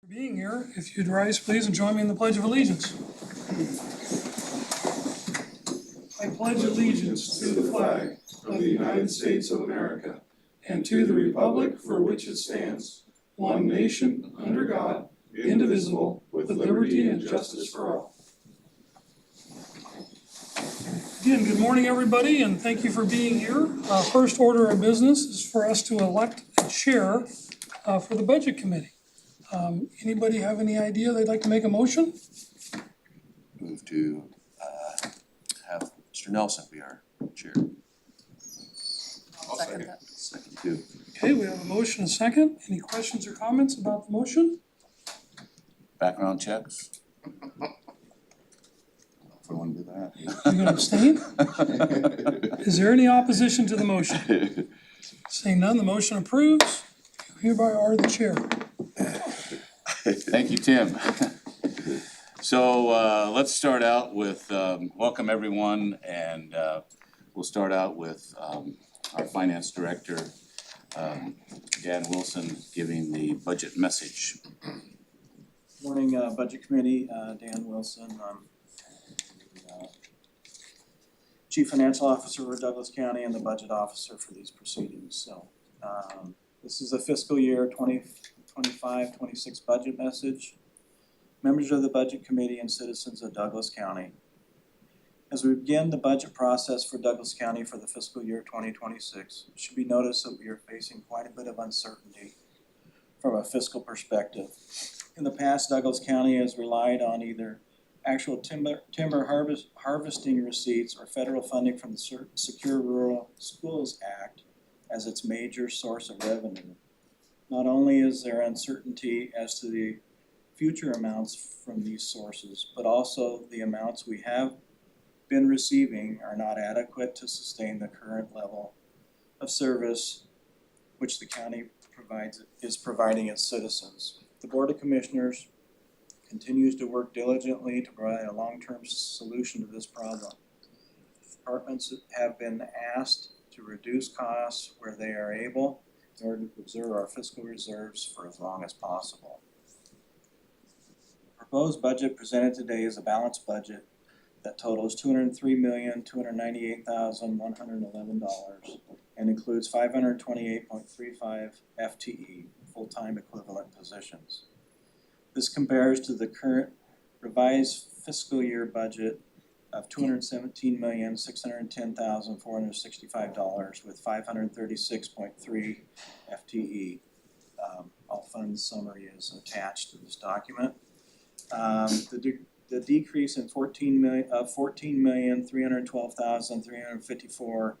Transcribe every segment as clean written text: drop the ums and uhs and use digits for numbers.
For being here. If you'd rise, please, and join me in the Pledge of Allegiance. I pledge allegiance to the flag of the United States of America and to the republic for which it stands, one nation, under God, indivisible, with liberty and justice for all. Again, good morning, everybody, and thank you for being here. First order of business is for us to elect a chair for the Budget Committee. Anybody have any idea they'd like to make a motion? Move to have Mr. Nelson be our chair. I'll second that. Second too. Okay, we have a motion and a second. Any questions or comments about the motion? Background checks? If I want to do that. You gonna abstain? Is there any opposition to the motion? Seeing none, the motion approves. You hereby are the chair. Thank you, Tim. So let's start out with, welcome everyone, and we'll start out with our finance director, Dan Wilson, giving the budget message. Morning, Budget Committee, Dan Wilson, Chief Financial Officer for Douglas County and the Budget Officer for these proceedings. So this is a fiscal year 2025-26 budget message. Members of the Budget Committee and citizens of Douglas County. As we begin the budget process for Douglas County for the fiscal year 2026, it should be noticed that we are facing quite a bit of uncertainty from a fiscal perspective. In the past, Douglas County has relied on either actual timber harvesting receipts or federal funding from the Secure Rural Schools Act as its major source of revenue. Not only is there uncertainty as to the future amounts from these sources, but also the amounts we have been receiving are not adequate to sustain the current level of service which the county is providing its citizens. The Board of Commissioners continues to work diligently to provide a long-term solution to this problem. Departments have been asked to reduce costs where they are able in order to preserve our fiscal reserves for as long as possible. The proposed budget presented today is a balanced budget that totals $203,298,111 and includes 528.35 FTE, full-time equivalent positions. This compares to the current revised fiscal year budget of $217,610,465 with 536.3 FTE. All funds summary is attached to this document. The decrease in $14,312,354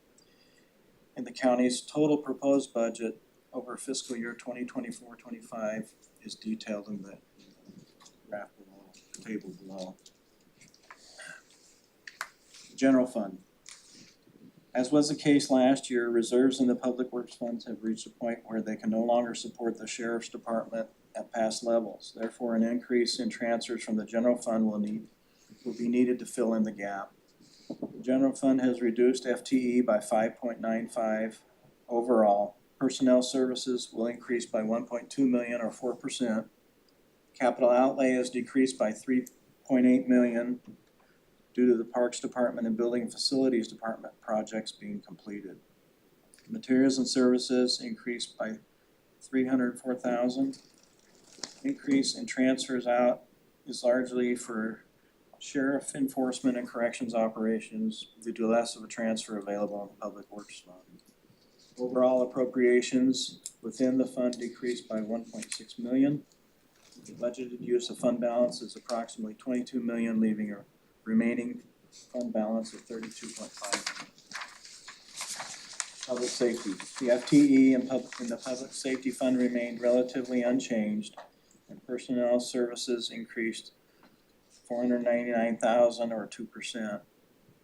in the county's total proposed budget over fiscal year 2024-25 is detailed in the graph below, the table below. General fund. As was the case last year, reserves in the public works funds have reached a point where they can no longer support the sheriff's department at past levels. Therefore, an increase in transfers from the general fund will be needed to fill in the gap. The general fund has reduced FTE by 5.95 overall. Personnel services will increase by 1.2 million or 4%. Capital outlay has decreased by 3.8 million due to the Parks Department and Building and Facilities Department projects being completed. Materials and services increased by 304,000. Increase in transfers out is largely for sheriff enforcement and corrections operations due to less of a transfer available in the Public Works Fund. Overall appropriations within the fund decreased by 1.6 million. The budgeted use of fund balance is approximately 22 million, leaving a remaining fund balance of 32.5 million. Public safety. The FTE in the public safety fund remained relatively unchanged, and personnel services increased 499,000 or 2%.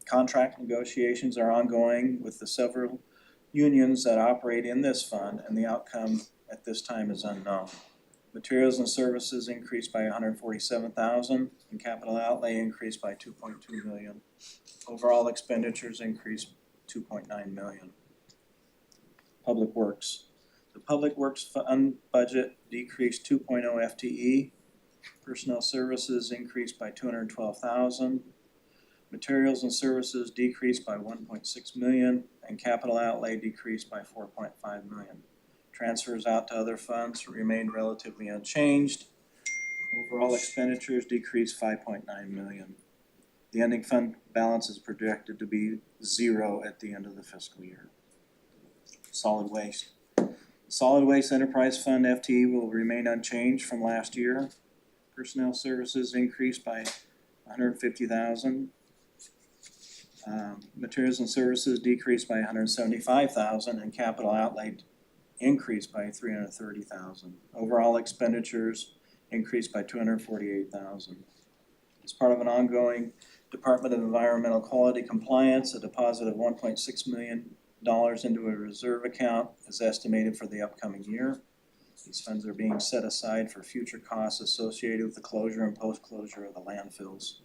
Contract negotiations are ongoing with the several unions that operate in this fund, and the outcome at this time is unknown. Materials and services increased by 147,000 and capital outlay increased by 2.2 million. Overall expenditures increased 2.9 million. Public Works. The The Public Works Fund budget decreased 2.0 FTE. Personnel services increased by $212,000. Materials and services decreased by $1.6 million, and capital outlay decreased by $4.5 million. Transfers out to other funds remained relatively unchanged. Overall expenditures decreased $5.9 million. The ending fund balance is projected to be 0 at the end of the fiscal year. Solid waste. Solid Waste Enterprise Fund FTE will remain unchanged from last year. Personnel services increased by $150,000. Materials and services decreased by $175,000, and capital outlay increased by $330,000. Overall expenditures increased by $248,000. As part of an ongoing Department of Environmental Quality Compliance, a deposit of $1.6 million into a reserve account is estimated for the upcoming year. These funds are being set aside for future costs associated with the closure and post-closure of the landfills.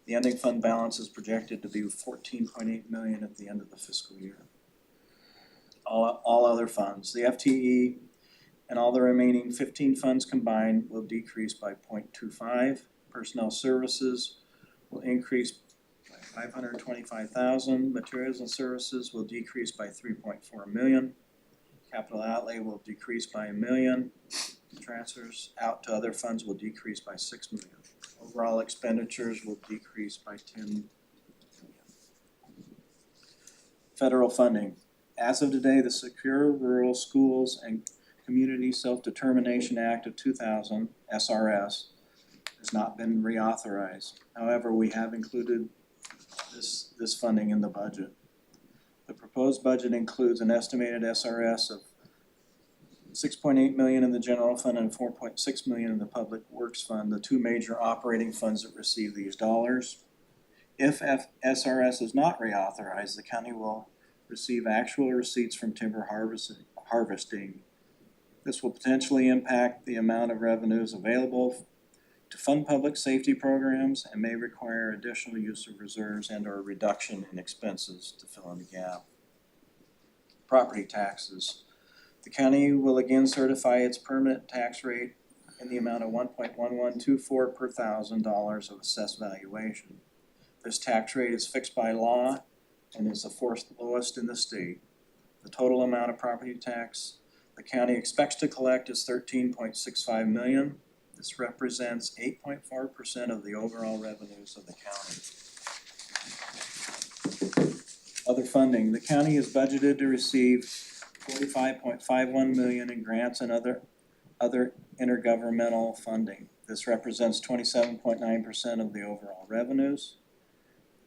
The ending fund balance is projected to be $14.8 million at the end of the fiscal year. All other funds, the FTE and all the remaining 15 funds combined will decrease by 0.25. Personnel services will increase by $525,000. Materials and services will decrease by $3.4 million. Capital outlay will decrease by $1 million. Transfers out to other funds will decrease by $6 million. Overall expenditures will decrease by $10 million. Federal funding. As of today, the Secure Rural Schools and Community Self-Determination Act of 2000, SRS, has not been reauthorized. However, we have included this funding in the budget. The proposed budget includes an estimated SRS of $6.8 million in the general fund and $4.6 million in the Public Works Fund, the two major operating funds that receive these dollars. If SRS is not reauthorized, the county will receive actual receipts from timber harvesting. This will potentially impact the amount of revenues available to fund public safety programs and may require additional use of reserves and or reduction in expenses to fill in the gap. Property taxes. The county will again certify its permanent tax rate in the amount of $1.1124 per $1,000 of assessed valuation. This tax rate is fixed by law and is the fourth lowest in the state. The total amount of property tax the county expects to collect is $13.65 million. This represents 8.4% of the overall revenues of the county. Other funding. The county is budgeted to receive $45.51 million in grants and other intergovernmental funding. This represents 27.9% of the overall revenues.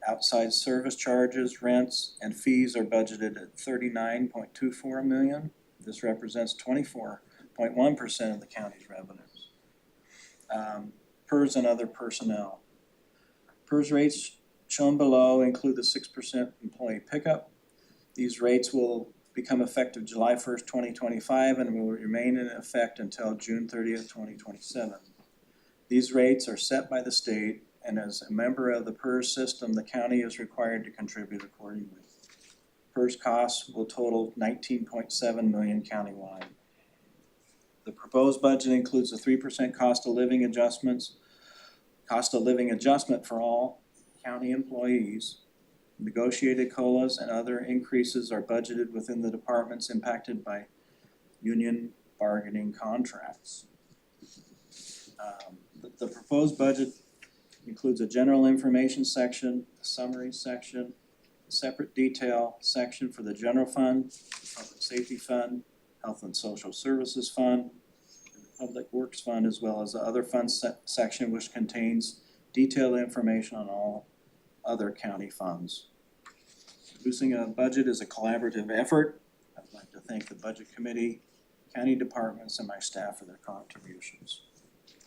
Outside service charges, rents, and fees are budgeted at $39.24 million. This represents 24.1% of the county's revenues. PERS and other personnel. PERS rates shown below include the 6% employee pickup. These rates will become effective July 1st, 2025 and will remain in effect until June 30th, 2027. These rates are set by the state, and as a member of the PERS system, the county is required to contribute accordingly. PERS costs will total $19.7 million countywide. The proposed budget includes a 3% cost of living adjustment for all county employees. Negotiated COLAs and other increases are budgeted within the departments impacted by union bargaining contracts. The proposed budget includes a general information section, a summary section, a separate detail section for the general fund, the public safety fund, health and social services fund, and the public works fund, as well as the other funds section, which contains detailed information on all other county funds. Producing a budget is a collaborative effort. I'd like to thank the budget committee, county departments, and my staff for their contributions.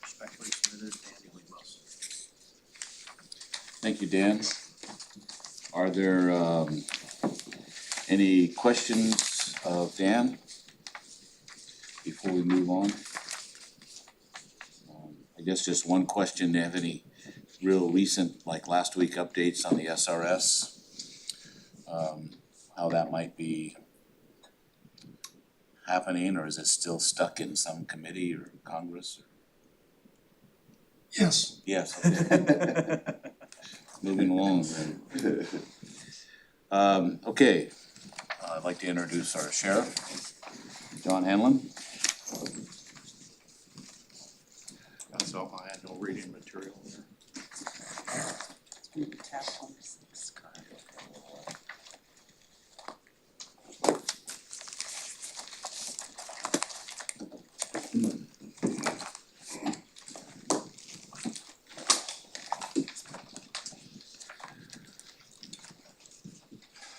Respectfully submitted, Dan Wilson. Thank you, Dan. Are there any questions of Dan before we move on? I guess just one question. Do you have any real recent, like last week, updates on the SRS? How that might be happening, or is it still stuck in some committee or Congress? Yes. Yes, okay. Moving along then. Okay, I'd like to introduce our sheriff, John Hanlon. That's all my annual reading material there. Tab 26, correct.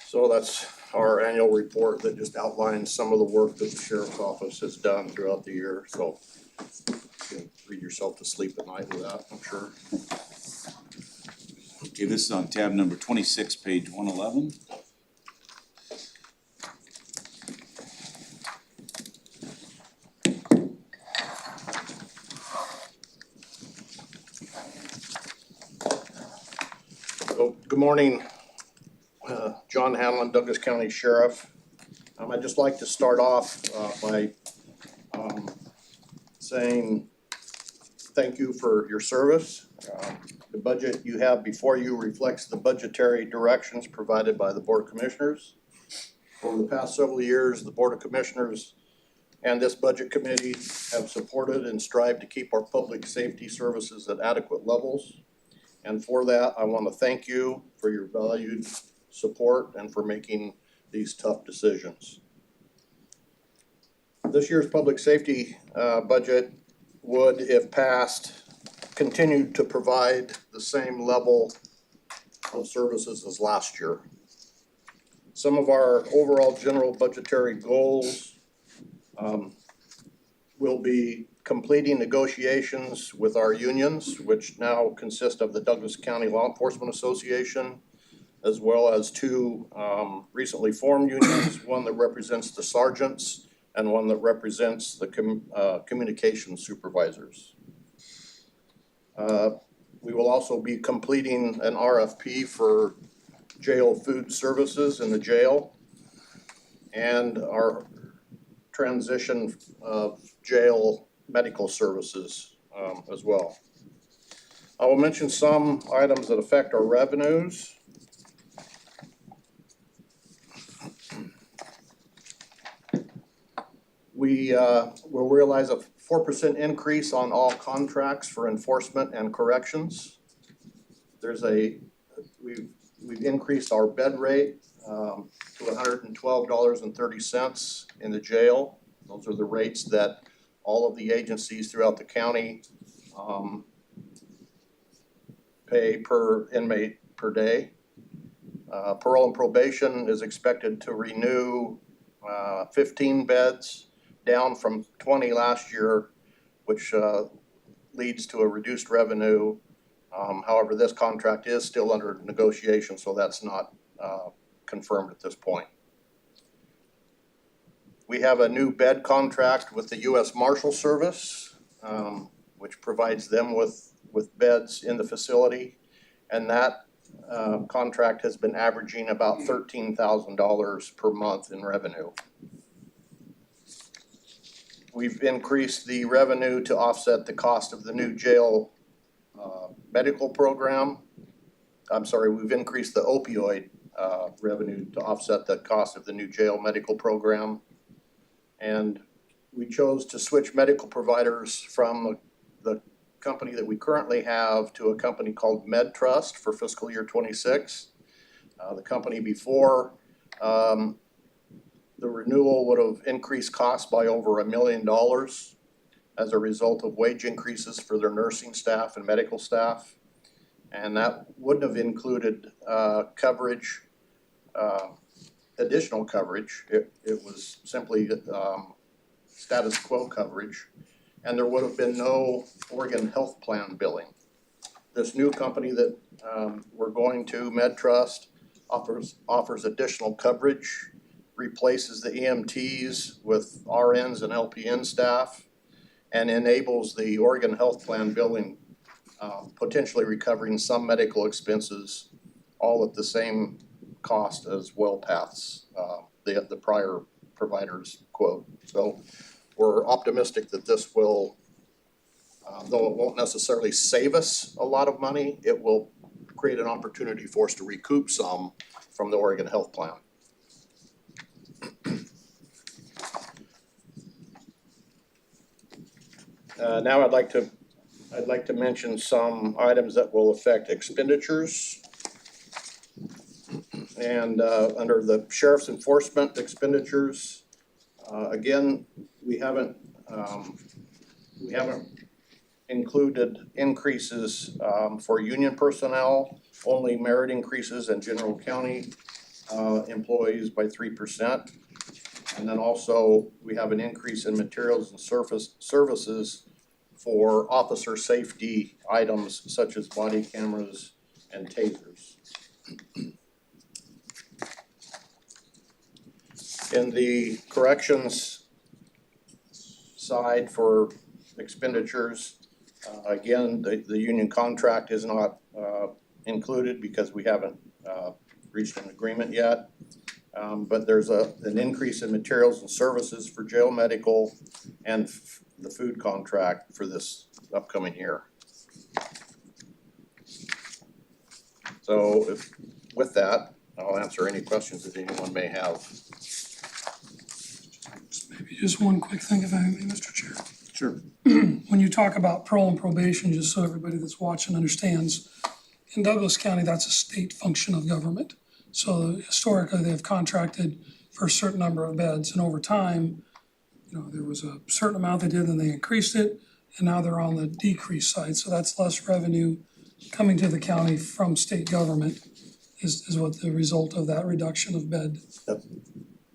So that's our annual report that just outlines some of the work that the sheriff's office has done throughout the year, so you can read yourself to sleep at night with that, I'm sure. Okay, this is on tab number 26, page 111. So, good morning, John Hanlon, Douglas County Sheriff. I'd just like to start off by saying thank you for your service. The budget you have before you reflects the budgetary directions provided by the Board of Commissioners. Over the past several years, the Board of Commissioners and this Budget Committee have supported and strived to keep our public safety services at adequate levels. And for that, I want to thank you for your valued support and for making these tough decisions. This year's public safety budget would, if passed, continue to provide the same level of services as last year. Some of our overall general budgetary goals will be completing negotiations with our unions, which now consist of the Douglas County Law Enforcement Association, as well as two recently formed unions, one that represents the sergeants and one that represents the communications supervisors. We will also be completing an RFP for jail food services in the jail and our transition of jail medical services as well. I will mention some items that affect our revenues. We will realize a 4% increase on all contracts for enforcement and corrections. We've increased our bed rate to $112.30 in the jail. Those are the rates that all of the agencies throughout the county pay per inmate per day. Parole and probation is expected to renew 15 beds, down from 20 last year, which leads to a reduced revenue. However, this contract is still under negotiation, so that's not confirmed at this point. We have a new bed contract with the U.S. Marshal Service, which provides them with beds in the facility, and that contract has been averaging about $13,000 per month in revenue. We've increased the revenue to offset the cost of the new jail medical program. We've increased the opioid revenue to offset the cost of the new jail medical program. And we chose to switch medical providers from the company that we currently have to a company called MedTrust for fiscal year 26. The company before, the renewal would have increased costs by over $1 million as a result of wage increases for their nursing staff and medical staff. And that wouldn't have included coverage, additional coverage. It was simply status quo coverage, and there would have been no Oregon Health Plan billing. This new company that we're going to, MedTrust, offers additional coverage, replaces the EMTs with RNs and LPN staff, and enables the Oregon Health Plan billing, potentially recovering some medical expenses, all at the same cost as WellPath's, the prior provider's quote. So we're optimistic that this will, though it won't necessarily save us a lot of money, it will create an opportunity for us to recoup some from the Oregon Health Plan. Now I'd like to mention some items that will affect expenditures. And under the sheriff's enforcement expenditures, again, we haven't included increases for union personnel, only merit increases in general county employees by 3%. And then also, we have an increase in materials and services for officer safety items such as body cameras and tasers. In the corrections side for expenditures, again, the union contract is not included because we haven't reached an agreement yet. But there's an increase in materials and services for jail medical and the food contract for this upcoming year. So with that, I'll answer any questions that anyone may have. Maybe just one quick thing, if I may, Mr. Chair. Sure. When you talk about parole and probation, just so everybody that's watching understands, in Douglas County, that's a state function of government. So historically, they've contracted for a certain number of beds, and over time, you know, there was a certain amount they did, and they increased it, and now they're on the decrease side. So that's less revenue coming to the county from state government is what the result of that reduction of bed.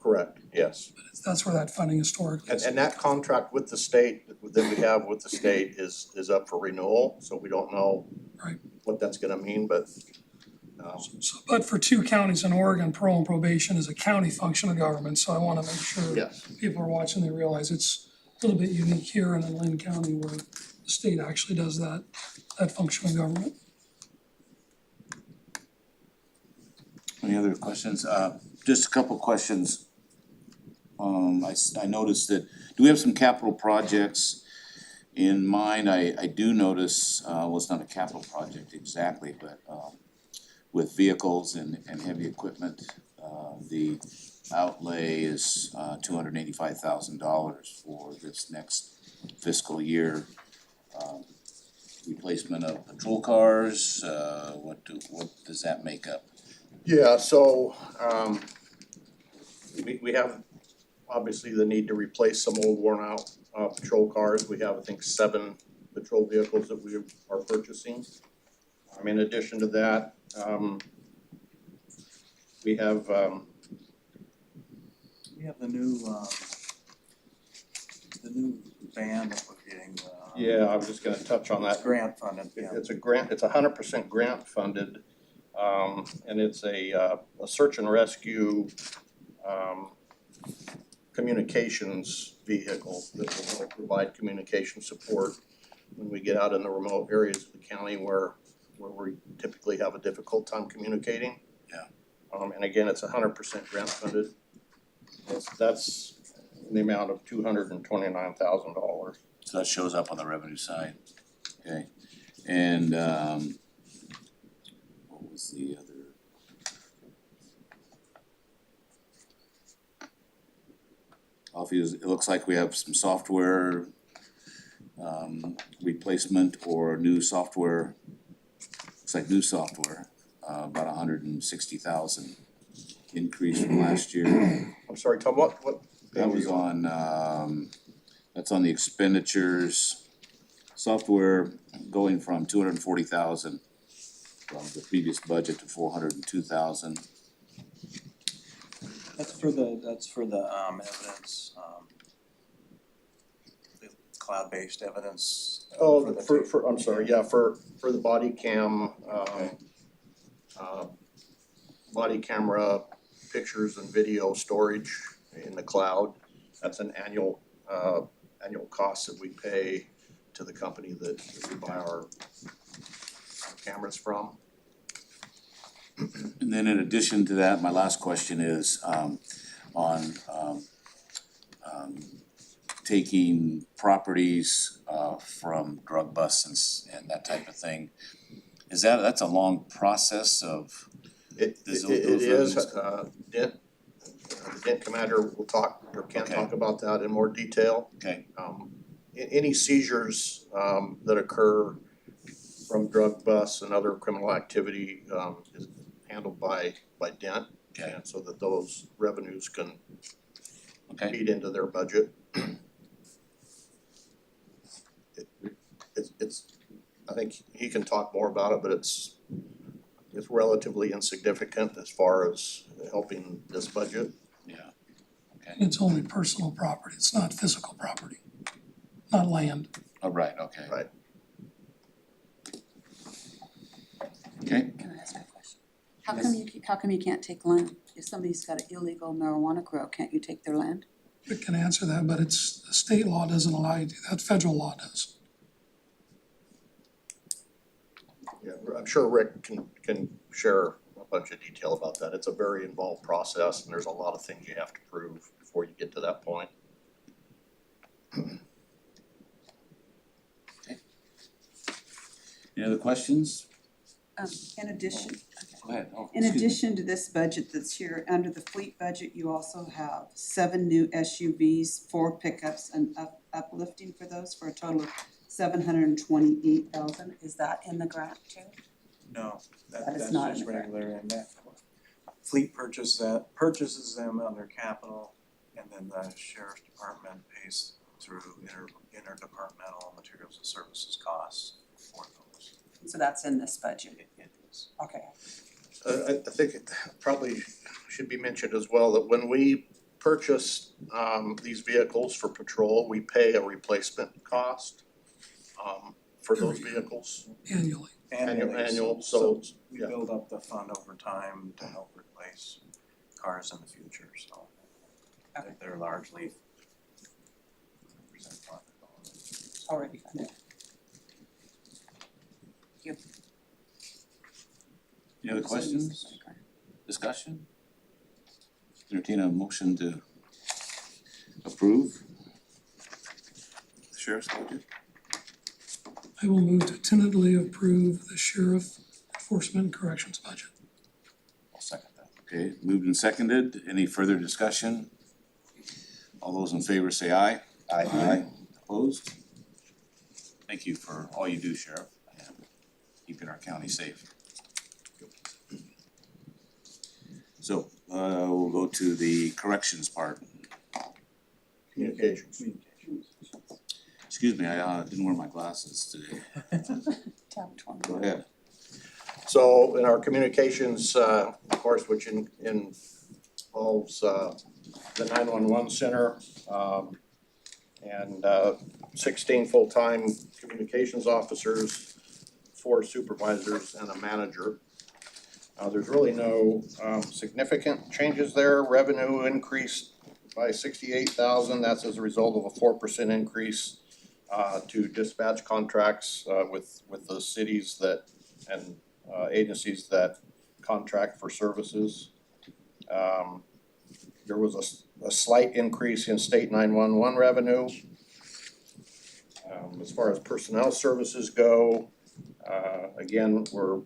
Correct, yes. That's where that funding historically is. And that contract with the state, that we have with the state is up for renewal, so we don't know Right. what that's gonna mean, but So, but for two counties in Oregon, parole and probation is a county function of government, so I wanna make sure yes. people are watching, they realize it's a little bit unique here in Lynn County where the state actually does that function of government. Any other questions? Just a couple questions. I noticed that, do we have some capital projects in mind? I do notice, well, it's not a capital project exactly, but, with vehicles and heavy equipment, the outlay is, $285,000 for this next fiscal year. Replacement of patrol cars, what does that make up? Yeah, so we have obviously the need to replace some old worn out patrol cars. We have, I think, 7 patrol vehicles that we are purchasing. In addition to that, we have the new van that we're getting, yeah, I was just gonna touch on that. grant funded, yeah. It's a grant, it's 100% grant funded, and it's a search and rescue communications vehicle that will provide communication support when we get out in the remote areas of the county where we typically have a difficult time communicating. Yeah. And again, it's 100% grant funded. That's in the amount of $229,000. So that shows up on the revenue side, okay? And, what was the other? It looks like we have some software, replacement or new software. Looks like new software, about 160,000 increase from last year. I'm sorry, Tom, what? That was on, that's on the expenditures. Software going from 240,000 from the previous budget to 402,000. That's for the evidence, the cloud-based evidence. Oh, the for I'm sorry, yeah, for the body cam, body camera pictures and video storage in the cloud. That's an annual cost that we pay to the company that we buy our cameras from. And then in addition to that, my last question is, on, taking properties from drug busts and that type of thing. That's a long process of, It Those is, revenues. Dent Commander will talk, or can Okay. talk about that in more detail. okay, Any seizures that occur from drug busts and other criminal activity is handled by Dent. Okay. And so that those revenues can okay, feed into their budget. It's, I think he can talk more about it, but it's relatively insignificant as far as helping this budget. yeah, It's only personal property, it's not physical property, not land. oh, right, okay. Right. Okay, Can I ask a question? How come you can't take land? If somebody's got an illegal marijuana grow, can't you take their land? Rick can answer that, but it's, the state law doesn't allow you to do that, federal law does. Yeah, I'm sure Rick can share a bunch of detail about that. It's a very involved process and there's a lot of things you have to prove before you get to that point. any other questions? In addition, Go ahead. Oh, in excuse me. addition to this budget that's here, under the fleet budget, you also have 7 new SUVs, 4 pickups, and uplifting for those for a total of $728,000. Is that in the grant too? No, That is that's not just in the grant. regular, and that fleet purchases them under capital, and then the sheriff's department pays through interdepartmental materials and services costs for those. So that's in this budget. It is. Okay. I think it probably should be mentioned as well that when we purchase these vehicles for patrol, we pay a replacement cost for those vehicles. Annually. Annual, so, we yeah. build up the fund over time to help replace cars in the future, so Okay. they're largely 100% funded on. Already funded. Any other questions, discussion? Entertain a motion to approve the sheriff's budget? I will move to tentatively approve the sheriff enforcement and corrections budget. I'll second that. Okay, moved and seconded, any further discussion? All those in favor say aye. Aye. Opposed? Thank you for all you do, Sheriff, and keeping our county safe. So, we'll go to the corrections part. Communications. Excuse me, I didn't wear my glasses today. Tab 20. Go ahead. So in our communications, of course, which involves the 911 center and 16 full-time communications officers, 4 supervisors, and a manager. There's really no significant changes there. Revenue increased by $68,000. That's as a result of a 4% increase to dispatch contracts with the cities that and agencies that contract for services. There was a slight increase in state 911 revenue. As far as personnel services go, again, we're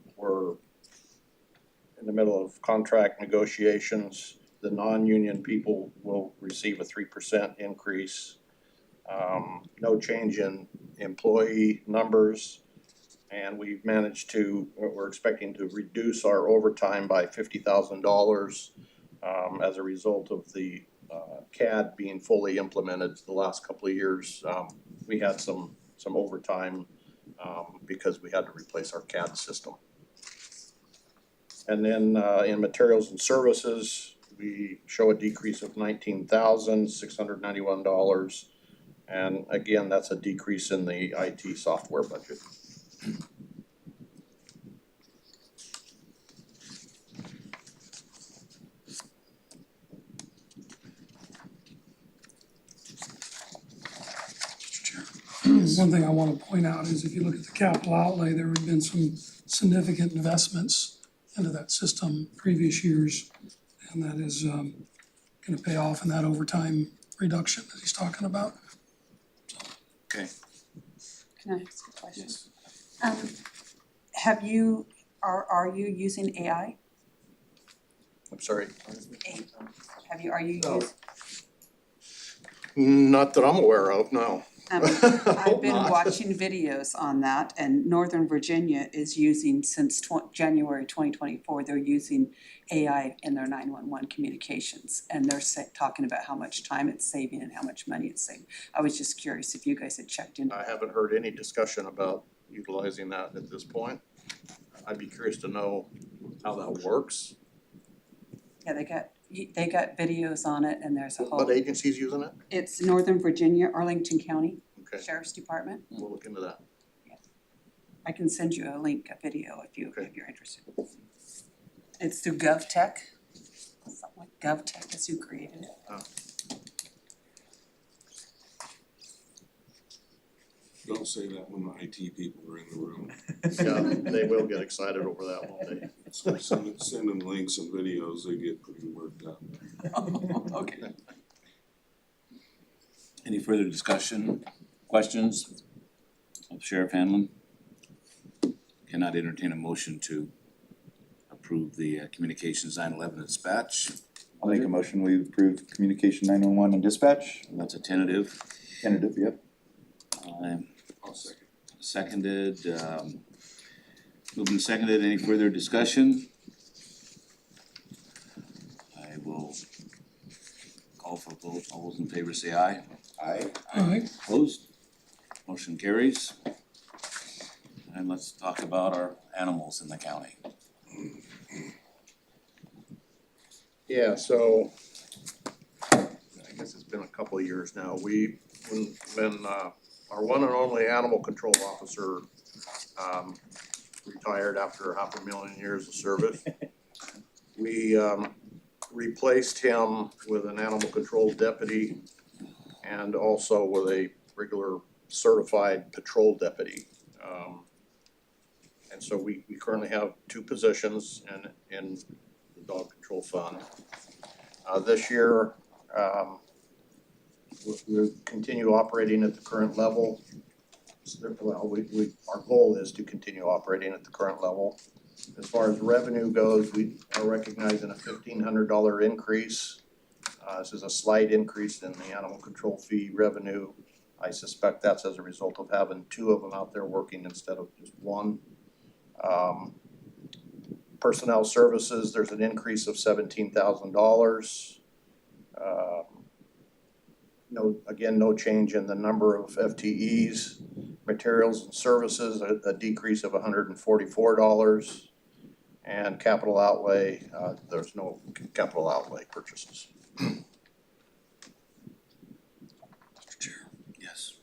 in the middle of contract negotiations. The non-union people will receive a 3% increase. No change in employee numbers. And we're expecting to reduce our overtime by $50,000 as a result of the CAD being fully implemented the last couple of years. We had some overtime because we had to replace our CAD system. And then in materials and services, we show a decrease of $19,691. And again, that's a decrease in the IT software budget. One thing I wanna point out is if you look at the capital outlay, there have been some significant investments into that system previous years. And that is gonna pay off in that overtime reduction that he's talking about. Okay, Can I ask a question? Have you, are you using AI? I'm sorry. Are you No. using? Not that I'm aware of, no. I've been watching videos on that, and Northern Virginia is using, since January 2024, they're using AI in their 911 communications, and they're talking about how much time it's saving and how much money it's saving. I was just curious if you guys had checked into I that. haven't heard any discussion about utilizing that at this point. I'd be curious to know how that works. Yeah, they got videos on it, and there's a What whole, agency's using it? it's Northern Virginia, Arlington County Okay, Sheriff's Department. we'll look into that. I can send you a link, a video if Okay. you're interested. It's through GovTech. Something like GovTech is who created it. Don't say that when the IT people are in the room. Yeah, they will get excited over that, won't they? So send them links and videos, they get pretty worked up. Okay. any further discussion, questions of Sheriff Hanlon? Cannot entertain a motion to approve the communications 911 dispatch. I'll make a motion, we approve communication 911 and dispatch, That's a tentative. tentative, yep. I'll second. Seconded, moved and seconded, any further discussion? I will call for a vote, all those in favor say aye. Aye. Aye. Opposed? Motion carries. And let's talk about our animals in the county. Yeah, so I guess it's been a couple of years now. When our one and only animal control officer retired after 500,000 years of service, we replaced him with an animal control deputy and also with a regular certified patrol deputy. And so we currently have two positions in the dog control fund. This year, we'll continue operating at the current level. Well, our goal is to continue operating at the current level. As far as revenue goes, we are recognizing a $1,500 increase. This is a slight increase in the animal control fee revenue. I suspect that's as a result of having two of them out there working instead of just one. Personnel services, there's an increase of $17,000. No change in the number of FTEs. Materials and services, a decrease of $144. And capital outlay, there's no capital outlay purchases. Mr. Chair. Yes.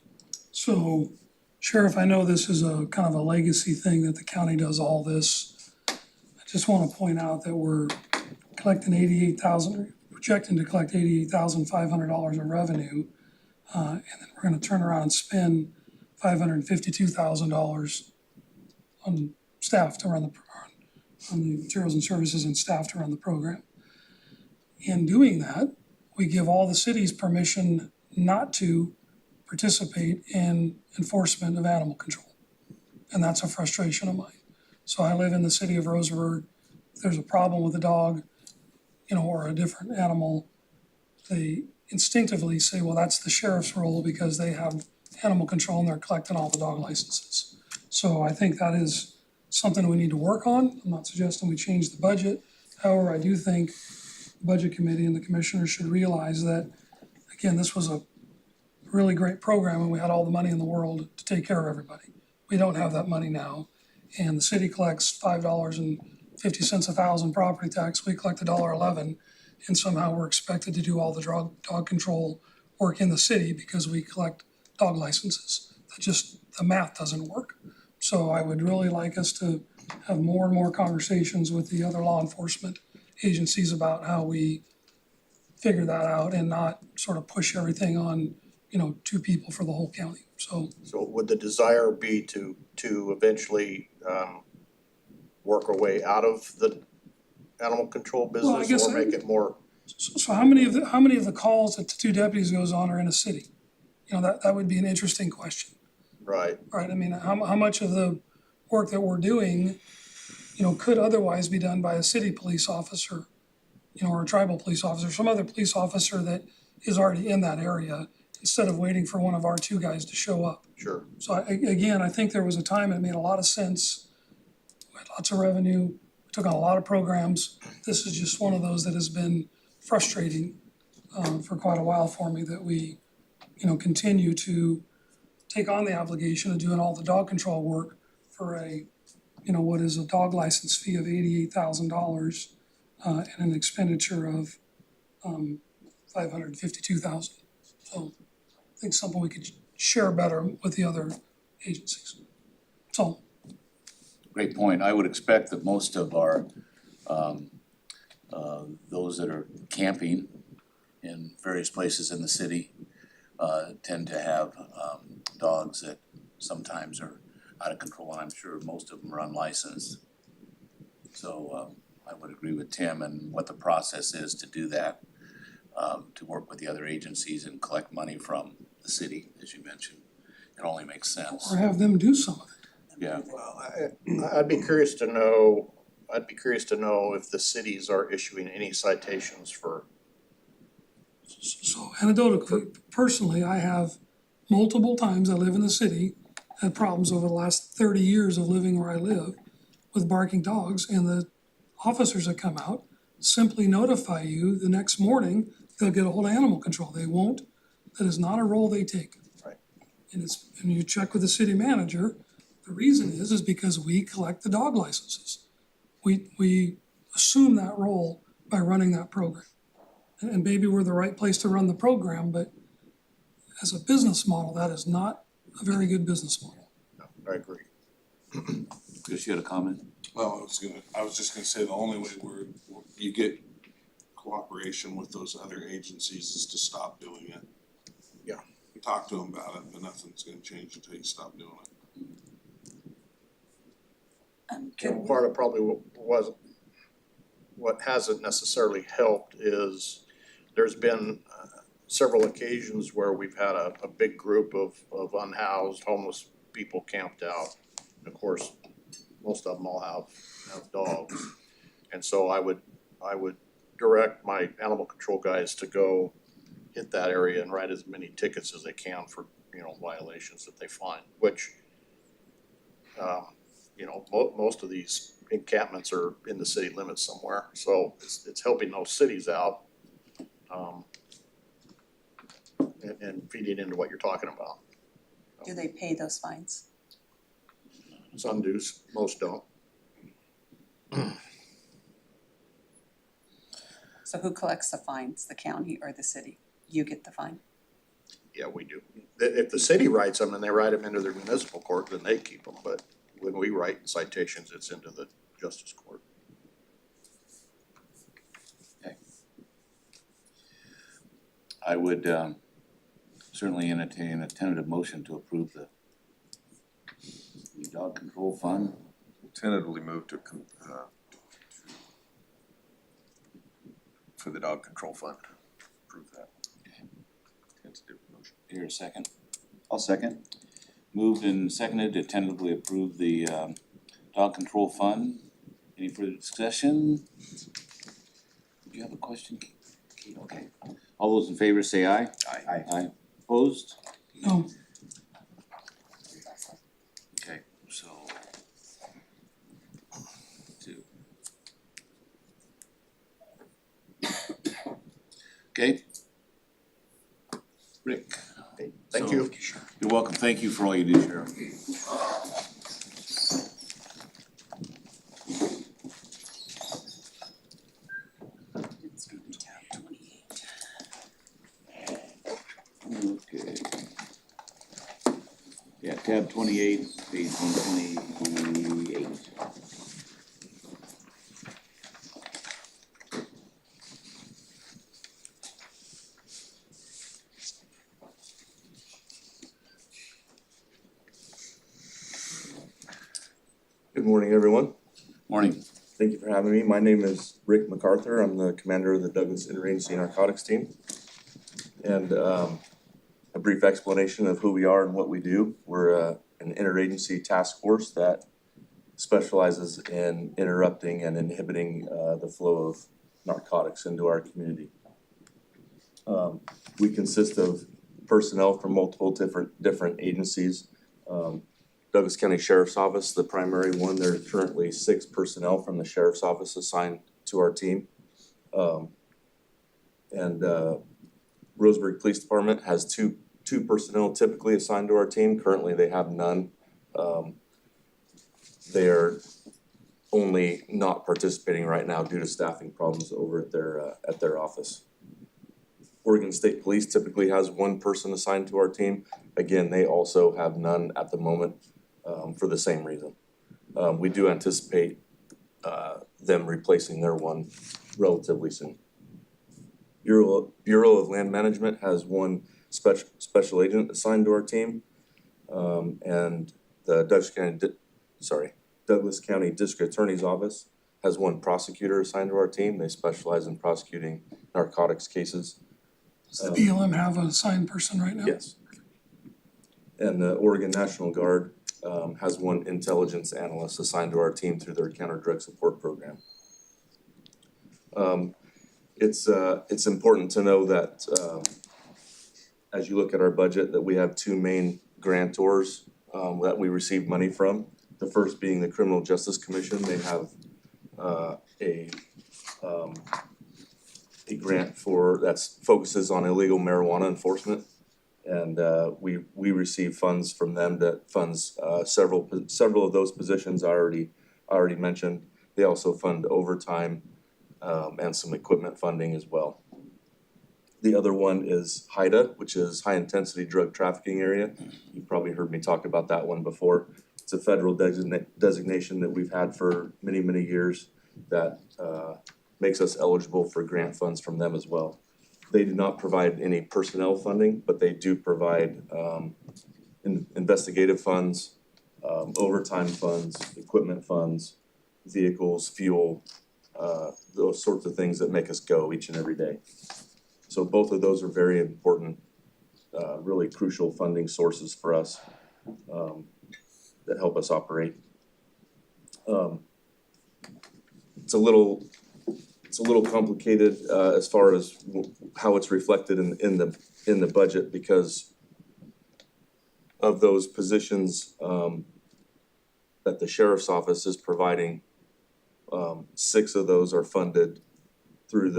So Sheriff, I know this is a kind of a legacy thing that the county does all this. I just wanna point out that we're collecting projecting to collect $88,500 of revenue. And then we're gonna turn around and spend $552,000 on staff to run on the materials and services and staff to run the program. In doing that, we give all the cities permission not to participate in enforcement of animal control. And that's a frustration of mine. So I live in the city of Roseburg. If there's a problem with a dog, or a different animal, they instinctively say, well, that's the sheriff's role because they have animal control and they're collecting all the dog licenses. So I think that is something we need to work on. I'm not suggesting we change the budget. However, I do think the budget committee and the commissioners should realize that, again, this was a really great program and we had all the money in the world to take care of everybody. We don't have that money now. And the city collects $5.50 a thousand property tax. We collect $1.11. And somehow we're expected to do all the dog control work in the city because we collect dog licenses. The math doesn't work. So I would really like us to have more and more conversations with the other law enforcement agencies about how we figure that out and not sort of push everything on, two people for the whole county. So would the desire be to eventually work our way out of the animal control Well, I business guess or make it more So how many of the calls that the two deputies goes on are in a city? You know, that would be an interesting question, Right, right? I mean, how much of the work that we're doing, you know, could otherwise be done by a city police officer, you know, or a tribal police officer, some other police officer that is already in that area, instead of waiting for one of our two guys to show up. sure. So again, I think there was a time it made a lot of sense. We had lots of revenue, we took on a lot of programs. This is just one of those that has been frustrating for quite a while for me, that we, you know, continue to take on the obligation of doing all the dog control work for a, you know, what is a dog license fee of $88,000 and an expenditure of $552,000. So I think something we could share better with the other agencies. So, Great point. I would expect that most of our, those that are camping in various places in the city, tend to have, dogs that sometimes are out of control, and I'm sure most of them are unlicensed. So, I would agree with Tim and what the process is to do that, to work with the other agencies and collect money from the city, as you mentioned. It only makes sense. or have them do some of it. Yeah, Well, I'd be curious to know, if the cities are issuing any citations for, So anecdotally, personally, I have multiple times, I live in the city, had problems over the last 30 years of living where I live with barking dogs, and the officers that come out simply notify you the next morning, they'll get a hold of animal control. They won't, that is not a role they take. Right. And you check with the city manager, the reason is because we collect the dog licenses. We assume that role by running that program. And maybe we're the right place to run the program, but as a business model, that is not a very good business model. I agree. Chris, you had a comment? Well, I was just gonna say, the only way you get cooperation with those other agencies is to stop doing it. Yeah. You talk to them about it, but nothing's gonna change until you stop doing it. And part of probably what hasn't necessarily helped is there's been several occasions where we've had a big group of unhoused homeless people camped out. And of course, most of them all have dogs. And so I would direct my animal control guys to go hit that area and write as many tickets as they can for, you know, violations that they find, which you know, most of these encampments are in the city limits somewhere, so it's helping those cities out. And feeding into what you're talking about. Do they pay those fines? Some do, most don't. So who collects the fines, the county or the city? You get the fine? Yeah, we do. If the city writes them and they write them into their municipal court, then they keep them, but when we write citations, it's into the justice court. I would, certainly entertain a tentative motion to approve the dog control fund. Tentatively move to, for the dog control fund, approve that. Tentative motion. Here, a second. I'll second. Moved and seconded to tentatively approve the dog control fund. Any further discussion? Do you have a question, Kate? Okay. All those in favor say aye. Aye. Aye. Opposed? No, Okay, so. Two. Okay. Rick. Thank So- you. You're welcome. Thank you for all you do, Sheriff. It's gonna be tab 28. Okay. Yeah, tab 28, page 128. Good morning, everyone. Morning. Thank you for having me. My name is Rick MacArthur. I'm the commander of the Douglas Interagency Narcotics Team. And a brief explanation of who we are and what we do. We're an interagency task force that specializes in interrupting and inhibiting the flow of narcotics into our community. We consist of personnel from multiple different agencies. Douglas County Sheriff's Office, the primary one. There are currently 6 personnel from the Sheriff's Office assigned to our team. Roseburg Police Department has two personnel typically assigned to our team. Currently, they have none. They are only not participating right now due to staffing problems over at their office. Oregon State Police typically has 1 person assigned to our team. Again, they also have none at the moment for the same reason. We do anticipate them replacing their one relatively soon. Bureau of Land Management has 1 special agent assigned to our team, and the Douglas County District Attorney's Office has 1 prosecutor assigned to our team. They specialize in prosecuting narcotics cases. Does the BLM have an assigned person right now? Yes. And the Oregon National Guard has 1 intelligence analyst assigned to our team through their counter drug support program. It's important to know that as you look at our budget, that we have 2 main grantors that we receive money from. The first being the Criminal Justice Commission. They have a grant that focuses on illegal marijuana enforcement, and we receive funds from them that funds several of those positions I already mentioned. They also fund overtime and some equipment funding as well. The other one is HIDTA, which is High Intensity Drug Trafficking Area. You've probably heard me talk about that one before. It's a federal designation that we've had for many, many years that makes us eligible for grant funds from them as well. They do not provide any personnel funding, but they do provide investigative funds, overtime funds, equipment funds, vehicles, fuel, those sorts of things that make us go each and every day. So both of those are very important, really crucial funding sources for us that help us operate. It's a little complicated as far as how it's reflected in the budget because of those positions that the Sheriff's Office is providing. 6 of those are funded through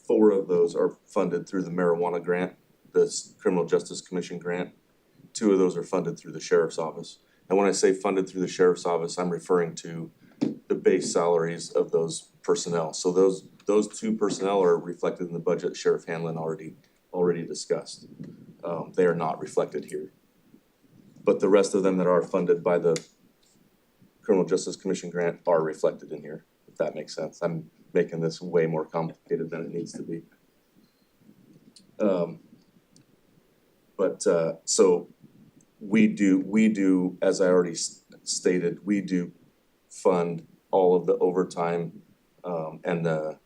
4 of those are funded through the marijuana grant, the Criminal Justice Commission grant. 2 of those are funded through the Sheriff's Office. And when I say funded through the Sheriff's Office, I'm referring to the base salaries of those personnel. So those 2 personnel are reflected in the budget Sheriff Hanlon already discussed. They are not reflected here. But the rest of them that are funded by the Criminal Justice Commission grant are reflected in here, if that makes sense. I'm making this way more complicated than it needs to be. So we do, as I already stated, we do fund all of the overtime and the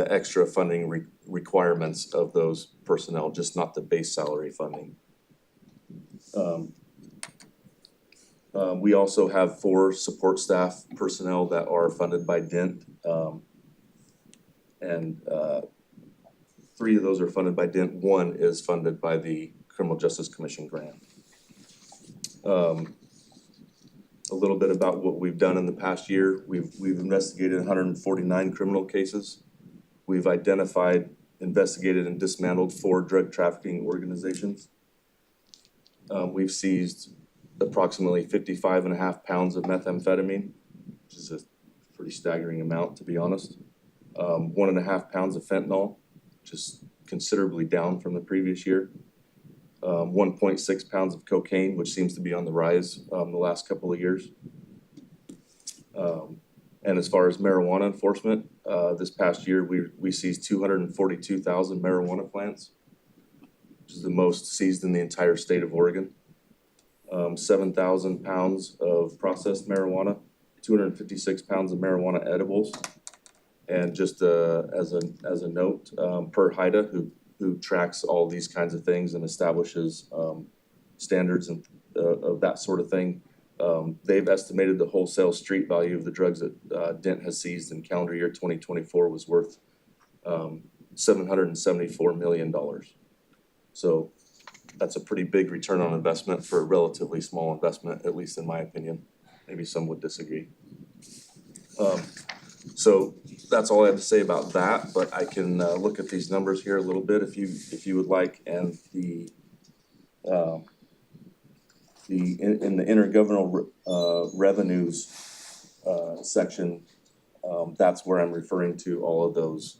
extra funding requirements of those personnel, just not the base salary funding. We also have 4 support staff personnel that are funded by DENT, and 3 of those are funded by DENT. 1 is funded by the Criminal Justice Commission grant. A little bit about what we've done in the past year. We've investigated 149 criminal cases. We've identified, investigated, and dismantled 4 drug trafficking organizations. We've seized approximately 55.5 pounds of methamphetamine, which is a pretty staggering amount, to be honest. 1.5 pounds of fentanyl, which is considerably down from the previous year. 1.6 pounds of cocaine, which seems to be on the rise the last couple of years. And as far as marijuana enforcement, this past year we seized 242,000 marijuana plants, which is the most seized in the entire state of Oregon. 7,000 pounds of processed marijuana, 256 pounds of marijuana edibles. And just as a note, per HIDA, who tracks all these kinds of things and establishes standards and of that sort of thing, they've estimated the wholesale street value of the drugs that Dent has seized in calendar year 2024 was worth $774 million. So that's a pretty big return on investment for a relatively small investment, at least in my opinion. Maybe some would disagree. So that's all I have to say about that, but I can look at these numbers here a little bit if you would like, and in the intergovernmental revenues section, that's where I'm referring to all of those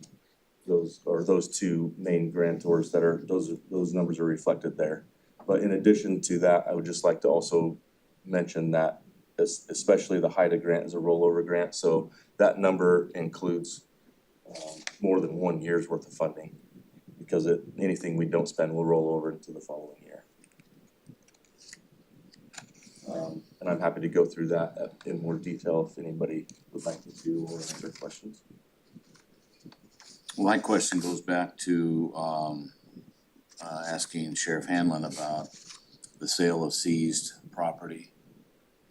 two main grantors that are those numbers are reflected there. But in addition to that, I would just like to also mention that especially the HIDA grant is a rollover grant, so that number includes more than 1 year's worth of funding, because anything we don't spend will roll over into the following year. And I'm happy to go through that in more detail if anybody would like me to, or answer questions. My question goes back to asking Sheriff Hanlon about the sale of seized property.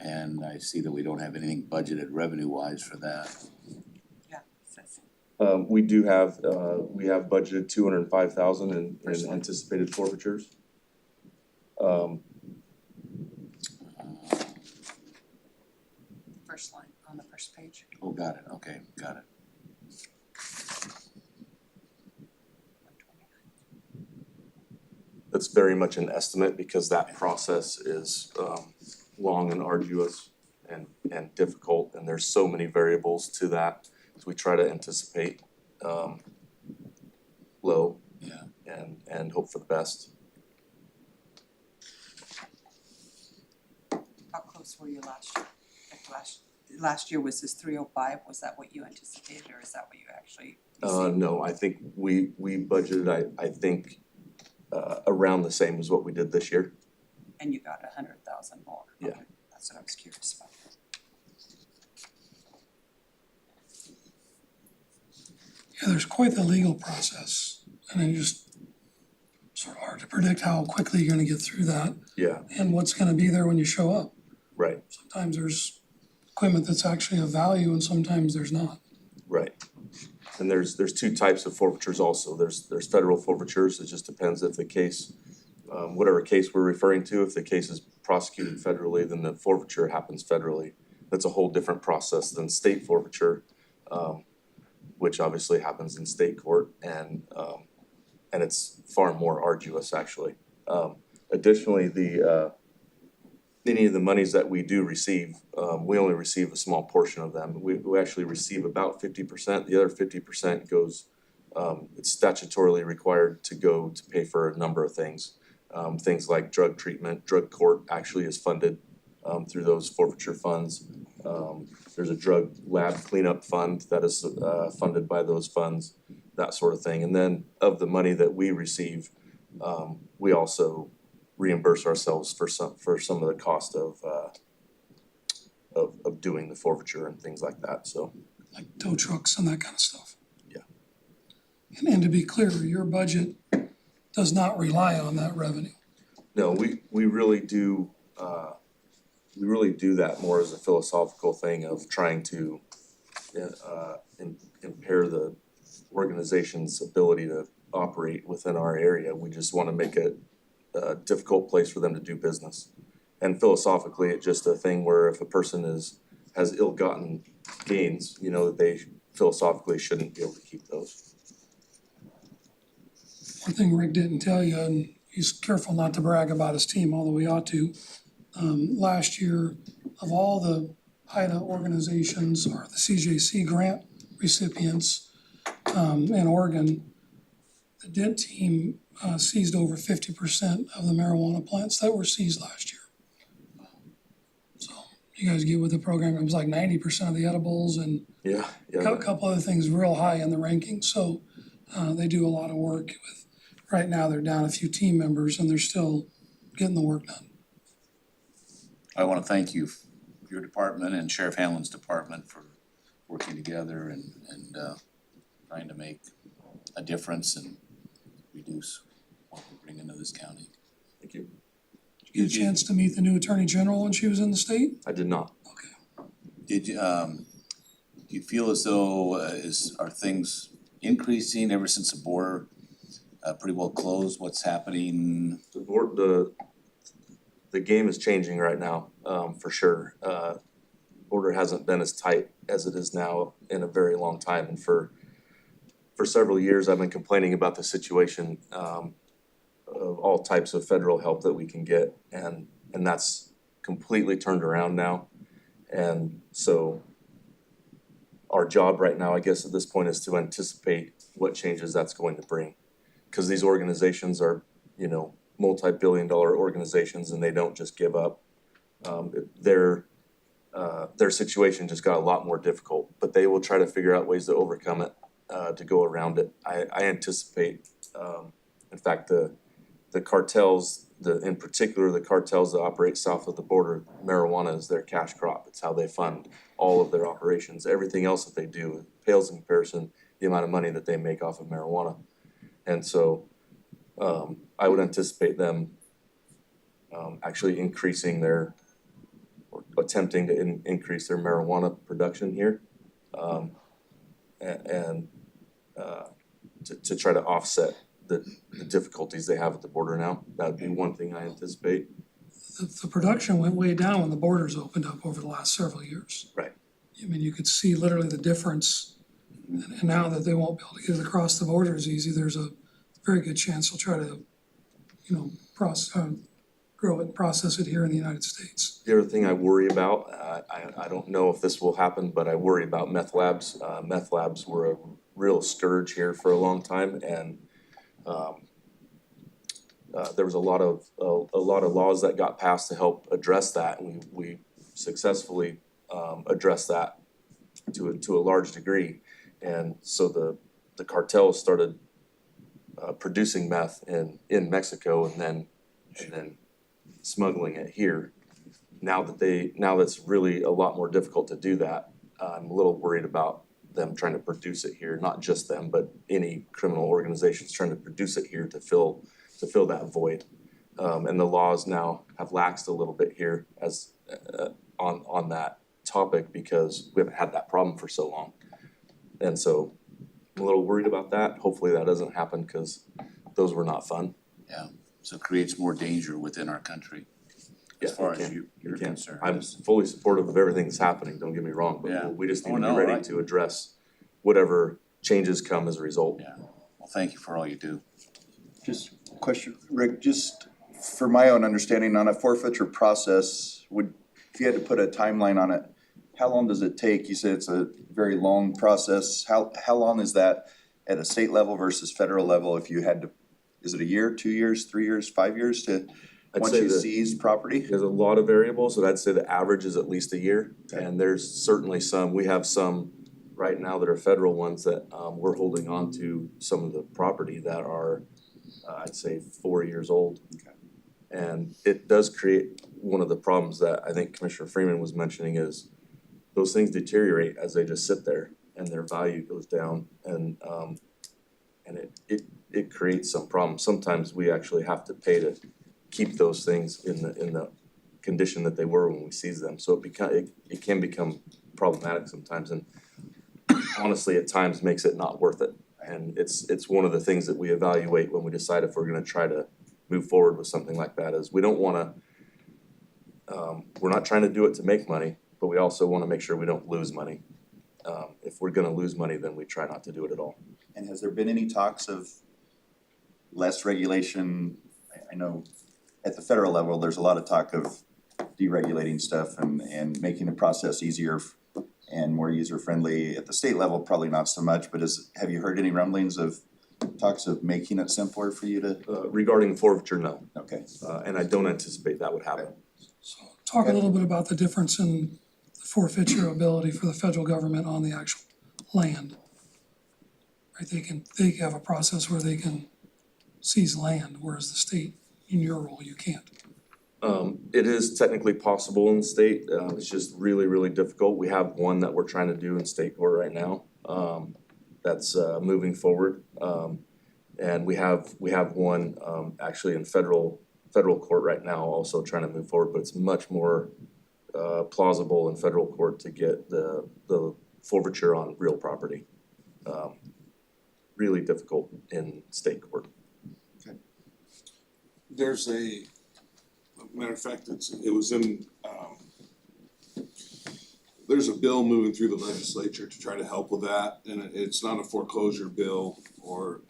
And I see that we don't have anything budgeted revenue-wise for that. Yeah, says We have budgeted 205,000 in anticipated forfeitures. first line on the first page. Oh, got it, okay, got it. That's very much an estimate because that process is long and arduous and difficult, and there's so many variables to that. So we try to anticipate low and hope for the best. How close were you last year? Like last year was this 305, was that what you anticipated, or is that what you actually received? No, I think we budgeted, I think around the same as what we did this year. And you got 100,000 more? Yeah. Okay, that's what I was curious about. Yeah, there's quite the legal process, and then just sort of hard to predict how quickly you're gonna get through that Yeah, and what's gonna be there when you show up. right, Sometimes there's equipment that's actually of value and sometimes there's not. right. And there's two types of forfeitures also. There's federal forfeitures. It just depends if the case, whatever case we're referring to, if the case is prosecuted federally, then the forfeiture happens federally. That's a whole different process than state forfeiture, which obviously happens in state court, and it's far more arduous actually. Additionally, any of the monies that we do receive, we only receive a small portion of them. We actually receive about 50%. The other 50% goes, it's statutorily required to go to pay for a number of things. Things like drug treatment, drug court actually is funded through those forfeiture funds. There's a drug lab cleanup fund that is funded by those funds, that sort of thing. And then of the money that we receive, we also reimburse ourselves for some of the cost of doing the forfeiture and things like that, so. Like tow trucks and that kind of stuff. Yeah. And to be clear, your budget does not rely on that revenue. No, we really do that more as a philosophical thing of trying to impair the organization's ability to operate within our area. We just wanna make it a difficult place for them to do business. And philosophically, it's just a thing where if a person has ill-gotten gains, you know, that they philosophically shouldn't be able to keep those. One thing Rick didn't tell you, and he's careful not to brag about his team, although he ought to. Last year, of all the HIDA organizations or the CJC grant recipients in Oregon, the Dent team seized over 50% of the marijuana plants that were seized last year. So you guys get with the program, it was like 90% of the edibles and Yeah, a couple other things real high in the rankings. So they do a lot of work with, right now they're down a few team members and they're still getting the work done. I wanna thank you, your department and Sheriff Hanlon's department for working together and trying to make a difference and reduce what we bring into this county. Thank you. Did you get a chance to meet the new Attorney General when she was in the state? I did not. Okay. Did you, do you feel as though, are things increasing ever since the border pretty well closed? What's happening? The game is changing right now, for sure. Border hasn't been as tight as it is now in a very long time, and for several years, I've been complaining about the situation, of all types of federal help that we can get, and that's completely turned around now. And so our job right now, I guess at this point, is to anticipate what changes that's going to bring. Cause these organizations are, you know, multi-billion-dollar organizations, and they don't just give up. Their situation just got a lot more difficult, but they will try to figure out ways to overcome it, to go around it. I anticipate, in fact, the cartels, in particular, the cartels that operate south of the border, marijuana is their cash crop. It's how they fund all of their operations. Everything else that they do pales in comparison the amount of money that they make off of marijuana. And so, I would anticipate them, actually increasing or attempting to increase their marijuana production here. To try to offset the difficulties they have at the border now. That'd be one thing I anticipate. The production went way down when the borders opened up over the last several years. Right. I mean, you could see literally the difference. And now that they won't be able to get it across the border as easy, there's a very good chance they'll try to, you know, grow it and process it here in the United States. The other thing I worry about, I don't know if this will happen, but I worry about meth labs. Meth labs were a real scourge here for a long time, and there was a lot of laws that got passed to help address that, and we successfully addressed that to a large degree. And so the cartels started producing meth in Mexico and then smuggling it here. Now that's really a lot more difficult to do that. I'm a little worried about them trying to produce it here, not just them, but any criminal organizations trying to produce it here to fill that void. And the laws now have laxed a little bit here as on that topic because we haven't had that problem for so long. And so I'm a little worried about that. Hopefully that doesn't happen because those were not fun. Yeah, so it creates more danger within our country as Yeah, far it as can. you're It can. concerned. I'm fully supportive of everything that's happening, don't get me wrong, Yeah. but we just Oh, need to no, be ready I- to address whatever changes come as a result. Yeah, well, thank you for all you do. Just a question, Rick, just for my own understanding, on a forfeiture process, if you had to put a timeline on it, how long does it take? You said it's a very long process. How long is that at a state level versus federal level if you had to, is it a year, 2 years, 3 years, 5 years to, I'd once say you that seize property? there's a lot of variables, but I'd say the average is at least a year. Okay. And there's certainly we have some right now that are federal ones that we're holding on to some of the property that are, I'd say 4 years old. Okay. And it does create one of the problems that I think Commissioner Freeman was mentioning is those things deteriorate as they just sit there and their value goes down and it creates some problems. Sometimes we actually have to pay to keep those things in the condition that they were when we seize them. So it can become problematic sometimes and honestly at times makes it not worth it. And it's one of the things that we evaluate when we decide if we're gonna try to move forward with something like that is we don't wanna we're not trying to do it to make money, but we also wanna make sure we don't lose money. If we're gonna lose money, then we try not to do it at all. And has there been any talks of less regulation? I know at the federal level, there's a lot of talk of deregulating stuff and making the process easier and more user-friendly. At the state level, probably not so much, but have you heard any rumblings of talks of making it simpler for you to? Regarding forfeiture, no, Okay. and I don't anticipate that would happen. So talk a little bit about the difference in the forfeiture ability for the federal government on the actual land. Right, they have a process where they can seize land, whereas the state, in your role, you can't. It is technically possible in the state, it's just really, really difficult. We have one that we're trying to do in state court right now, that's moving forward. And we have one actually in federal court right now, also trying to move forward, but it's much more plausible in federal court to get the forfeiture on real property. Really difficult in state court. There's matter of fact, it was in, there's a bill moving through the legislature to try to help with that, and it's not a foreclosure bill or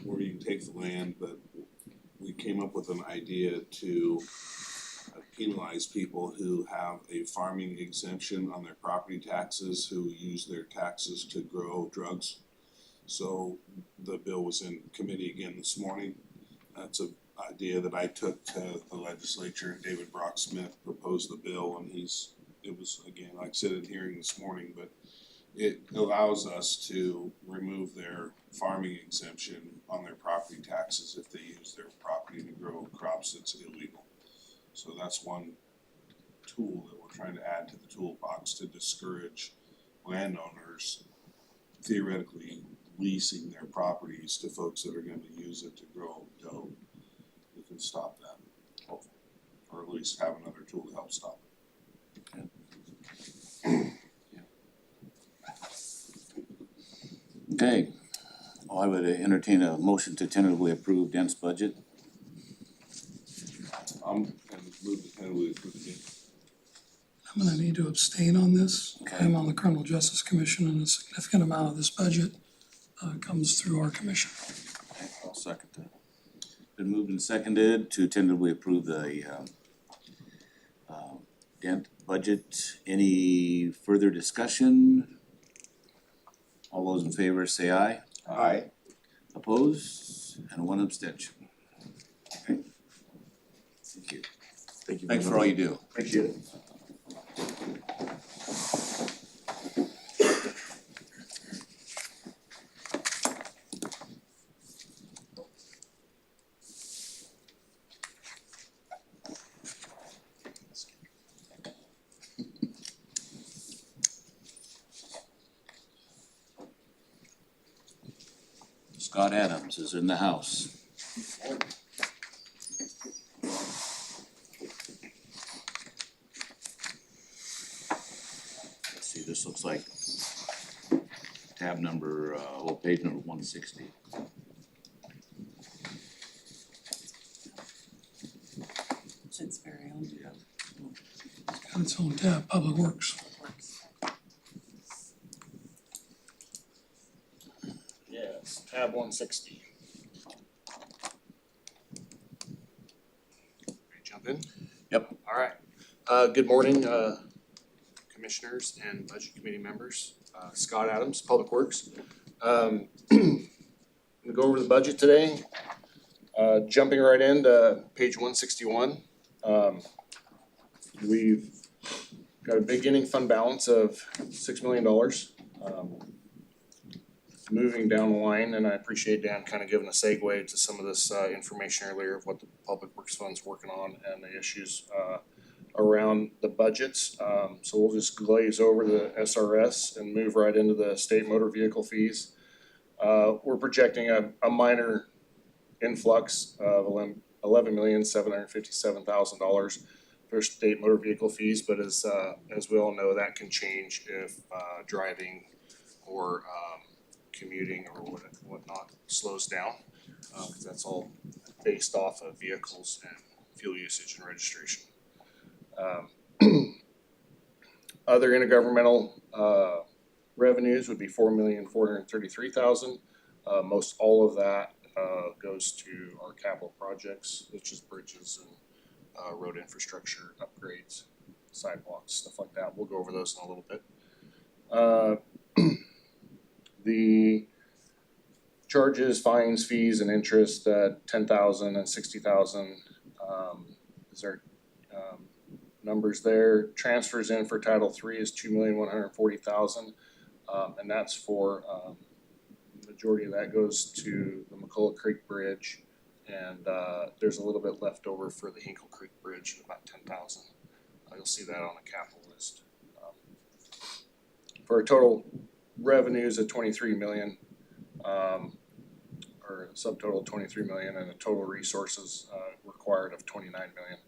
where you can take the land, but we came up with an idea to penalize people who have a farming exemption on their property taxes, who use their taxes to grow drugs. So the bill was in committee again this morning. That's an idea that I took to the legislature. David Brock Smith proposed the bill, and it was, again, like I said in hearing this morning, but it allows us to remove their farming exemption on their property taxes if they use their property to grow crops that's illegal. So that's one tool that we're trying to add to the toolbox to discourage landowners theoretically leasing their properties to folks that are gonna use it to grow dough. We can stop that, hopefully, or at least have another tool to help stop it. Okay, well, I would entertain a motion to tentatively approve Dent's budget. And move the tentatively approve again. I'm gonna need to abstain on this. Okay. I'm on the Criminal Justice Commission, and a significant amount of this budget comes through our commission. Okay, I'll second that. Been moved and seconded to tentatively approve the Dent budget. Any further discussion? All those in favor say aye. Aye. Opposed, and one abstention. Okay. Thank you. Thank you. Thanks for all you do. Appreciate it. Scott Adams is in the house. Let's see, this looks like tab number, page number 160. It's very own. It's got its own tab, Public Works. Yes, tab 160. Ready to jump in? Yep. Alright, good morning, commissioners and budget committee members. Scott Adams, Public Works. I'm gonna go over the budget today. Jumping right into page 161. We've got a beginning fund balance of $6 million. Moving down the line, and I appreciate Dan kind of giving a segue to some of this information earlier of what the Public Works Fund's working on and the issues around the budgets. So we'll just glaze over the SRS and move right into the state motor vehicle fees. We're projecting a minor influx of $11,757,000 for state motor vehicle fees, but as we all know, that can change if driving or commuting or whatnot slows down, because that's all based off of vehicles and fuel usage and registration. Other intergovernmental revenues would be $4,433,000. Most all of that goes to our capital projects, such as bridges and road infrastructure upgrades, sidewalks, stuff like that. We'll go over those in a little bit. The charges, fines, fees, and interest at $10,000 and $60,000 is our numbers there. Transfers in for Title III is $2,140,000, and that's for majority of that goes to the McCullough Creek Bridge And there's a little bit left over for the Hinkle Creek Bridge, about 10,000. You'll see that on the capital list. For a total revenues of 23 million, or a subtotal of 23 million, and a total resources required of 29 million.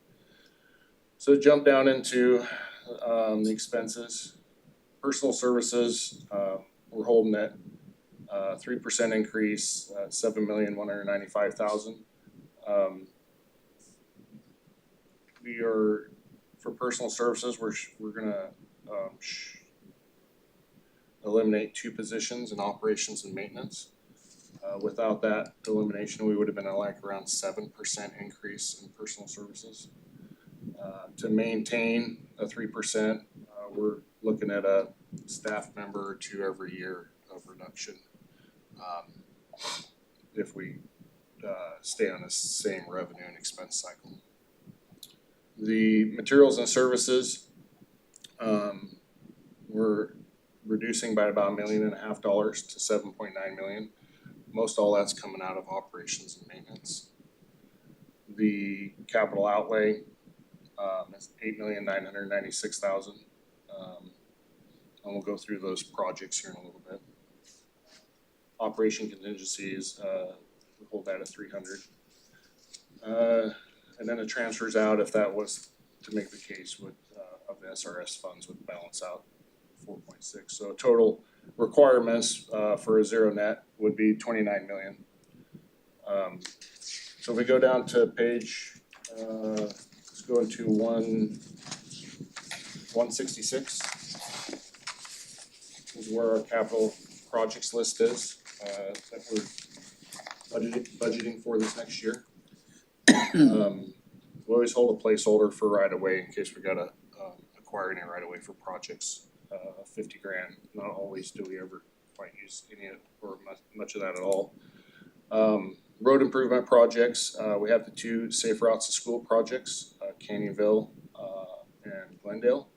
So jump down into the expenses. Personal services, we're holding at 3% increase, 7,195,000. We are, for personal services, we're gonna eliminate 2 positions in operations and maintenance. Without that elimination, we would have been at like around 7% increase in personal services. To maintain a 3%, we're looking at a staff member or 2 every year of reduction. If we stay on the same revenue and expense cycle. The materials and services, we're reducing by about $1.5 million to $7.9 million. Most all that's coming out of operations and maintenance. The capital outlay is $8,996,000. And we'll go through those projects here in a little bit. Operation contingencies, we hold that at 300. And then it transfers out if that was to make the case with of the SRS funds would balance out 4.6. So total requirements for a zero net would be 29 million. So if we go down to page, let's go into 166. Is where our capital projects list is that we're budgeting for this next year. We always hold a placeholder for right of way in case we gotta acquire any right of way for projects. 50 grand. Not always do we ever quite use any of or much of that at all. Road improvement projects. We have the 2 safe routes to school projects, Canyonville and Glendale.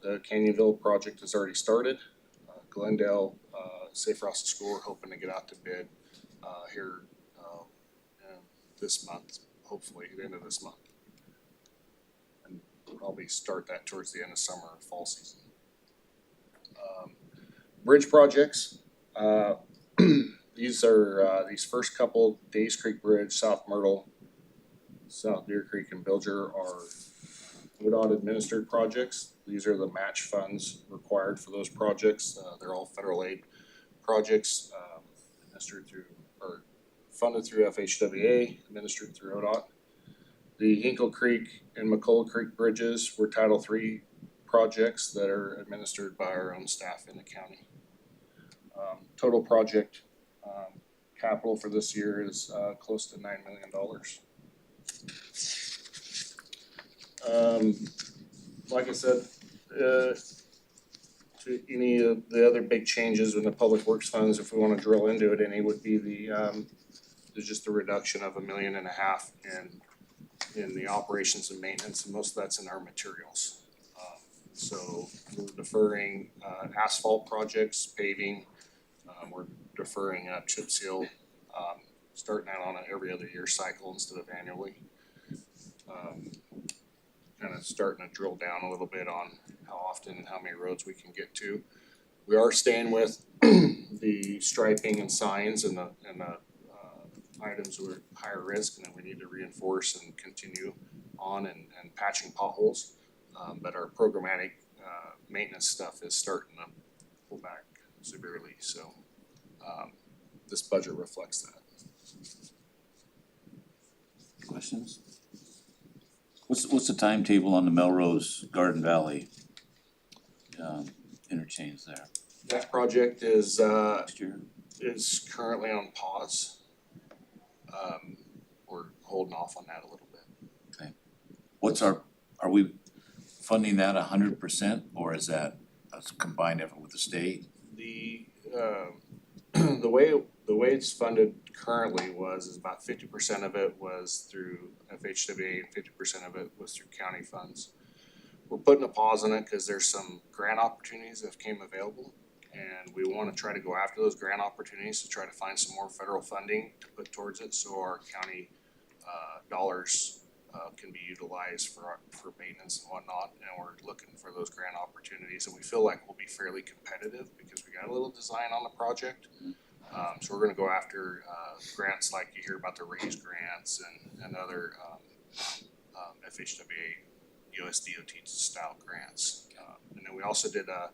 The Canyonville project has already started. Glendale safe routes to school, we're hoping to get out to bid here this month, hopefully at the end of this month. And probably start that towards the end of summer or fall season. Bridge projects, these are these first couple, Days Creek Bridge, South Myrtle, South Deer Creek and Bilger are WDOT administered projects. These are the match funds required for those projects. They're all federal aid projects, administered through or funded through FHWA, administered through ODOT. The Hinkle Creek and McCullough Creek bridges were Title III projects that are administered by our own staff in the county. Total project capital for this year is close to $9 million. Like I said, to any of the other big changes in the public works funds, if we want to drill into it, any would be the there's just a reduction of $1.5 million in the operations and maintenance, and most of that's in our materials. So we're deferring asphalt projects, paving. We're deferring chip seal, starting out on an every other year cycle instead of annually. Kind of starting to drill down a little bit on how often and how many roads we can get to. We are staying with the striping and signs and the items that are higher risk and that we need to reinforce and continue on and patching potholes. But our programmatic maintenance stuff is starting to pull back severely, so this budget reflects that. Questions? What's the timetable on the Melrose Garden Valley interchange there That project is next year? is currently on pause. We're holding off on that a little bit. Okay. Are we funding that 100% or is that a combined effort with the state? The way it's funded currently is about 50% of it was through FHWA and 50% of it was through county funds. We're putting a pause on it because there's some grant opportunities that came available, and we want to try to go after those grant opportunities to try to find some more federal funding to put towards it, so our county dollars can be utilized for maintenance and whatnot, and we're looking for those grant opportunities, and we feel like we'll be fairly competitive because we got a little design on the project. So we're gonna go after grants like you hear about the RAISE grants and other FHWA, USDOT style grants. And then we also did had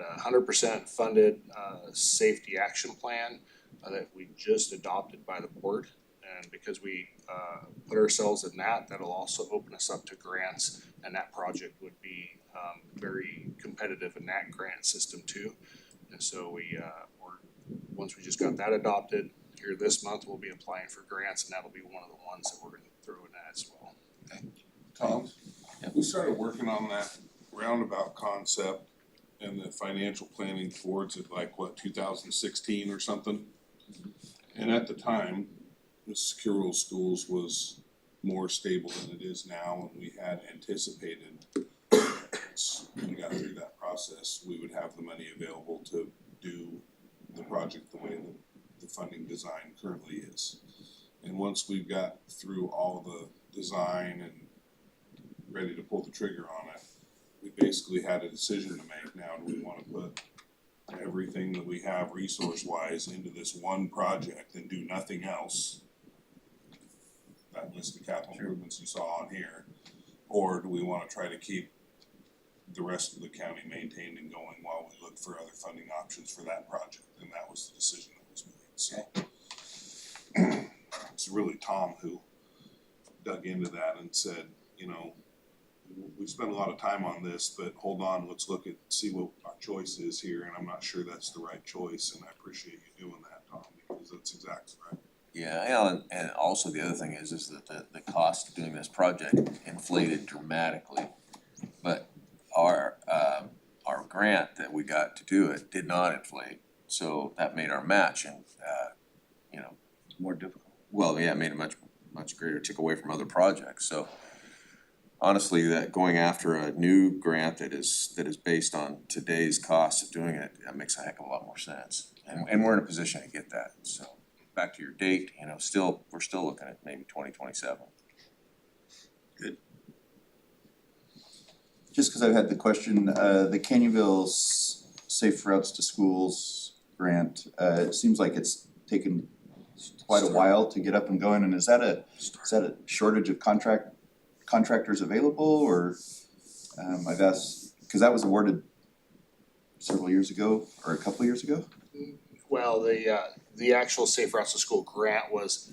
a 100% funded safety action plan that we just adopted by the board. And because we put ourselves in that, that'll also open us up to grants, and that project would be very competitive in that grant system too. And so once we just got that adopted, here this month, we'll be applying for grants, and that'll be one of the ones that we're gonna throw in that as well. Tom? Yep. We started working on that roundabout concept and the financial planning towards it like, 2016 or something? And at the time, the Secure Rule Schools was more stable than it is now, and we had anticipated when we got through that process, we would have the money available to do the project the way that the funding design currently is. And once we got through all the design and ready to pull the trigger on it, we basically had a decision to make. Now, do we wanna put everything that we have resource-wise into this one project and do nothing else? That list of capital improvements you saw on here, or do we wanna try to keep the rest of the county maintained and going while we look for other funding options for that project? And that was the decision that was made, so. It's really Tom who dug into that and said, you know, we spent a lot of time on this, but hold on, let's see what our choice is here, and I'm not sure that's the right choice, and I appreciate you doing that, Tom, because that's exactly right. Yeah, and also the other thing is that the cost of doing this project inflated dramatically. But our grant that we got to do it did not inflate, so that made our match and, you know, More difficult. well, yeah, it made it much greater, took away from other projects, so. Honestly, that going after a new grant that is based on today's cost of doing it, that makes a heck of a lot more sense. And we're in a position to get that, so back to your date, you know, we're still looking at maybe 2027. Just cause I've had the question, the Canyonville Safe Routes to Schools grant, it seems like it's taken quite a while to get up and going, and is that a shortage of contractors available, or I've asked, cause that was awarded several years ago or a couple years ago? Well, the actual Safe Routes to School grant was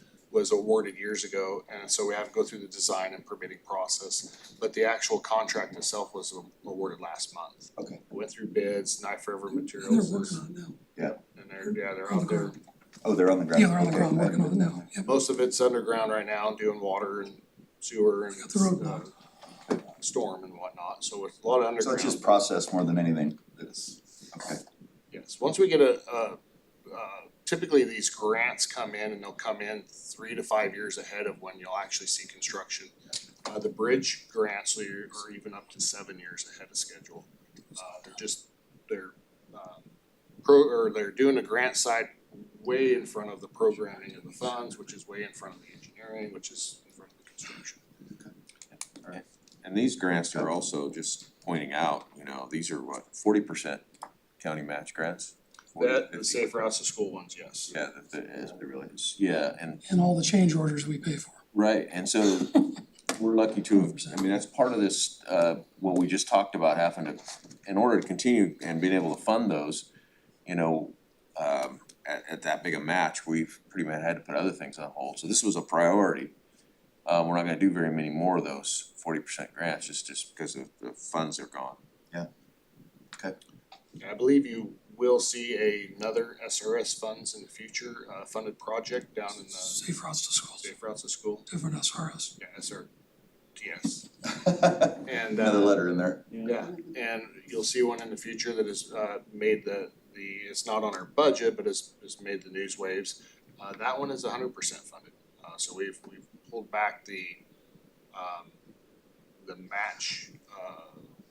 awarded years ago, and so we have to go through the design and permitting process. But the actual contract itself was awarded last month. Okay. Went through bids, Knife River And Materials. they're working on it now. And they're On the out there. ground. Oh, they're on the ground. Yeah, they're on the Okay. ground working on it now. Yep. Most of it's underground right now, doing water and sewer and Got the roadblock. storm and whatnot, so it's a lot of underground. So it's just process more than anything, it's, okay. Yes, once we get typically these grants come in and they'll come in 3 to 5 years ahead of when you'll actually see construction. The bridge grants are even up to 7 years ahead of schedule. They're doing the grant side way in front of the programming of the funds, which is way in front of the engineering, which is in front of the construction. And these grants are also just pointing out, you know, these are 40% county match grants? 40, The 50. Safe Routes to School ones, yes. Yeah, it really is, yeah, and And all the change orders we pay for. right, and so we're lucky to have, I mean, that's part of this, what we just talked about having to, in order to continue and being able to fund those, you know, at that big a match, we've pretty much had to put other things on hold, so this was a priority. We're not gonna do very many more of those 40% grants, just because of the funds are gone. I believe you will see another SRS funds in the future, funded project down in the Safe routes to schools, Safe Routes to School. different SRS. Yeah, SRTS. And Another letter in there. yeah, and you'll see one in the future that has made it's not on our budget, but has made the news waves. That one is 100% funded. So we've pulled back the match,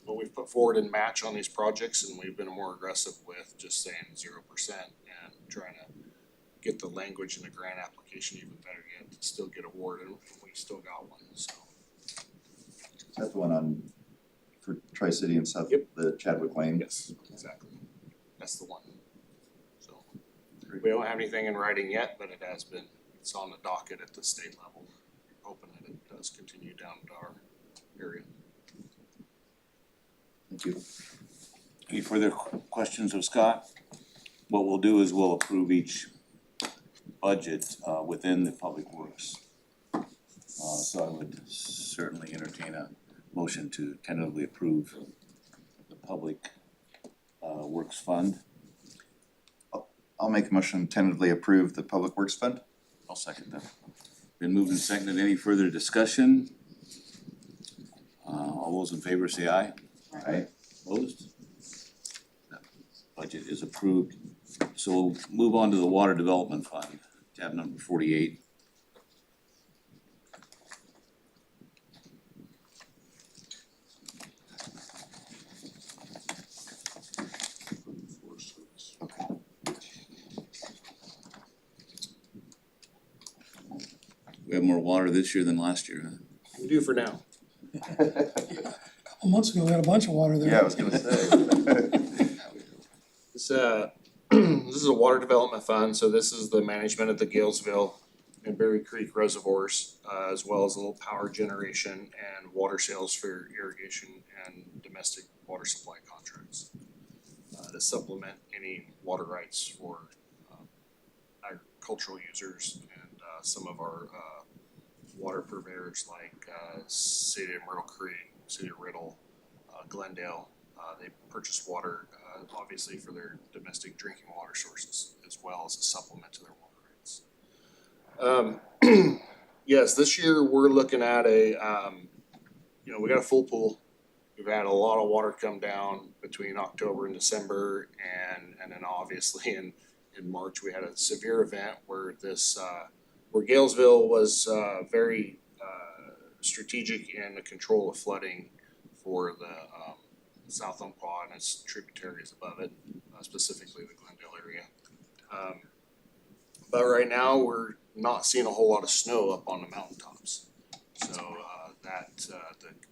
what we've put forward in match on these projects, and we've been more aggressive with just saying 0% and trying to get the language in the grant application even better yet, to still get awarded, and we still got one, so. That's the one on, for Tri-City and South, Yep. the Chadwick Lane. Yes, exactly. That's the one. So, we don't have anything in writing yet, but it has been, it's on the docket at the state level. Hoping that it does continue down to our area. Thank you. Any further questions of Scott? What we'll do is we'll approve each budget within the Public Works. So I would certainly entertain a motion to tentatively approve the Public Works Fund. I'll make a motion to tentatively approve the Public Works Fund. I'll second that. Been moved and seconded. Any further discussion? All those in favor say aye. Aye. Opposed? That budget is approved. So we'll move on to the Water Development Fund, tab number 48. We have more water this year than last year, huh? We do for now. Couple months ago, we had a bunch of water there. Yeah, I was gonna say. This this is a water development fund, so this is the management of the Galesville and Berry Creek reservoirs, as well as a little power generation and water sales for irrigation and domestic water supply contracts. To supplement any water rights for agricultural users and some of our water purveyors like City of Myrtle Creek, City of Riddle, Glendale. They purchase water obviously for their domestic drinking water sources as well as a supplement to their water rights. Yes, this year we're looking at we got a full pool. We've had a lot of water come down between October and December, and then obviously in March we had a severe event where where Galesville was very strategic in the control of flooding for the South Umpqua and its tributaries above it, specifically the Glendale area. But right now we're not seeing a whole lot of snow up on the mountaintops. So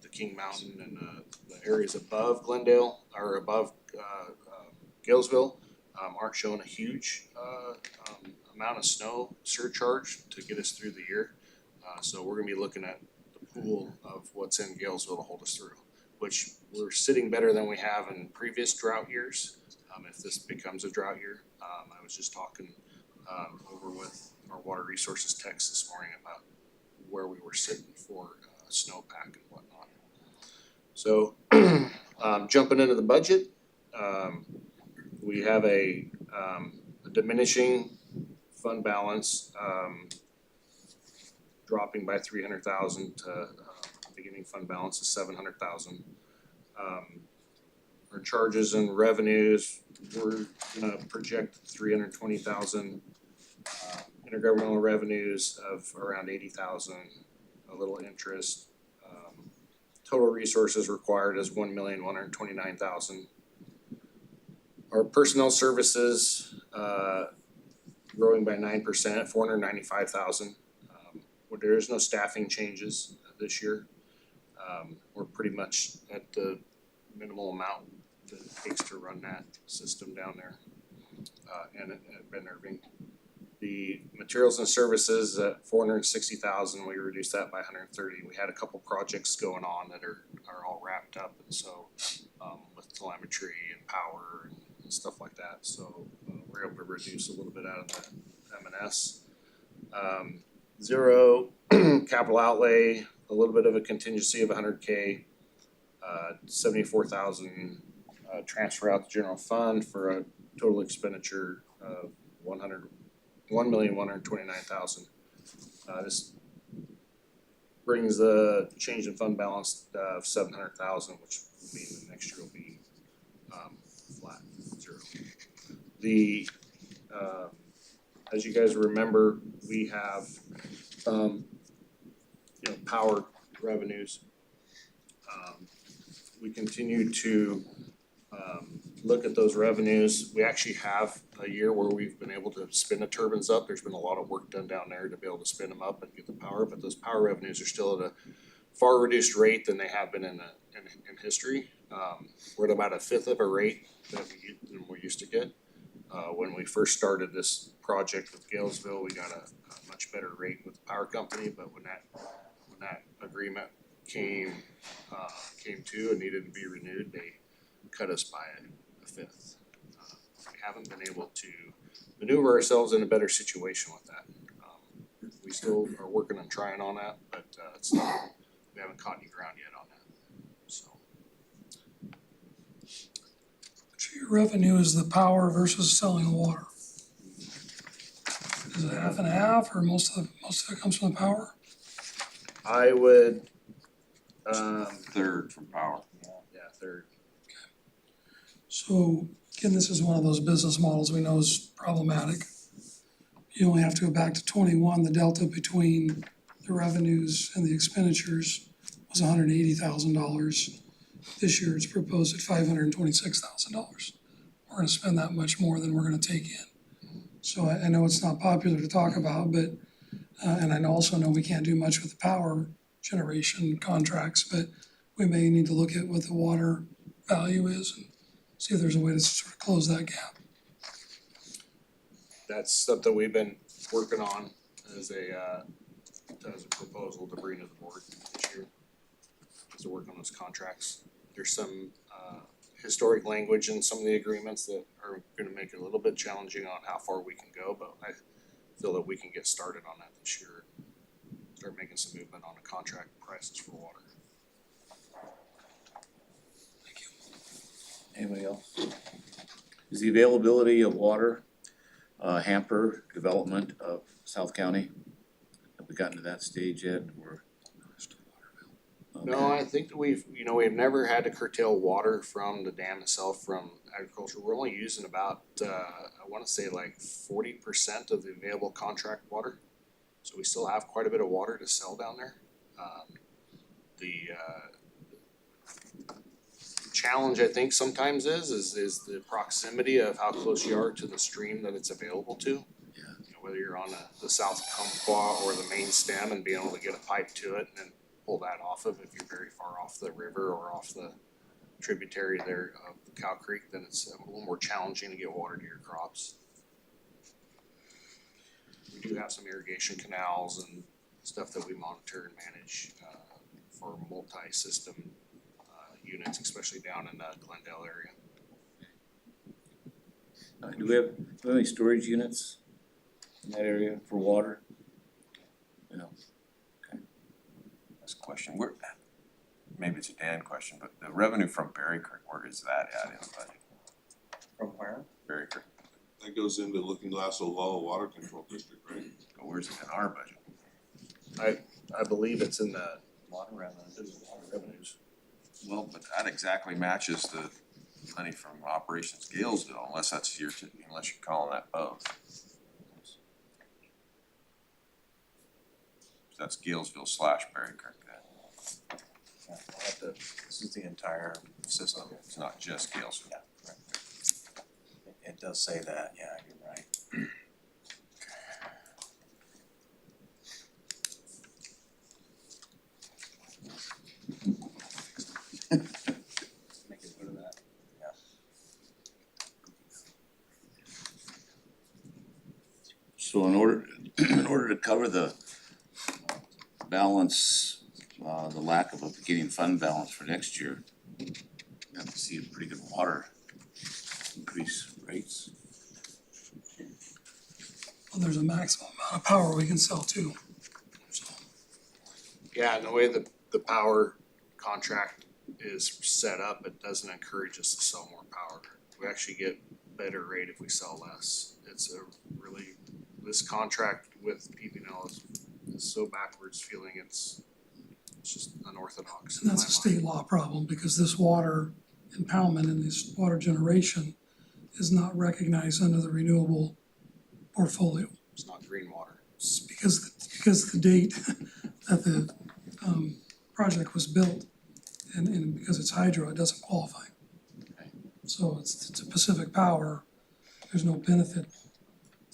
the King Mountain and the areas above Glendale or above Galesville aren't showing a huge amount of snow surcharge to get us through the year. So we're gonna be looking at the pool of what's in Galesville to hold us through, which we're sitting better than we have in previous drought years. If this becomes a drought year, I was just talking over with our water resources techs this morning about where we were sitting for snowpack and whatnot. So jumping into the budget, we have a diminishing fund balance, dropping by 300,000 to beginning fund balance of 700,000. Our charges and revenues, we're gonna project 320,000. Intergovernmental revenues of around 80,000, a little interest. Total resources required is 1,129,000. Our personnel services growing by 9%, 495,000. There is no staffing changes this year. We're pretty much at the minimal amount that it takes to run that system down there and at Ben Irving. The materials and services at 460,000, we reduced that by 130. We had a couple projects going on that are all wrapped up, and so with telemetry and power and stuff like that. So we're able to reduce a little bit out of the M&S. Zero capital outlay, a little bit of a contingency of 100K, 74,000 transfer out the general fund for a total expenditure of 1,129,000. This brings the change in fund balance of 700,000, which will mean the next year will be flat, zero. As you guys remember, we have power revenues. We continue to look at those revenues, we actually have a year where we've been able to spin the turbines up. There's been a lot of work done down there to be able to spin them up and get the power, but those power revenues are still at a far reduced rate than they have been in history. We're at about a fifth of a rate than we used to get. When we first started this project with Galesville, we got a much better rate with the power company, but when that agreement came to and needed to be renewed, they cut us by a fifth. We haven't been able to maneuver ourselves in a better situation with that. We still are working on trying on that, but we haven't caught any ground yet on that, so. So your revenue is the power versus selling the water. Is it half and half, or most of it comes from the power? I would, Third from power. yeah, third. So again, this is one of those business models we know is problematic. You only have to go back to 21, the delta between the revenues and the expenditures was $180,000. This year it's proposed at $526,000. We're gonna spend that much more than we're gonna take in. So I know it's not popular to talk about, but, and I also know we can't do much with the power generation contracts, but we may need to look at what the water value is and see if there's a way to sort of close that gap. That's something we've been working on as a proposal to bring to the board this year. Is to work on those contracts. There's some historic language in some of the agreements that are gonna make it a little bit challenging on how far we can go, but I feel that we can get started on that this year. Start making some movement on the contract prices for water. Anybody else? Is the availability of water hamper development of South County? Have we gotten to that stage yet, or? No, I think that we've never had to curtail water from the dam itself from agriculture. We're only using about, I wanna say like 40% of the available contract water. So we still have quite a bit of water to sell down there. The challenge I think sometimes is the proximity of how close you are to the stream that it's available to. Yeah. You know, whether you're on the South Umpqua or the main stem and being able to get a pipe to it and then pull that off of, if you're very far off the river or off the tributary there of the Cow Creek, then it's a little more challenging to get water to your crops. We do have some irrigation canals and stuff that we monitor and manage for multi-system units, especially down in the Glendale area. Do we have any storage units in that area for water? No. That's a question, maybe it's a Dan question, but the revenue from Berry Creek, where is that at in the budget? From where? Berry Creek, That goes into Looking Glass Olalla Water Control District, right? but where's it in our budget? I believe it's in the Water revenues. Well, but that exactly matches the money from Operations Galesville, unless you're calling that both. That's Galesville / Berry Creek then. Yeah, we'll have to, this is the entire system. It's not just Galesville. Yeah, right. It does say that, yeah, you're right. Make it go to that, yeah. So in order to cover the balance, the lack of a beginning fund balance for next year, we have to see a pretty good water increase rates. Well, there's a maximum amount of power we can sell too. So Yeah, and the way the power contract is set up, it doesn't encourage us to sell more power. We actually get better rate if we sell less. It's a really, this contract with PPL is so backwards feeling, it's just unorthodox. and that's a state law problem, because this water impoundment and this water generation is not recognized under the renewable portfolio. It's not green water. It's because the date that the project was built, and because it's hydro, it doesn't qualify. So it's a Pacific Power, there's no benefit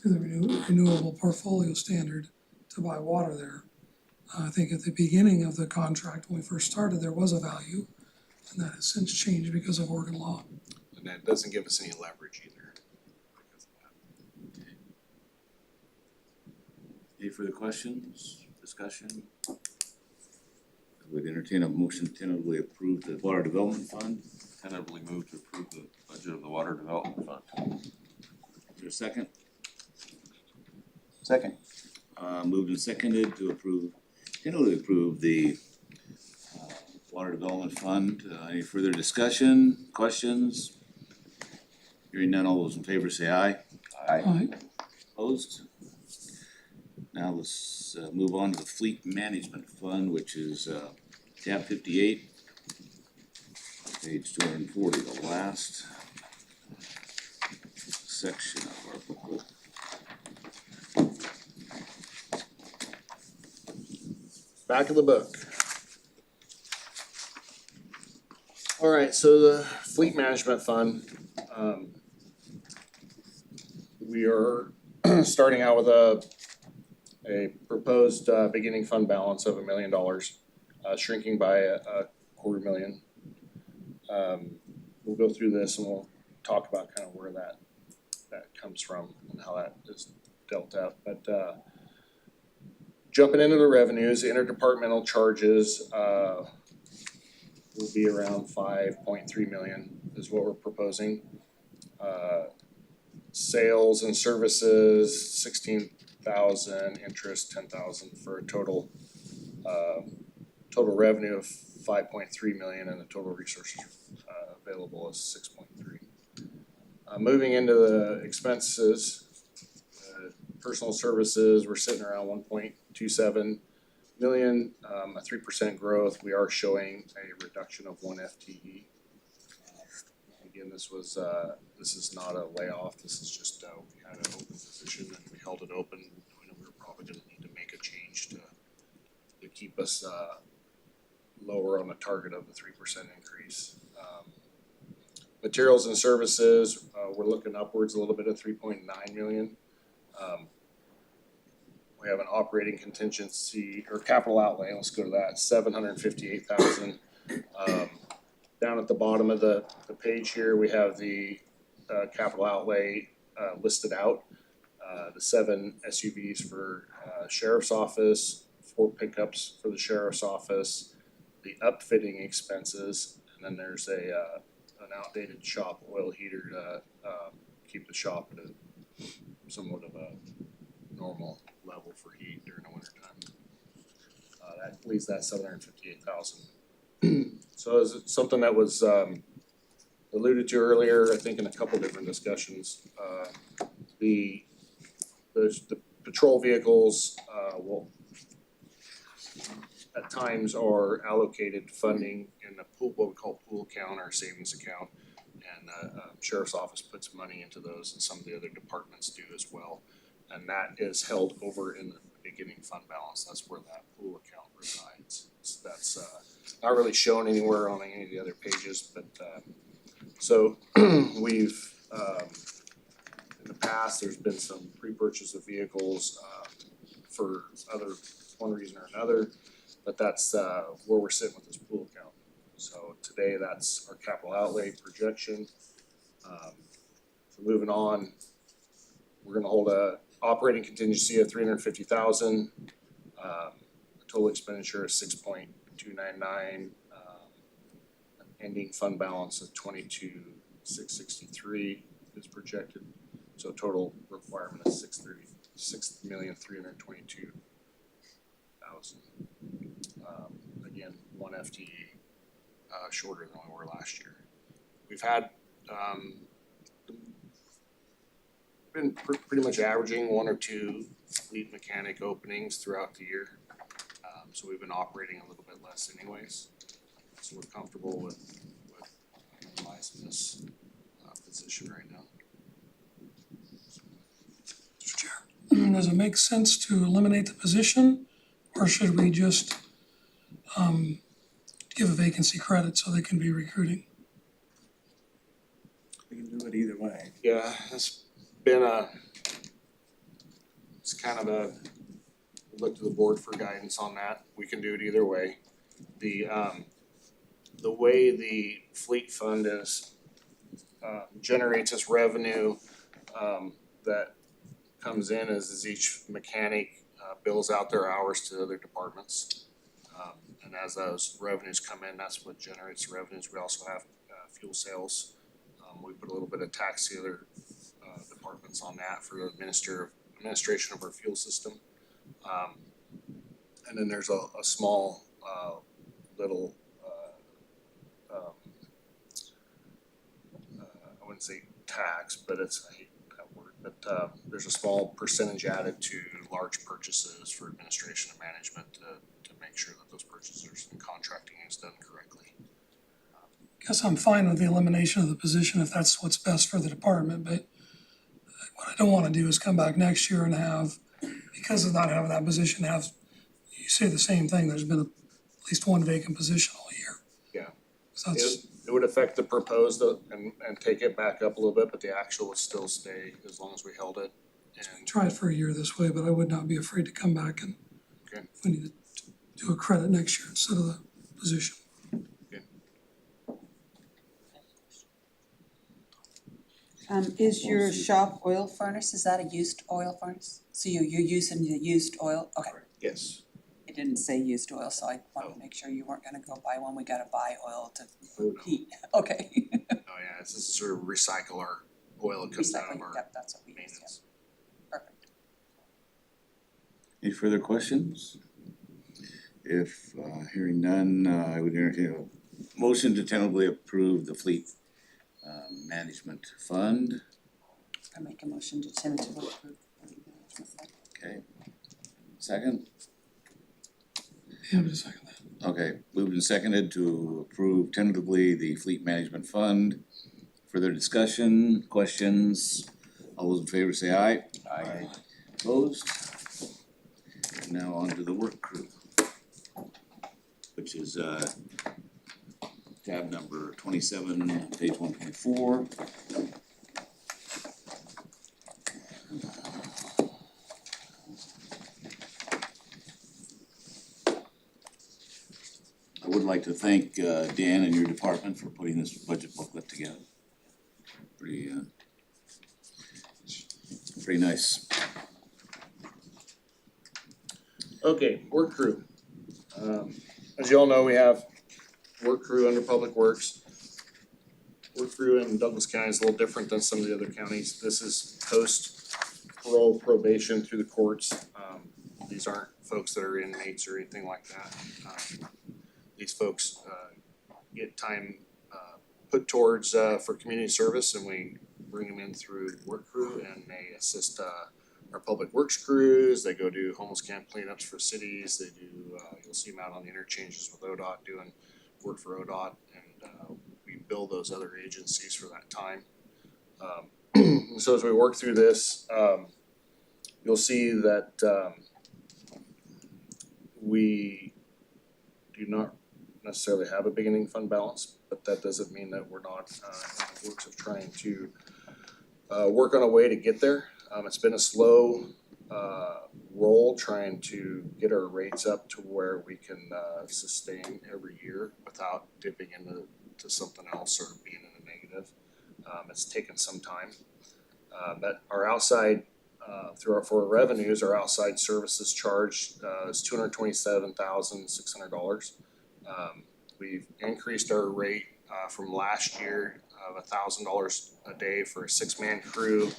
to the renewable portfolio standard to buy water there. I think at the beginning of the contract, when we first started, there was a value, and that has since changed because of Oregon law. And that doesn't give us any leverage either. Because of that. Any further questions, discussion? Would entertain a motion to tentatively approve the Water Development Fund. Tentatively move to approve the budget of the Water Development Fund. Is there a second? Second. Moved and seconded to approve, tentatively approve the Water Development Fund. Any further discussion, questions? Hearing none, all those in favor say aye. Aye. Opposed? Now let's move on to the Fleet Management Fund, which is tab 58, page 240, the last section of our booklet. Back of the book. Alright, so the Fleet Management Fund, we are starting out with a proposed beginning fund balance of $1 million, shrinking by a $250,000. We'll go through this and we'll talk about kind of where that comes from and how that is dealt out, but jumping into the revenues, interdepartmental charges will be around 5.3 million is what we're proposing. Sales and services, 16,000, interest 10,000 for a total revenue of 5.3 million and the total resources available is 6.3. Moving into the expenses, personal services, we're sitting around 1.27 million, a 3% growth. We are showing a reduction of 1 FTE. Again, this is not a layoff, this is just, we had an open position and we held it open. We know we were probably gonna need to make a change to keep us, lower on the target of the 3% increase. Materials and services, we're looking upwards a little bit of 3.9 million. We have an operating contingency or capital outlay, let's go to that, 758,000. Down at the bottom of the page here, we have the capital outlay listed out. The 7 SUVs for sheriff's office, 4 pickups for the sheriff's office, the upfitting expenses, and then there's an outdated shop oil heater to keep the shop at a somewhat of a normal level for heat during the winter time. That leaves that 758,000. So is it something that was alluded to earlier, I think in a couple different discussions. The patrol vehicles will at times are allocated funding in the pool, what we call pool account or savings account. And sheriff's office puts money into those and some of the other departments do as well. And that is held over in the beginning fund balance, that's where that pool account resides. So that's not really shown anywhere on any of the other pages, but so we've in the past, there's been some pre-purchase of vehicles for one reason or another, but that's where we're sitting with this pool account. So today, that's our capital outlay projection. So moving on, we're gonna hold a operating contingency of 350,000. The total expenditure is 6.299. Ending fund balance of 22,663 is projected. So total requirement is 6,322,000. Again, 1 FTE shorter than we were last year. We've had been pretty much averaging 1 or 2 fleet mechanic openings throughout the year. So we've been operating a little bit less anyways. So we're comfortable with minimizing this position right now. Mr. Chair, does it make sense to eliminate the position, or should we just give a vacancy credit so they can be recruiting? it either way. Yeah, it's been it's kind of a, look to the board for guidance on that. We can do it either way. The way the fleet fund is, generates its revenue, that comes in is each mechanic, bills out their hours to other departments. And as those revenues come in, that's what generates the revenues. We also have, fuel sales. We put a little bit of tax to the other, departments on that for the administration of our fuel system. And then there's a small, little, I wouldn't say tax, but I hate that word, but there's a small percentage added to large purchases for administration and management to make sure that those purchases and contracting is done correctly. Guess I'm fine with the elimination of the position if that's what's best for the department, but what I don't wanna do is come back next year and have, because of not having that position, you say the same thing, there's been at least one vacant position all year. Yeah. So that's, It would affect the proposed and take it back up a little bit, but the actual would still stay as long as we held it. And try it for a year this way, but I would not be afraid to come back and Okay. if we need to do a credit next year instead of the position. Is your shop oil furnace, is that a used oil furnace? So you're using the used oil? Okay, yes. it didn't say used oil, so I wanted to make sure you weren't gonna go buy one, we gotta buy oil to Oh, no. heat, okay. Oh, yeah, this is sort of recycle our oil that comes out of Recycling, our yep, that's what we use, yeah, maintenance. perfect. Any further questions? If hearing none, I would entertain a motion to tentatively approve the fleet management fund. I make a motion to tentatively approve the fleet management fund. Okay. Second? Yeah, but a second that. Okay, moved and seconded to approve tentatively the fleet management fund. Further discussion, questions? All those in favor say aye. Aye. Opposed? Now on to the work crew, which is tab number 27, page 124. I would like to thank Dan and your department for putting this budget booklet together. Pretty nice. Okay, work crew. As you all know, we have work crew under Public Works. Work crew in Douglas County is a little different than some of the other counties. This is post parole probation through the courts. These aren't folks that are inmates or anything like that. These folks get time put towards for community service, and we bring them in through work crew, and they assist our public works crews. They go do homeless camp cleanups for cities. They do, you'll see them out on the interchanges with ODOT doing work for ODOT, and we bill those other agencies for that time. So as we work through this, you'll see that we do not necessarily have a beginning fund balance, but that doesn't mean that we're not in the works of trying to work on a way to get there. It's been a slow roll trying to get our rates up to where we can sustain every year without dipping into something else or being in a negative. It's taken some time. But our outside for our revenues, our outside services charge is $227,600. We've increased our rate from last year of $1,000 a day for a 6-man crew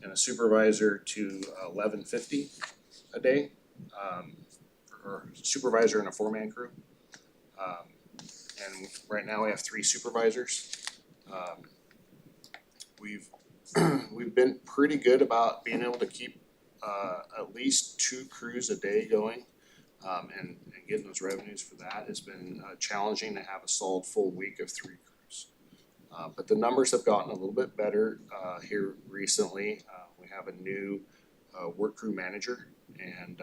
and a supervisor to $11.50 a day, or supervisor and a 4-man crew. And right now we have 3 supervisors. We've been pretty good about being able to keep at least 2 crews a day going, and getting those revenues for that. It's been challenging to have a solid full week of 3 crews. But the numbers have gotten a little bit better here recently. We have a new work crew manager, and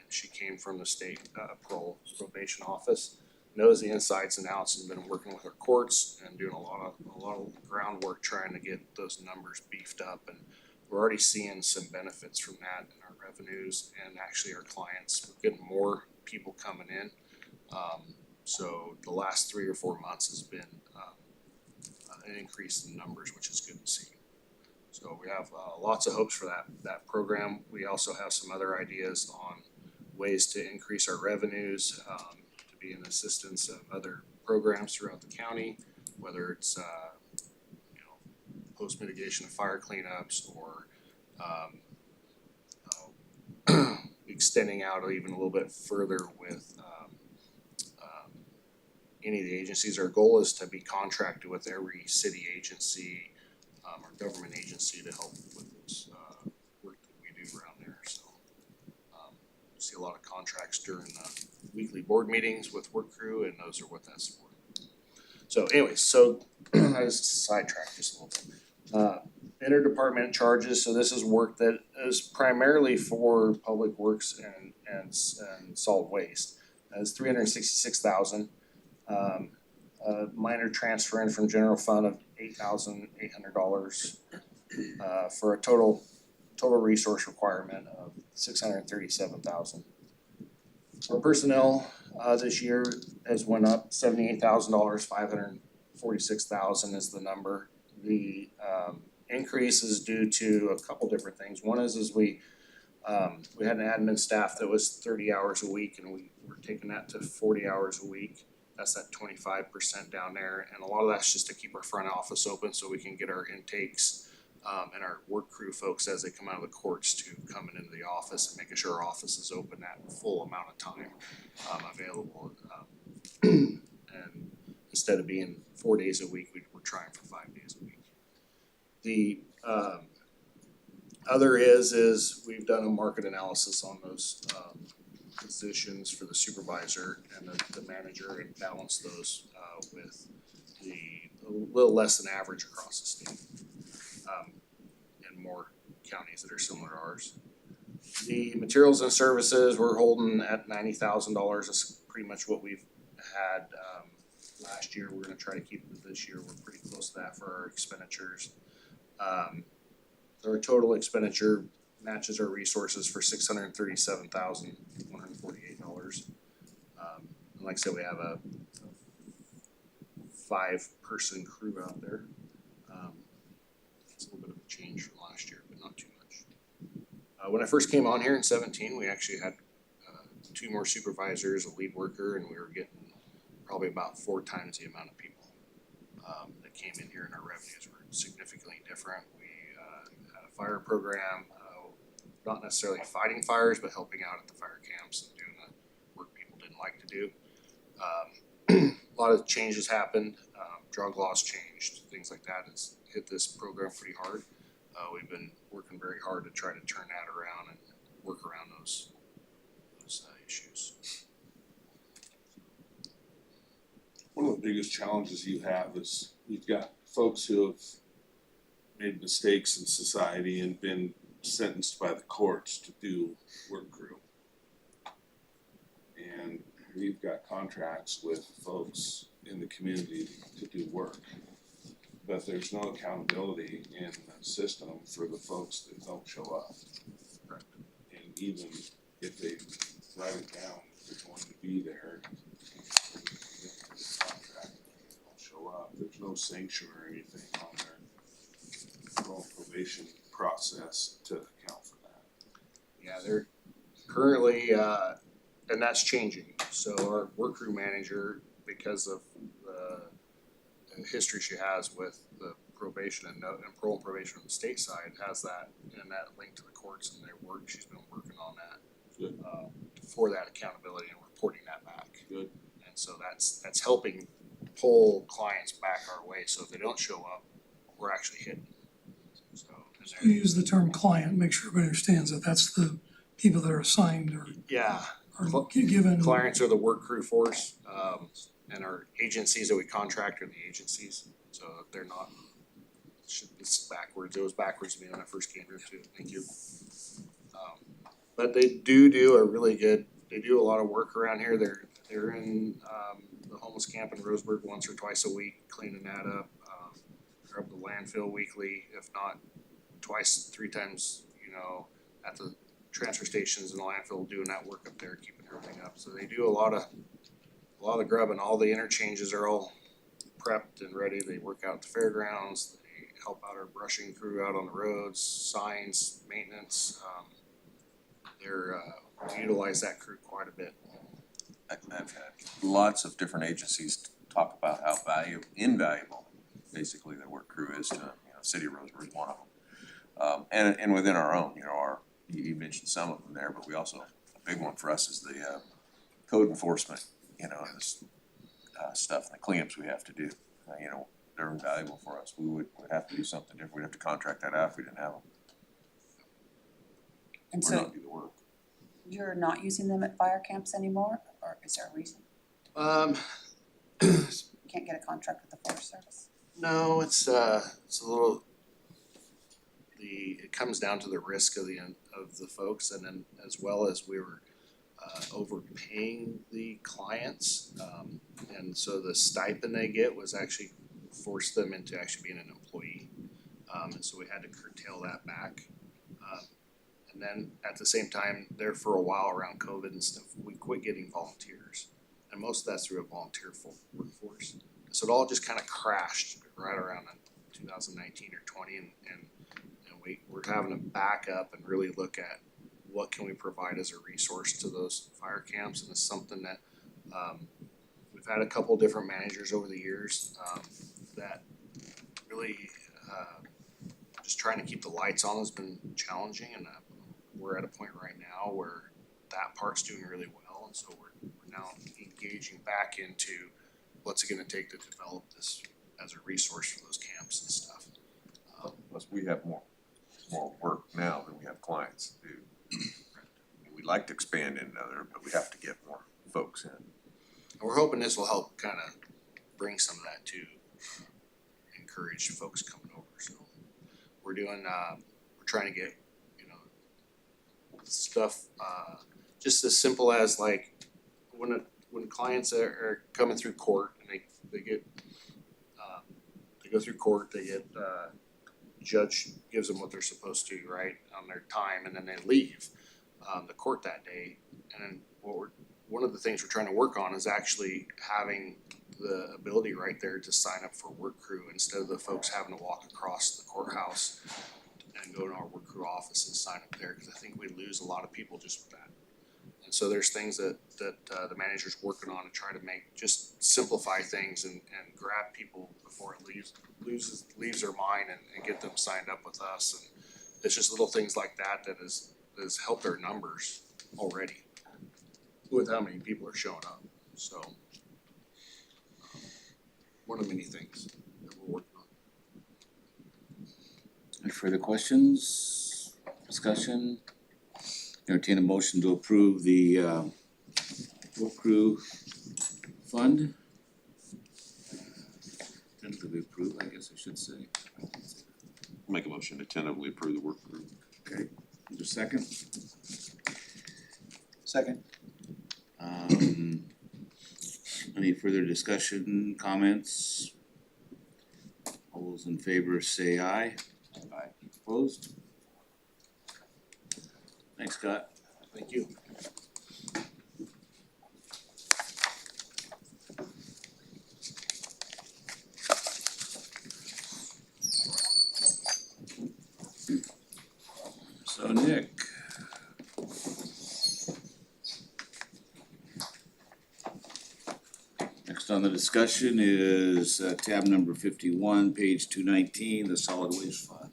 she came from the state probation office. knows the insides and outs and been working with our courts and doing a lot of groundwork trying to get those numbers beefed up. And we're already seeing some benefits from that in our revenues and actually our clients. We're getting more people coming in. So the last 3 or 4 months has been an increase in numbers, which is good to see. So we have lots of hopes for that program. We also have some other ideas on ways to increase our revenues, to be in assistance of other programs throughout the county, whether it's post mitigation of fire cleanups or extending out even a little bit further with any of the agencies. Our goal is to be contracted with every city agency or government agency to help with this work that we do around there. So we see a lot of contracts during the weekly board meetings with work crew, and those are what that's for. So anyways, so I just sidetracked just a little bit. Interdepartment charges, so this is work that is primarily for public works and solid waste. It's $366,000. A minor transfer in from general fund of $8,800 for a total resource requirement of $637,000. Our personnel this year has went up $78,000, $546,000 is the number. The increase is due to a couple different things. One is we had an admin staff that was 30 hours a week, and we were taking that to 40 hours a week. That's that 25% down there, and a lot of that's just to keep our front office open so we can get our intakes and our work crew folks as they come out of the courts to coming into the office and making sure our office is open that full amount of time available. And instead of being 4 days a week, we're trying for 5 days a week. The other is we've done a market analysis on those positions for the supervisor and the manager and balance those with a little less than average across the state in more counties that are similar to ours. The materials and services we're holding at $90,000. That's pretty much what we've had last year. We're gonna try to keep it this year. We're pretty close to that for our expenditures. Our total expenditure matches our resources for $637,148. And like I said, we have a 5-person crew out there. It's a little bit of a change from last year, but not too much. When I first came on here in 17, we actually had 2 more supervisors, a lead worker, and we were getting probably about 4 times the amount of people that came in here, and our revenues were significantly different. We had a fire program, not necessarily fighting fires, but helping out at the fire camps and doing the work people didn't like to do. A lot of changes happened, drug laws changed, things like that. It's hit this program pretty hard. We've been working very hard to try to turn that around and work around those issues. One of the biggest challenges you have is you've got folks who have made mistakes in society and been sentenced by the courts to do work crew. And we've got contracts with folks in the community to do work. But there's no accountability in the system for the folks that don't show up. Correct. And even if they write it down, they're going to be there. Contract, they don't show up. There's no sanction or anything on their probation process to account for that. Yeah, they're currently, and that's changing. So our work crew manager, because of the history she has with the probation and parole and probation on the state side, has that and that link to the courts and their work. She's been working on that. Good. For that accountability and reporting that back. Good. And so that's helping pull clients back our way. So if they don't show up, we're actually hitting. So You use the term client, make sure everybody understands that that's the people that are assigned or yeah, given. clients are the work crew force, and our agencies that we contract are the agencies. So they're not. It's backwards. It was backwards to me when I first came here too. Thank you. But they do a really good. They do a lot of work around here. They're in the homeless camp in Roseburg once or twice a week, cleaning that up. Scrub the landfill weekly, if not twice, 3 times, at the transfer stations and the landfill, doing that work up there, keeping everything up. So they do a lot of grubbing. All the interchanges are all prepped and ready. They work out at the fairgrounds. They help out our brushing crew out on the roads, signs, maintenance. We utilize that crew quite a bit. I've had lots of different agencies talk about how invaluable basically their work crew is to, City of Roseburg is one of them. And within our own, you mentioned some of them there, but we also, a big one for us is the code enforcement, and this stuff, and the cleanups we have to do. They're invaluable for us. We would have to do something different. We'd have to contract that out if we didn't have them. And Or so not do the work. you're not using them at fire camps anymore, or is there a reason? You can't get a contract with the Forest Service? No, it's a little, it comes down to the risk of the folks, and then as well as we were overpaying the clients. And so the stipend they get was actually forced them into actually being an employee. And so we had to curtail that back. And then at the same time, there for a while around COVID and stuff, we quit getting volunteers. And most of that's through a volunteer workforce. So it all just kind of crashed right around 2019 or 20, and we're having to back up and really look at what can we provide as a resource to those fire camps. And it's something that we've had a couple different managers over the years that really just trying to keep the lights on has been challenging, and we're at a point right now where that part's doing really well, and so we're now engaging back into what's it gonna take to develop this as a resource for those camps and stuff. Plus, we have more work now than we have clients to do. We'd like to expand into other, but we have to get more folks in. And we're hoping this will help kind of bring some of that to encourage folks coming over. So we're doing, we're trying to get, stuff just as simple as like when clients are coming through court and they go through court, they get judge gives them what they're supposed to, right, on their time, and then they leave the court that day. And then one of the things we're trying to work on is actually having the ability right there to sign up for work crew instead of the folks having to walk across the courthouse and go to our work crew office and sign up there, because I think we lose a lot of people just with that. And so there's things that the manager's working on to try to just simplify things and grab people before it leaves their mind and get them signed up with us. And it's just little things like that has helped our numbers already with how many people are showing up. So one of many things that we're working on. Any further questions, discussion? Entertain a motion to approve the work crew fund. Tentatively approve, I guess I should say. Make a motion to tentatively approve the work group. Okay, is there a second? Second. Any further discussion, comments? All those in favor say aye. Aye. Opposed? Thanks, Scott. Thank you. So Nick. Next on the discussion is tab number 51, page 219, the solid waste fund.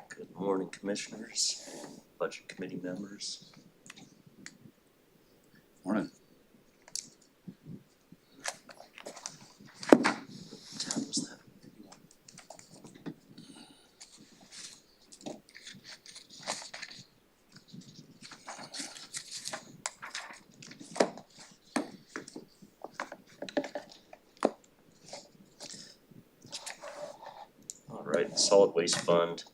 Good morning, commissioners, budget committee members. Morning. What tab was that? All right, solid waste fund.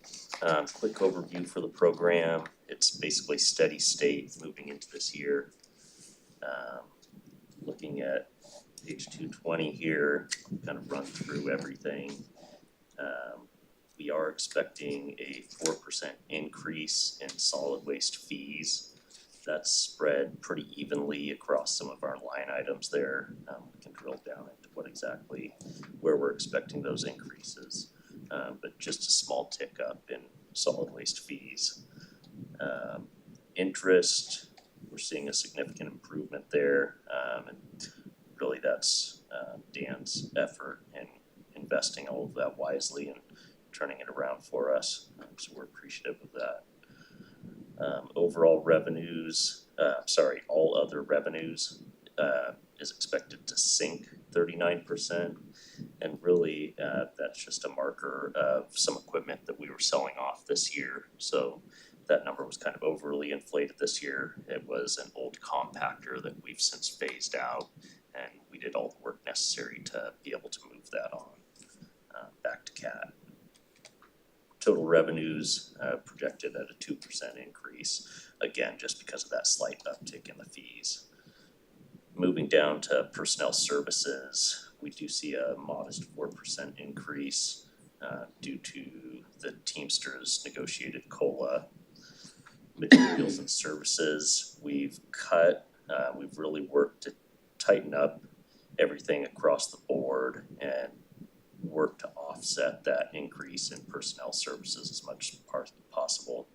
Quick overview for the program. It it's basically steady state moving into this year. Looking at page 220 here, kind of run through everything. We are expecting a 4% increase in solid waste fees. That's spread pretty evenly across some of our line items there. We can drill down into where we're expecting those increases. But just a small tick up in solid waste fees. Interest, we're seeing a significant improvement there. And really that's Dan's effort in investing all of that wisely and turning it around for us. So we're appreciative of that. Overall revenues, all other revenues is expected to sink 39%. And really that's just a marker of some equipment that we were selling off this year. So that number was kind of overly inflated this year. It was an old compactor that we've since phased out, and we did all the work necessary to be able to move that on back to CAT. Total revenues projected at a 2% increase, again, just because of that slight uptick in the fees. Moving down to personnel services, we do see a modest 4% increase due to the Teamsters negotiated COLA. Materials and services, we've really worked to tighten up everything across the board and work to offset that increase in personnel services as much as possible.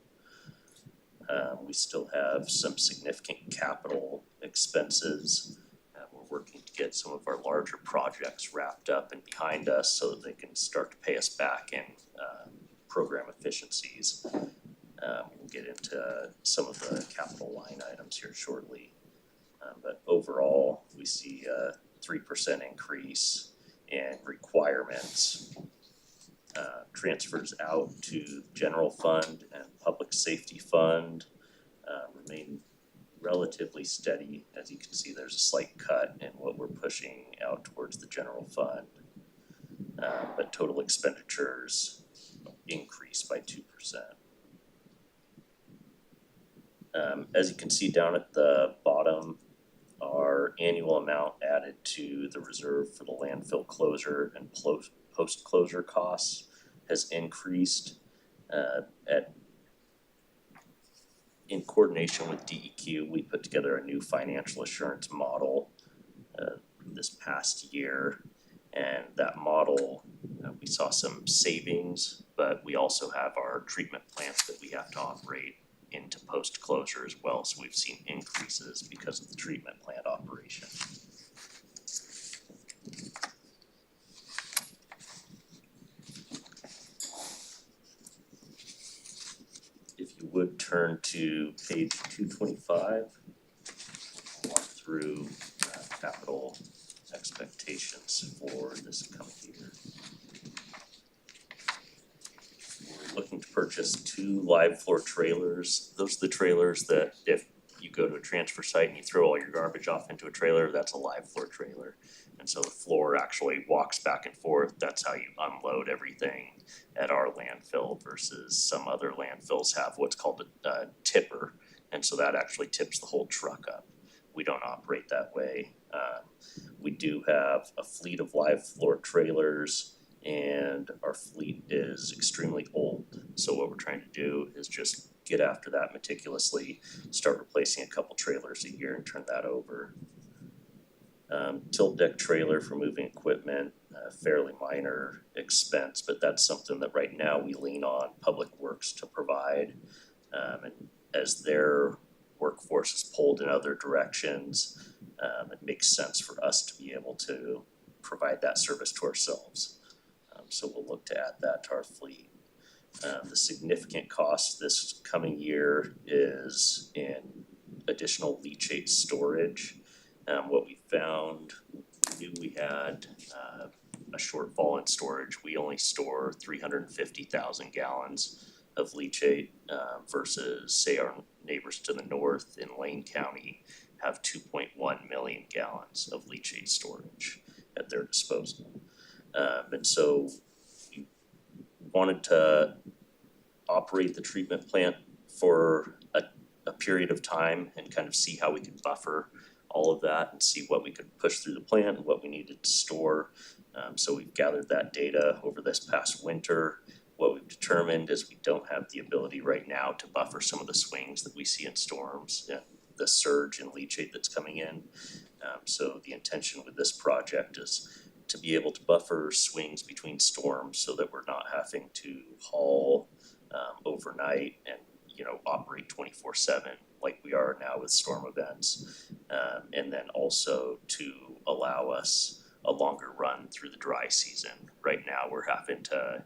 We still have some significant capital expenses. We're working to get some of our larger projects wrapped up and behind us so that they can start to pay us back in program efficiencies. We'll get into some of the capital line items here shortly. But overall, we see a 3% increase in requirements. Transfers out to general fund and public safety fund remain relatively steady. As you can see, there's a slight cut in what we're pushing out towards the general fund. But total expenditures increase by 2%. As you can see down at the bottom, our annual amount added to the reserve for the landfill closure and post-closure costs has increased. In coordination with DEQ, we put together a new financial assurance model this past year, and that model, we saw some savings, but we also have our treatment plants that we have to operate into post-closure as well, so we've seen increases because of the treatment plant operation. If you would turn to page 225, walk through capital expectations for this coming year. We're looking to purchase 2 live floor trailers. Those are the trailers that if you go to a transfer site and you throw all your garbage off into a trailer, that's a live floor trailer. And so the floor actually walks back and forth. That's how you unload everything at our landfill versus some other landfills have what's called a tipper. And so that actually tips the whole truck up. We don't operate that way. We do have a fleet of live floor trailers, and our fleet is extremely old. So what we're trying to do is just get after that meticulously, start replacing a couple trailers a year and turn that over. Tilt deck trailer for moving equipment, fairly minor expense, but that's something that right now we lean on Public Works to provide. And as their workforce is pulled in other directions, it makes sense for us to be able to provide that service to ourselves. So we'll look to add that to our fleet. The significant cost this coming year is in additional leachate storage. What we found, we knew we had a shortfall in storage. We only store 350,000 gallons of leachate versus say our neighbors to the north in Lane County have 2.1 million gallons of leachate storage at their disposal. And so we wanted to operate the treatment plant for a a period of time and kind of see how we could buffer all of that and see what we could push through the plant and what we needed to store. So we've gathered that data over this past winter. What we've determined is we don't have the ability right now to buffer some of the swings that we see in storms and the surge in leachate that's coming in. So the intention with this project is to be able to buffer swings between storms so that we're not having to haul overnight and operate 24/7 like we are now with storm events. And then also to allow us a longer run through the dry season. Right now, we're having to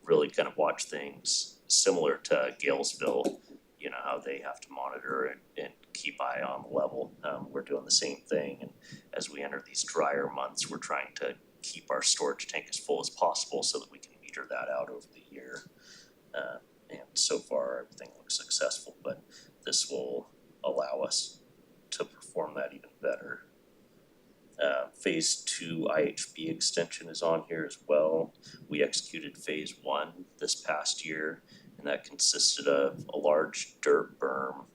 really kind of watch things similar to Galesville, how they have to monitor and keep eye on the level. We're doing the same thing, and as we enter these drier months, we're trying to keep our storage tank as full as possible so that we can meter that out over the year. And so far, everything looks successful, but this will allow us to perform that even better. Phase 2 IHB extension is on here as well. We executed phase 1 this past year, and that consisted of a large dirt berm.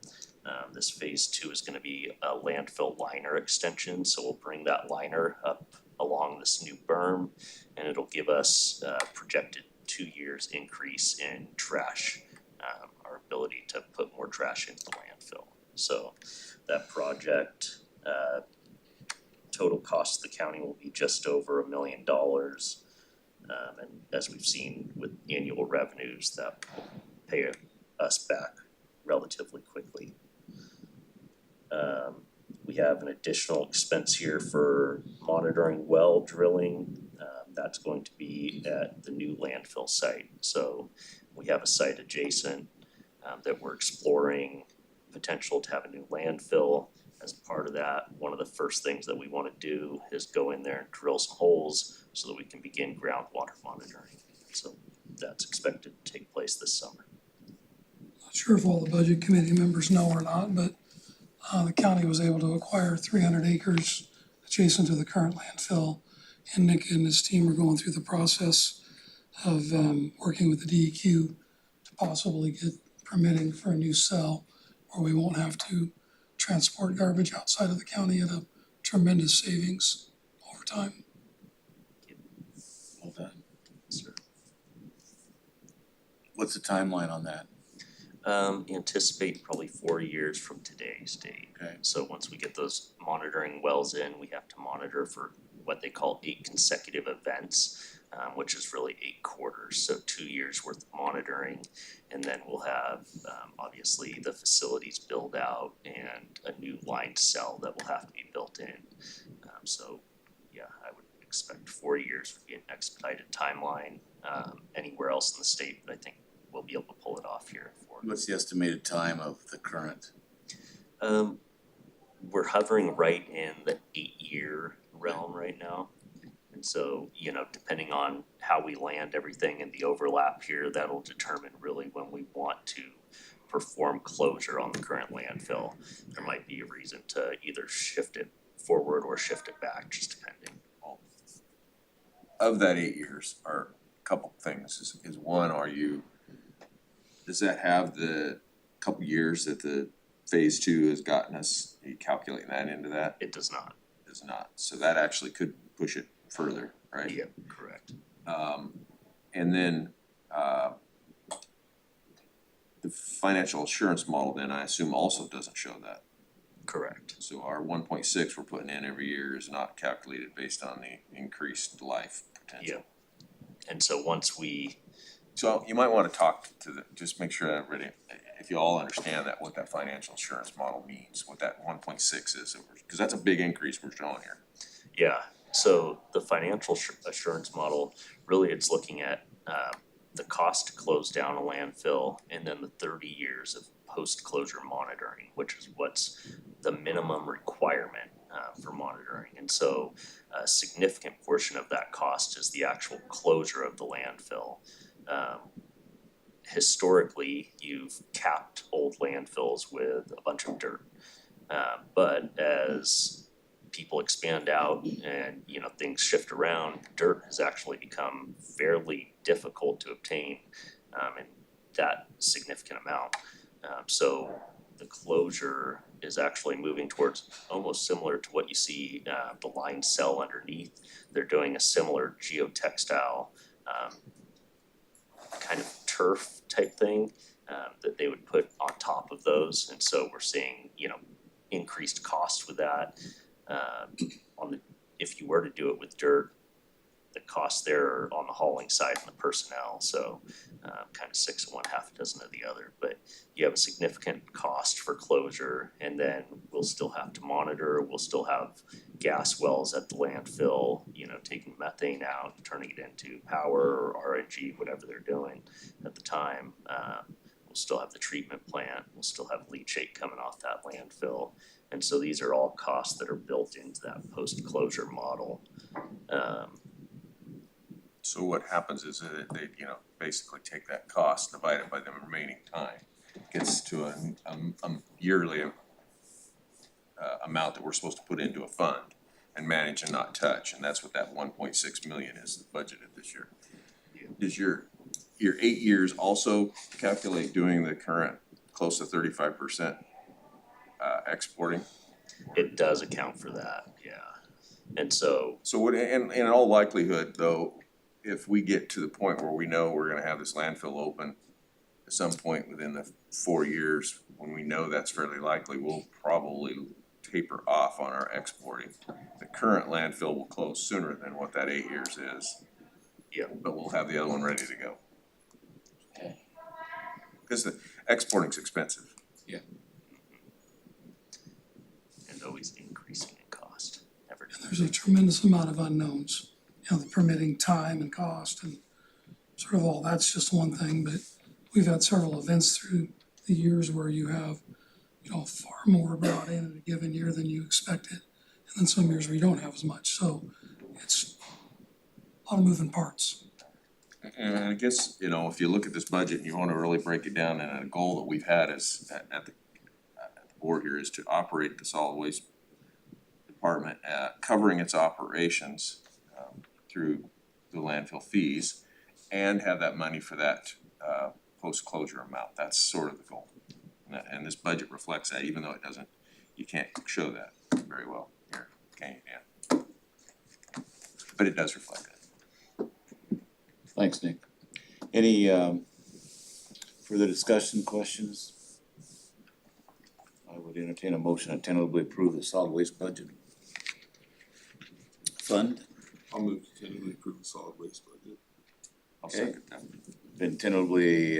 This phase 2 is gonna be a landfill liner extension, so we'll bring that liner up along this new berm, and it'll give us projected 2 years increase in trash, our ability to put more trash into the landfill. So that project, total cost to the county will be just over $1 million. And as we've seen with annual revenues, that will pay us back relatively quickly. We have an additional expense here for monitoring well drilling. That's going to be at the new landfill site. So we have a site adjacent that we're exploring potential to have a new landfill. As part of that, one of the first things that we want to do is go in there and drill some holes so that we can begin groundwater monitoring. So that's expected to take place this summer. Not sure if all the budget committee members know or not, but the county was able to acquire 300 acres adjacent to the current landfill. And Nick and his team are going through the process of working with the DEQ to possibly get permitting for a new cell where we won't have to transport garbage outside of the county at a tremendous savings over time. Well done. Sir. What's the timeline on that? Anticipate probably 4 years from today's date. Okay. So once we get those monitoring wells in, we have to monitor for what they call 8 consecutive events, which is really 8 quarters, so 2 years worth of monitoring. And then we'll have, obviously, the facilities build out and a new line cell that will have to be built in. So, yeah, I would expect 4 years would be an expedited timeline. Anywhere else in the state, but I think we'll be able to pull it off here. What's the estimated time of the current? We're hovering right in the 8-year realm right now. And so, depending on how we land everything in the overlap here, that'll determine really when we want to perform closure on the current landfill. There might be a reason to either shift it forward or shift it back, just depending. Of that 8 years are a couple things. Is one, does that have the couple years that the phase 2 has gotten us? Are you calculating that into that? It does not. It does not. So that actually could push it further, right? Yeah, correct. And then the financial assurance model then I assume also doesn't show that. Correct. So our 1.6 we're putting in every year is not calculated based on the increased life potential. Yeah. And so once we, So you might wanna talk to just make sure that everybody, if you all understand that, what that financial assurance model means, what that 1.6 is, cause that's a big increase we're showing here. yeah, so the financial assurance model, really it's looking at the cost to close down a landfill and then the 30 years of post-closure monitoring, which is what's the minimum requirement for monitoring. And so a significant portion of that cost is the actual closure of the landfill. Historically, you've capped old landfills with a bunch of dirt. But as people expand out and things shift around, dirt has actually become fairly difficult to obtain in that significant amount. So the closure is actually moving towards almost similar to what you see, the line cell underneath. They're doing a similar geotextile, kind of turf type thing, that they would put on top of those. And so we're seeing, increased cost with that. If you were to do it with dirt, the costs there are on the hauling side and the personnel, so kind of 6 of one, half a dozen of the other. But you have a significant cost for closure, and then we'll still have to monitor, we'll still have gas wells at the landfill, taking methane out and turning it into power or RNG, whatever they're doing at the time. We'll still have the treatment plant, we'll still have leachate coming off that landfill. And so these are all costs that are built into that post-closure model. So what happens is that they, basically take that cost, divide it by the remaining time. Gets to a yearly amount that we're supposed to put into a fund and manage and not touch, and that's what that 1.6 million is budgeted this year. Does your 8 years also calculate doing the current close to 35% exporting? It does account for that, yeah. And so, In all likelihood, though, if we get to the point where we know we're gonna have this landfill open at some point within the 4 years, when we know that's fairly likely, we'll probably taper off on our exporting. The current landfill will close sooner than what that 8 years is. Yeah. But we'll have the other one ready to go. Okay. Cause the exporting's expensive. and always increasing in cost, never. There's a tremendous amount of unknowns, the permitting time and cost and sort of all, that's just one thing, but we've had several events through the years where you have, far more brought in a given year than you expected. And then some years where you don't have as much, so it's a lot of moving parts. And I guess, if you look at this budget and you wanna really break it down, and a goal that we've had is at the board here is to operate the solid waste department, covering its operations through the landfill fees and have that money for that post-closure amount. That's sort of the goal. And this budget reflects that, even though it doesn't, you can't show that very well here, can you, Dan? But it does reflect that. Thanks, Nick. Any further discussion, questions? I would entertain a motion to tentatively approve the solid waste budget fund. I'll move to tentatively approve the solid waste budget. I'll Okay. second that. Been tentatively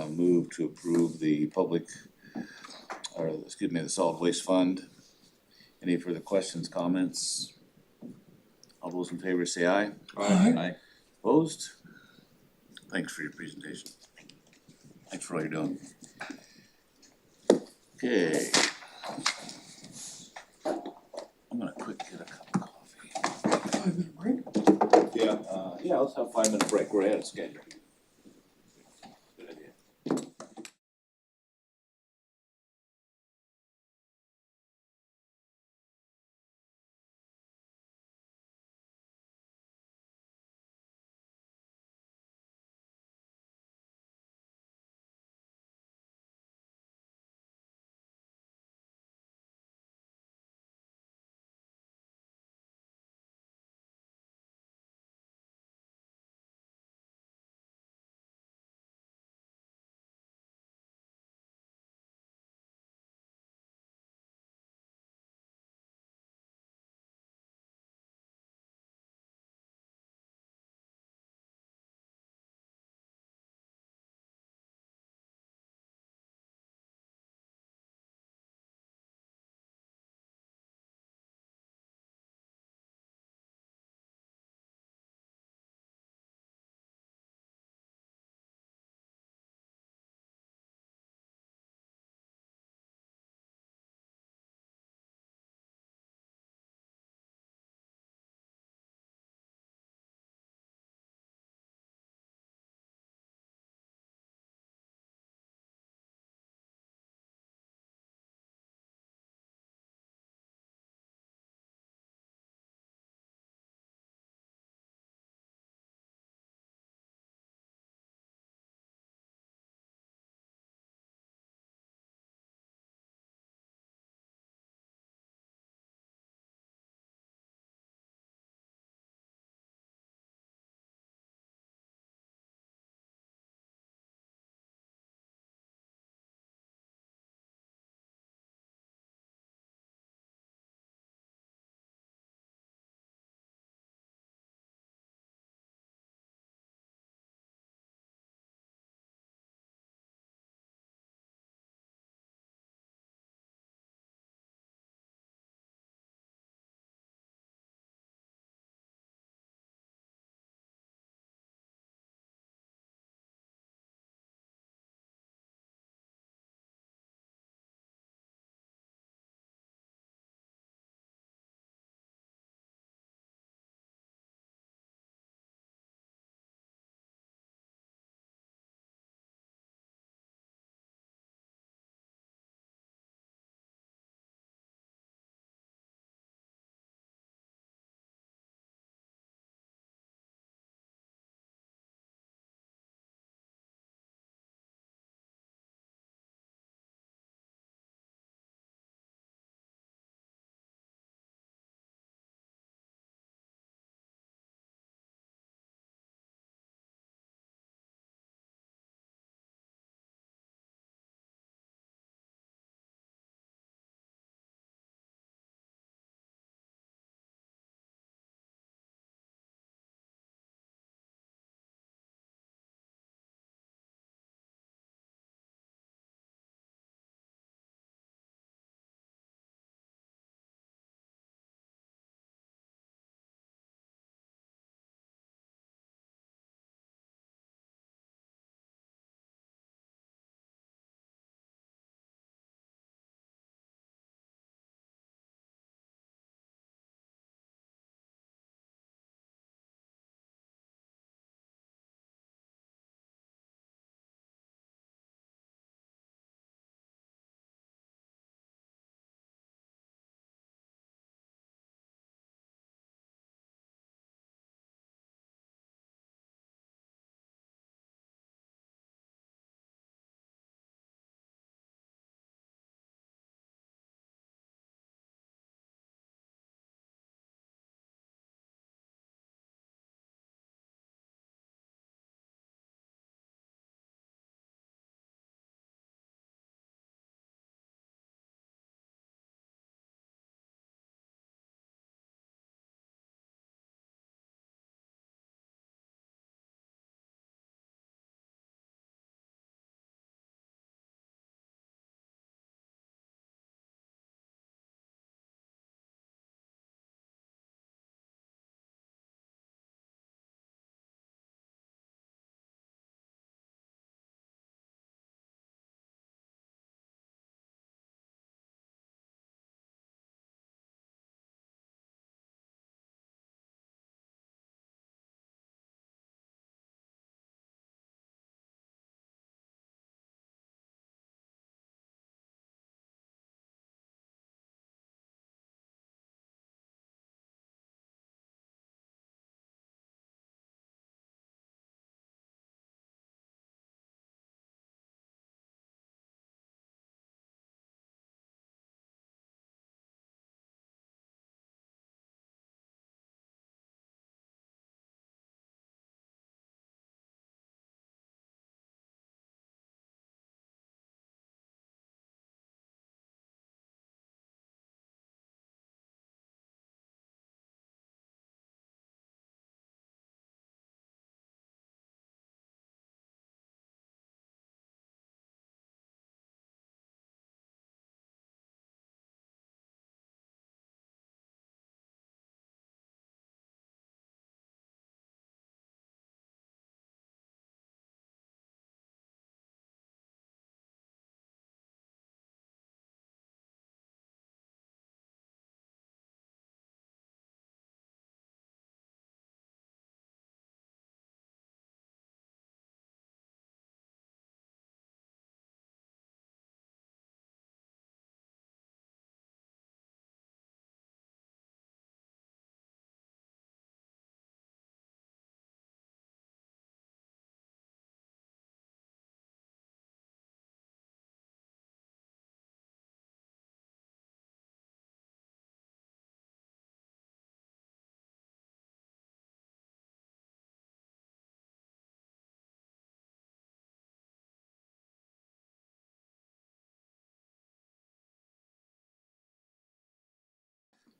moved to approve the the solid waste fund. Any further questions, comments? All those in favor say aye. Aye. Opposed? Thanks for your presentation. Thanks for all you're doing. Okay. I'm gonna quick get a cup of coffee. 5-minute break. Yeah, let's have a 5-minute break. We're ahead of schedule.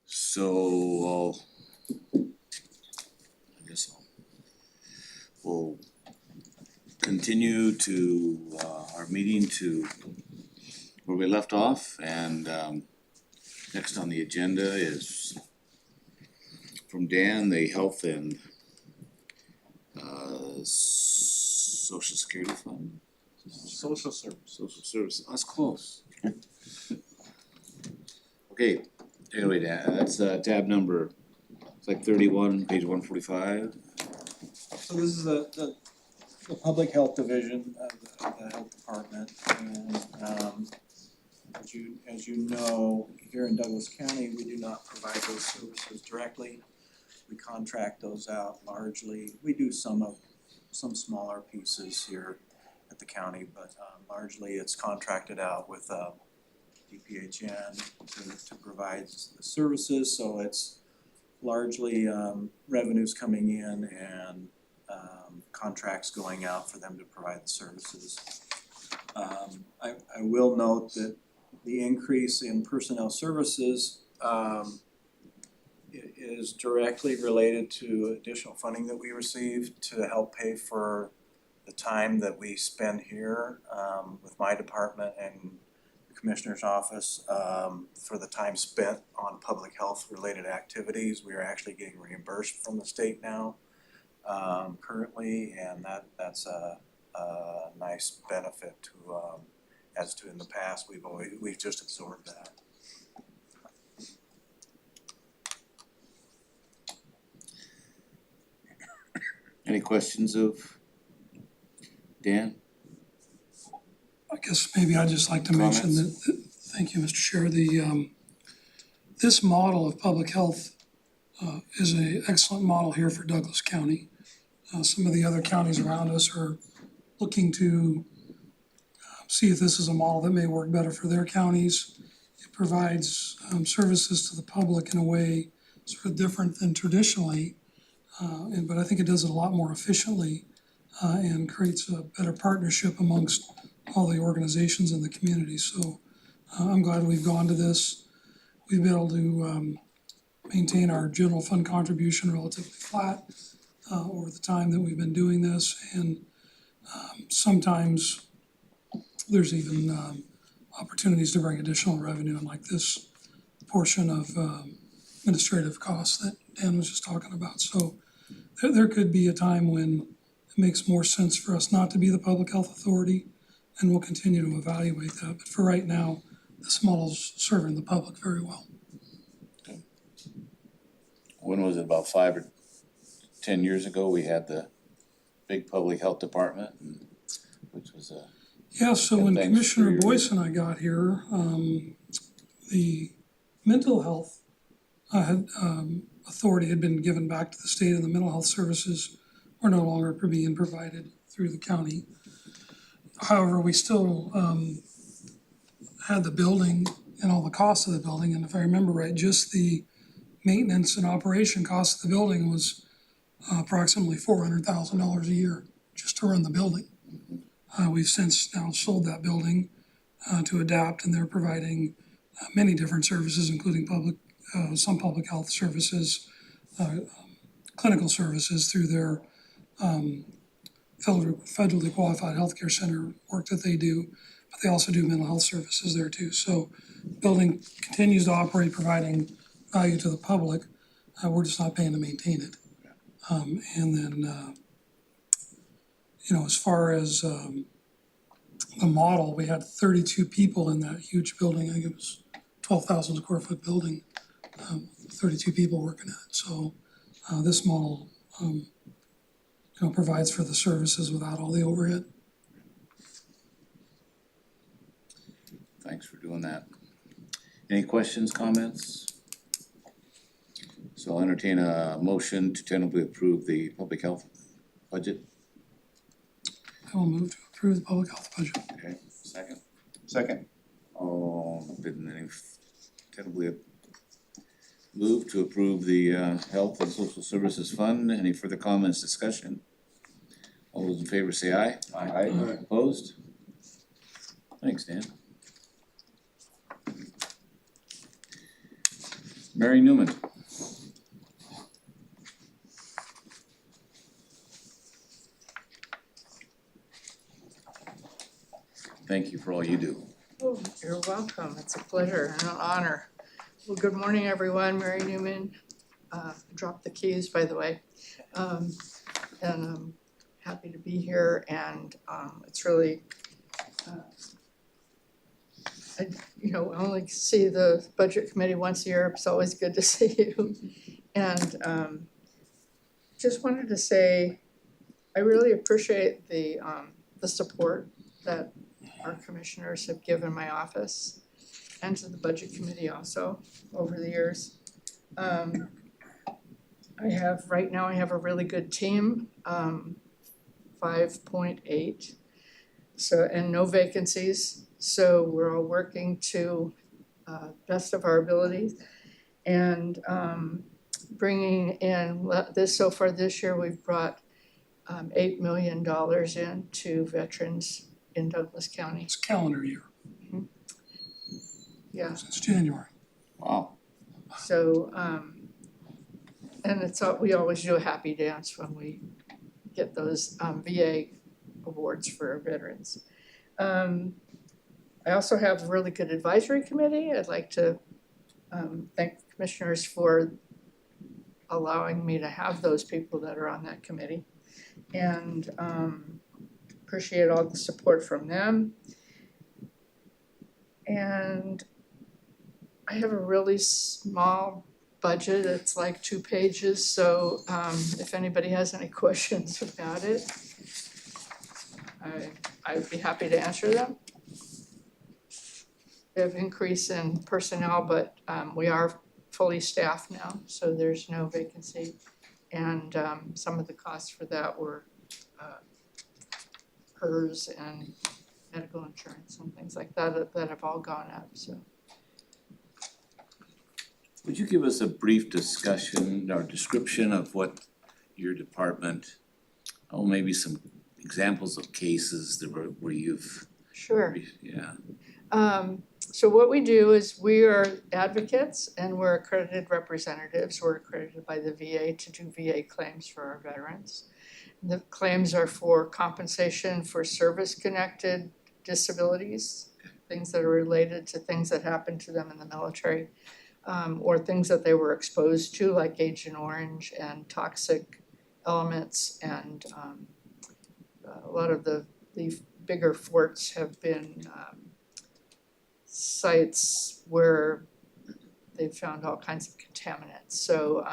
So we'll continue to, our meeting to where we left off, and, next on the agenda is from Dan, the Health and, Social Security Fund. Social service. Social Service, that's close. Okay, anyway, that's tab number, it's like 31, page 145. So this is the public health division of the health department, and as you know, here in Douglas County, we do not provide those services directly. We contract those out largely. We do some smaller pieces here at the county, but largely it's contracted out with DPHN to provide the services, so it's largely revenues coming in and contracts going out for them to provide the services. I will note that the increase in personnel services is directly related to additional funding that we received to help pay for the time that we spend here with my department and the commissioner's office for the time spent on public health related activities. We are actually getting reimbursed from the state now currently, and that's a nice benefit to as to in the past, we've just absorbed that. Any questions of Dan? I guess maybe I'd just like to mention that, thank you, Mr. Chair, this model of public health is an excellent model here for Douglas County. Some of the other counties around us are looking to see if this is a model that may work better for their counties. It provides services to the public in a way sort of different than traditionally, but I think it does it a lot more efficiently and creates a better partnership amongst all the organizations in the community. So I'm glad we've gone to this. We've been able to maintain our general fund contribution relatively flat over the time that we've been doing this, and sometimes there's even opportunities to bring additional revenue in, like this portion of administrative costs that Dan was just talking about. So there could be a time when it makes more sense for us not to be the public health authority, and we'll continue to evaluate that. But for right now, this model's serving the public very well. When was it, about 5 or 10 years ago, we had the big public health department, which was a. Yeah, so And when thanks Commissioner for your- Boyce and I got here, the mental health authority had been given back to the state, and the mental health services were no longer being provided through the county. However, we still had the building and all the costs of the building, and if I remember right, just the maintenance and operation cost of the building was approximately $400,000 a year just to run the building. We've since now sold that building to Adapt, and they're providing many different services, including some public health services, clinical services through their federally qualified healthcare center work that they do, but they also do mental health services there too. So building continues to operate, providing value to the public. We're just not paying to maintain it. And then, as far as the model, we had 32 people in that huge building. I think it was 12,000 square foot building, 32 people working at it. So this model, provides for the services without all the overhead. Thanks for doing that. Any questions, comments? So I'll entertain a motion to tentatively approve the public health budget. I will move to approve the public health budget. Okay, second. Second. Didn't any tentatively move to approve the Health and Social Services Fund? Any further comments, discussion? All those in favor say aye. Aye. Opposed? Thanks, Dan. Mary Newman. Thank you for all you do. Oh, you're welcome. It's a pleasure and an honor. Well, good morning, everyone. Mary Newman. Dropped the keys, by the way. And I'm happy to be here, and it's really, I only see the budget committee once a year. It's always good to see you. And just wanted to say, I really appreciate the support that our commissioners have given my office and to the budget committee also over the years. Right now I have a really good team, 5.8, so, and no vacancies. So we're all working to best of our abilities, and bringing in so far this year, we've brought $8 million in to veterans in Douglas County. It's calendar year, Yeah, since January. Wow. so and we always do a happy dance when we get those VA awards for our veterans. I also have a really good advisory committee. I'd like to thank the commissioners for allowing me to have those people that are on that committee, and appreciate all the support from them. And I have a really small budget. It's like 2 pages, so if anybody has any questions about it, I'd be happy to answer them. We have increase in personnel, but we are fully staffed now, so there's no vacancy. And some of the costs for that were PERS and medical insurance and things like that that have all gone up, so. Would you give us a brief discussion or description of what your department, maybe some examples of cases that where you've, Sure. yeah. So what we do is we are advocates and we're accredited representatives. We're accredited by the VA to do VA claims for our veterans. The claims are for compensation for service-connected disabilities, things that are related to things that happened to them in the military, or things that they were exposed to, like Agent Orange and toxic elements. And a lot of the bigger forts have been sites where they've found all kinds of contaminants. So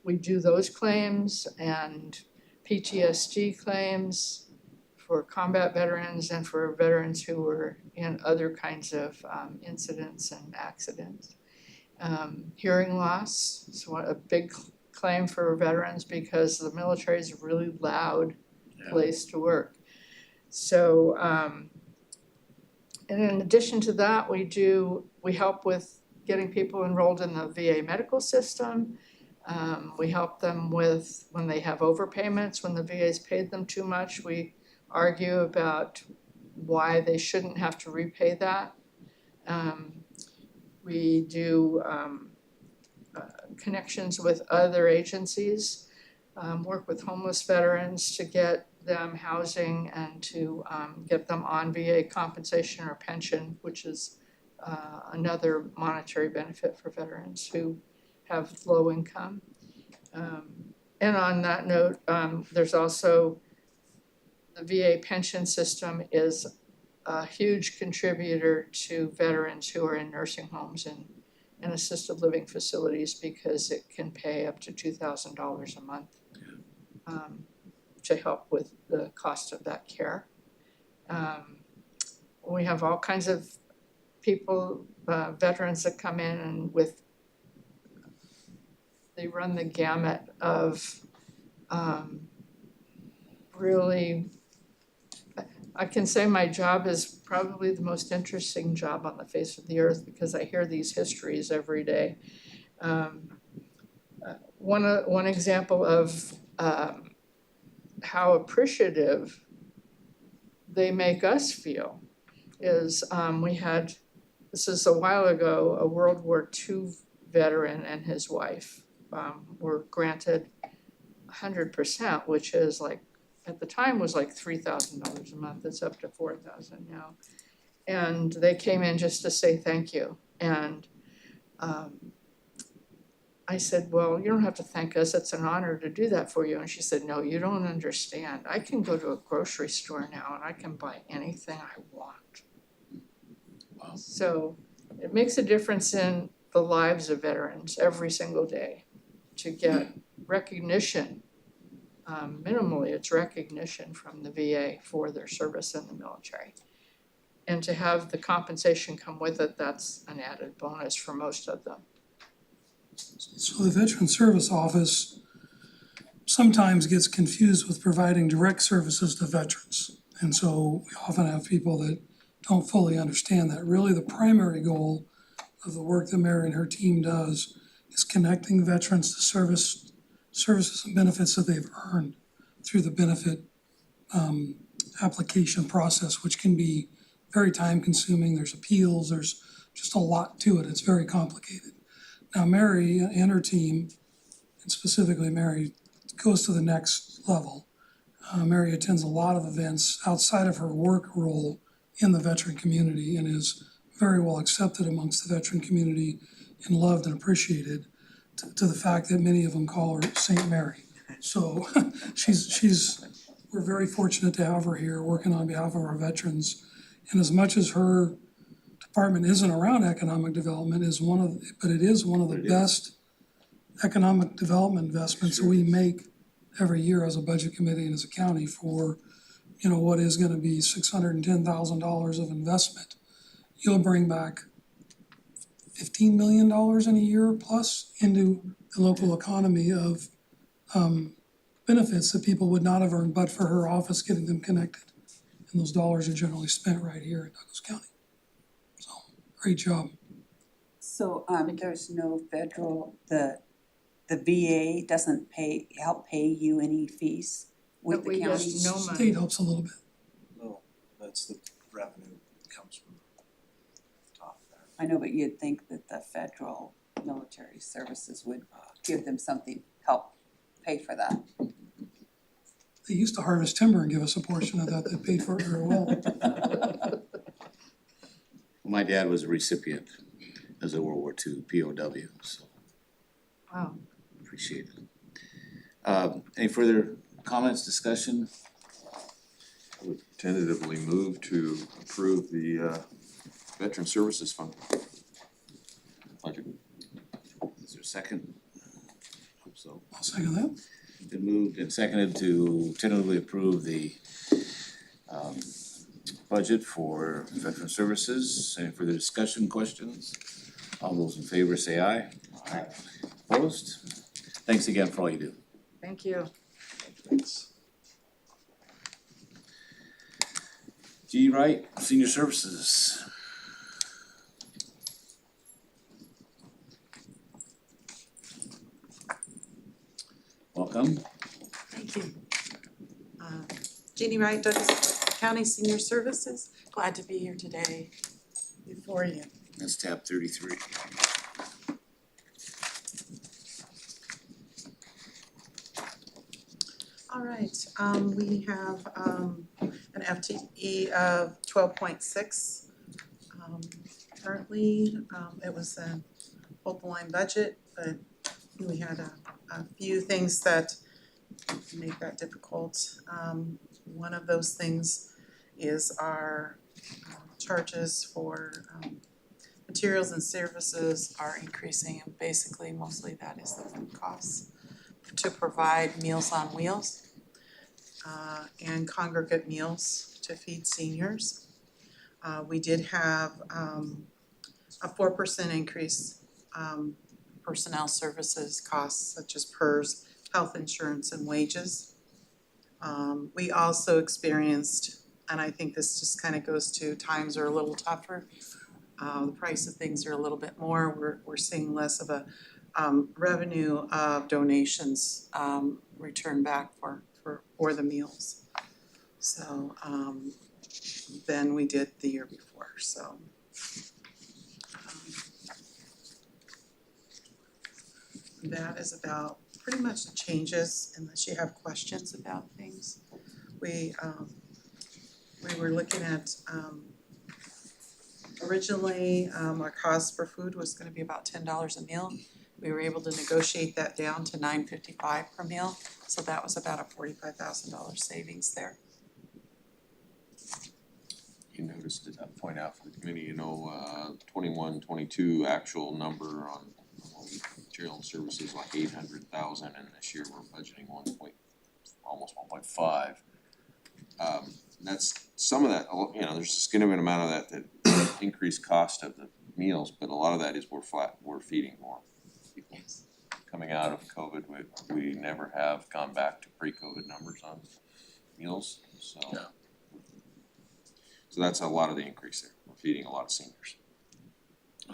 we do those claims and PTSD claims for combat veterans and for veterans who were in other kinds of incidents and accidents. Hearing loss is a big claim for veterans because the military is a really loud place to work. So, and in addition to that, we help with getting people enrolled in the VA medical system. We help them with when they have overpayments, when the VA's paid them too much. We argue about why they shouldn't have to repay that. We do connections with other agencies, work with homeless veterans to get them housing and to get them on VA compensation or pension, which is another monetary benefit for veterans who have low income. And on that note, there's also the VA pension system is a huge contributor to veterans who are in nursing homes and assisted living facilities because it can pay up to $2,000 a month to help with the cost of that care. We have all kinds of people, veterans that come in and they run the gamut of really, I can say my job is probably the most interesting job on the face of the earth because I hear these histories every day. One example of how appreciative they make us feel is we had, this is a while ago, a World War II veteran and his wife were granted 100%, which is like, at the time was like $3,000 a month. It's up to $4,000 now. And they came in just to say thank you. And I said, well, you don't have to thank us. It's an honor to do that for you. And she said, no, you don't understand. I can go to a grocery store now and I can buy anything I want. Wow. So it makes a difference in the lives of veterans every single day to get recognition. Minimally, it's recognition from the VA for their service in the military. And to have the compensation come with it, that's an added bonus for most of them. So the Veteran Service Office sometimes gets confused with providing direct services to veterans. And so we often have people that don't fully understand that. Really, the primary goal of the work that Mary and her team does is connecting veterans to services and benefits that they've earned through the benefit application process, which can be very time consuming. There's appeals, there's just a lot to it. It's very complicated. Now, Mary and her team, and specifically Mary, goes to the next level. Mary attends a lot of events outside of her work role in the veteran community and is very well accepted amongst the veteran community and loved and appreciated to the fact that many of them call her Saint Mary. So we're very fortunate to have her here working on behalf of our veterans. And as much as her department isn't around economic development, but it is one of the best economic development investments we make every year as a budget committee and as a county for, what is gonna be $610,000 of investment. You'll bring back $15 million in a year plus into the local economy of benefits that people would not have earned but for her office getting them connected. And those dollars are generally spent right here in Douglas County. So, great job. So there's no federal, the VA doesn't help pay you any fees with But the we get county? no money. State helps a little bit. No, that's the revenue comes from the top there. I know, but you'd think that the federal military services would give them something, help pay for that. They used to harvest timber and give us a portion of that. They paid for it very well. My dad was a recipient as a World War II POW, so Wow. appreciate it. Any further comments, discussion? I would tentatively move to approve the Veteran Services Fund budget. Is there a second? Hope so. I'll second that. Been moved and seconded to tentatively approve the budget for veteran services. Any further discussion, questions? All those in favor say aye. Aye. Opposed? Thanks again for all you do. Thank you. Thanks. G. Wright, Senior Services. Welcome. Thank you. Jeannie Wright, Douglas County Senior Services. Glad to be here today before you. That's tab 33. All right, we have an FTE of 12.6. Currently, it was a hold the line budget, but we had a few things that make that difficult. One of those things is our charges for materials and services are increasing, and basically mostly that is the food costs to provide Meals on Wheels and congregate meals to feed seniors. We did have a 4% increase personnel services costs such as PERS, health insurance and wages. We also experienced, and I think this just kind of goes to times are a little tougher. The price of things are a little bit more. We're seeing less of a revenue of donations returned back for the meals. So than we did the year before, so. that is about pretty much the changes, unless you have questions about things. We were looking at, originally, our cost for food was gonna be about $10 a meal. We were able to negotiate that down to $9.55 per meal, so that was about a $45,000 savings there. You noticed it, I point out for the committee, 21, 22 actual number on material and services like 800,000, and this year we're budgeting almost 1.5. That's some of that, there's a significant amount of that increased cost of the meals, but a lot of that is we're feeding more people. Yes. Coming out of COVID, we never have gone back to pre-COVID numbers on meals, so. Yeah. So that's a lot of the increase there, we're feeding a lot of seniors.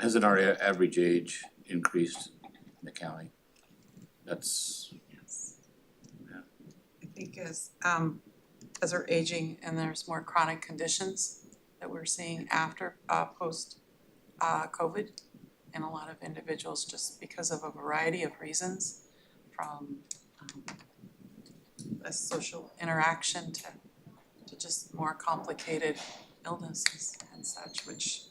Hasn't our average age increased in the county? That's, Yes. I think as we're aging and there's more chronic conditions that we're seeing after, post, COVID, in a lot of individuals just because of a variety of reasons, from less social interaction to just more complicated illnesses and such, which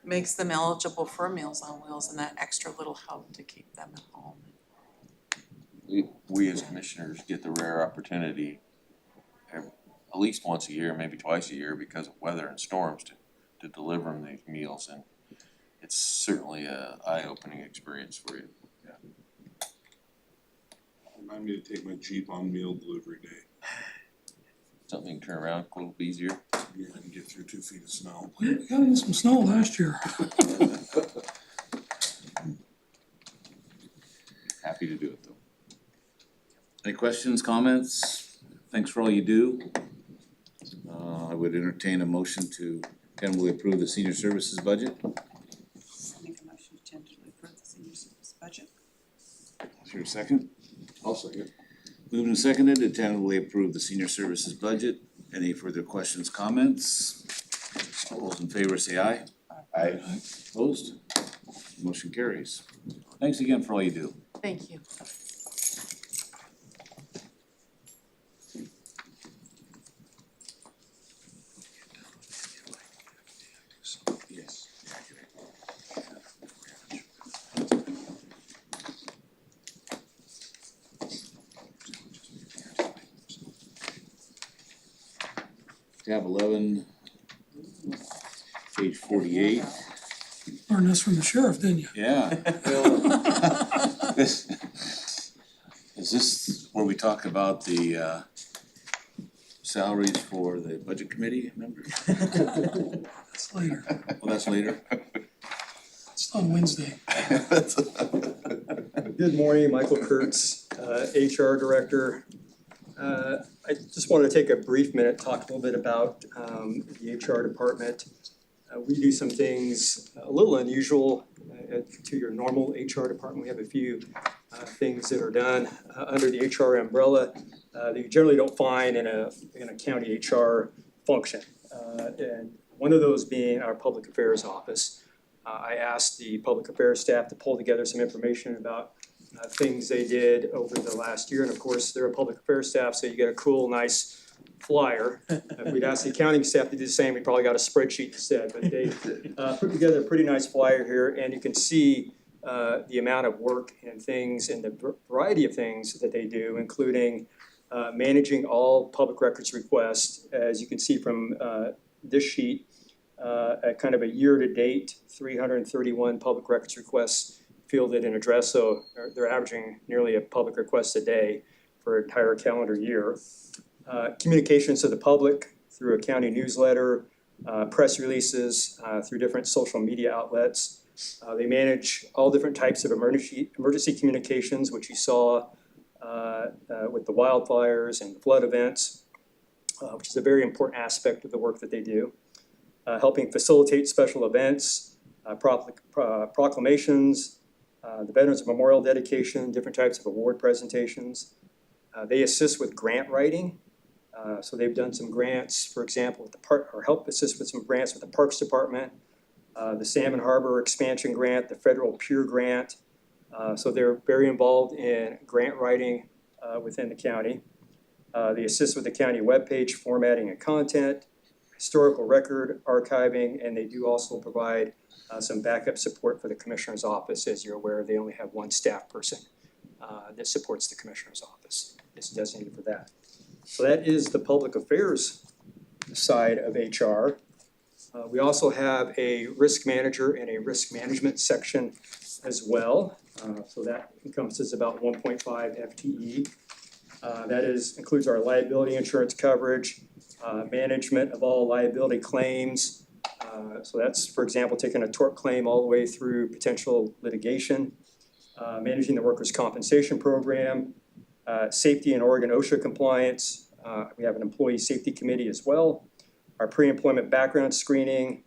makes them eligible for Meals on Wheels and that extra little help to keep them at home. We as commissioners get the rare opportunity at least once a year, maybe twice a year, because of weather and storms to deliver them these meals, and it's certainly a eye-opening experience for you. Remind me to take my Jeep on meal delivery day. Something you can turn around a little easier. Yeah, I can get through 2 feet of snow. We got in some snow last year. Happy to do it though. any questions, comments? Thanks for all you do. I would entertain a motion to tentatively approve the senior services budget. Make a motion to tentatively approve the senior service budget. Is there a second? I'll second. Moved and seconded to tentatively approve the senior services budget. Any further questions, comments? All those in favor say aye. Aye. Opposed? Motion carries. Thanks again for all you do. Thank you. Yes. Tab 11, page 48. Learned this from the sheriff, didn't you? Yeah. This, is this where we talk about the salaries for the budget committee members? That's later. Well, that's later. It's on Wednesday. Good morning, Michael Kurtz, HR Director. I just wanted to take a brief minute, talk a little bit about the HR department. We do some things a little unusual to your normal HR department. We have a few things that are done under the HR umbrella that you generally don't find in a county HR function. And one of those being our public affairs office. I asked the public affairs staff to pull together some information about things they did over the last year, and of course, they're a public affairs staff, so you get a cool, nice flyer. If we'd asked the accounting staff to do the same, we probably got a spreadsheet instead, but they put together a pretty nice flyer here, and you can see the amount of work and things and the variety of things that they do, including managing all public records requests. As you can see from this sheet, at kind of a year-to-date, 331 public records requests fielded and addressed, so they're averaging nearly a public request a day for an entire calendar year. Communications to the public through a county newsletter, press releases, through different social media outlets. They manage all different types of emergency communications, which you saw with the wildfires and flood events, which is a very important aspect of the work that they do. Helping facilitate special events, proclamations, the Veterans Memorial dedication, different types of award presentations. They assist with grant writing. So they've done some grants, for example, with the park, or help assist with some grants with the Parks Department, the Salmon Harbor Expansion Grant, the Federal Pure Grant, So they're very involved in grant writing within the county. They assist with the county webpage formatting and content, historical record archiving, and they do also provide some backup support for the commissioner's office. As you're aware, they only have one staff person that supports the commissioner's office. It's designated for that. So that is the public affairs side of HR. We also have a risk manager and a risk management section as well. So that encompasses about 1.5 FTE. That includes our liability insurance coverage, management of all liability claims. So that's, for example, taking a tort claim all the way through potential litigation, managing the workers' compensation program, safety and Oregon OSHA compliance. We have an employee safety committee as well. Our pre-employment background screening,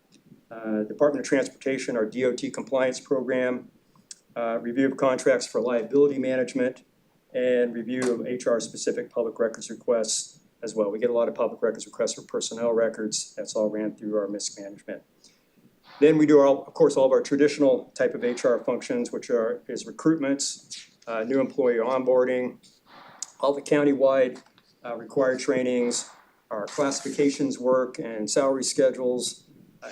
Department of Transportation, our DOT compliance program, review of contracts for liability management, and review of HR-specific public records requests as well. We get a lot of public records requests for personnel records. That's all ran through our risk management. Then we do, of course, all of our traditional type of HR functions, which is recruitments, new employee onboarding, all the countywide required trainings, our classifications work and salary schedules,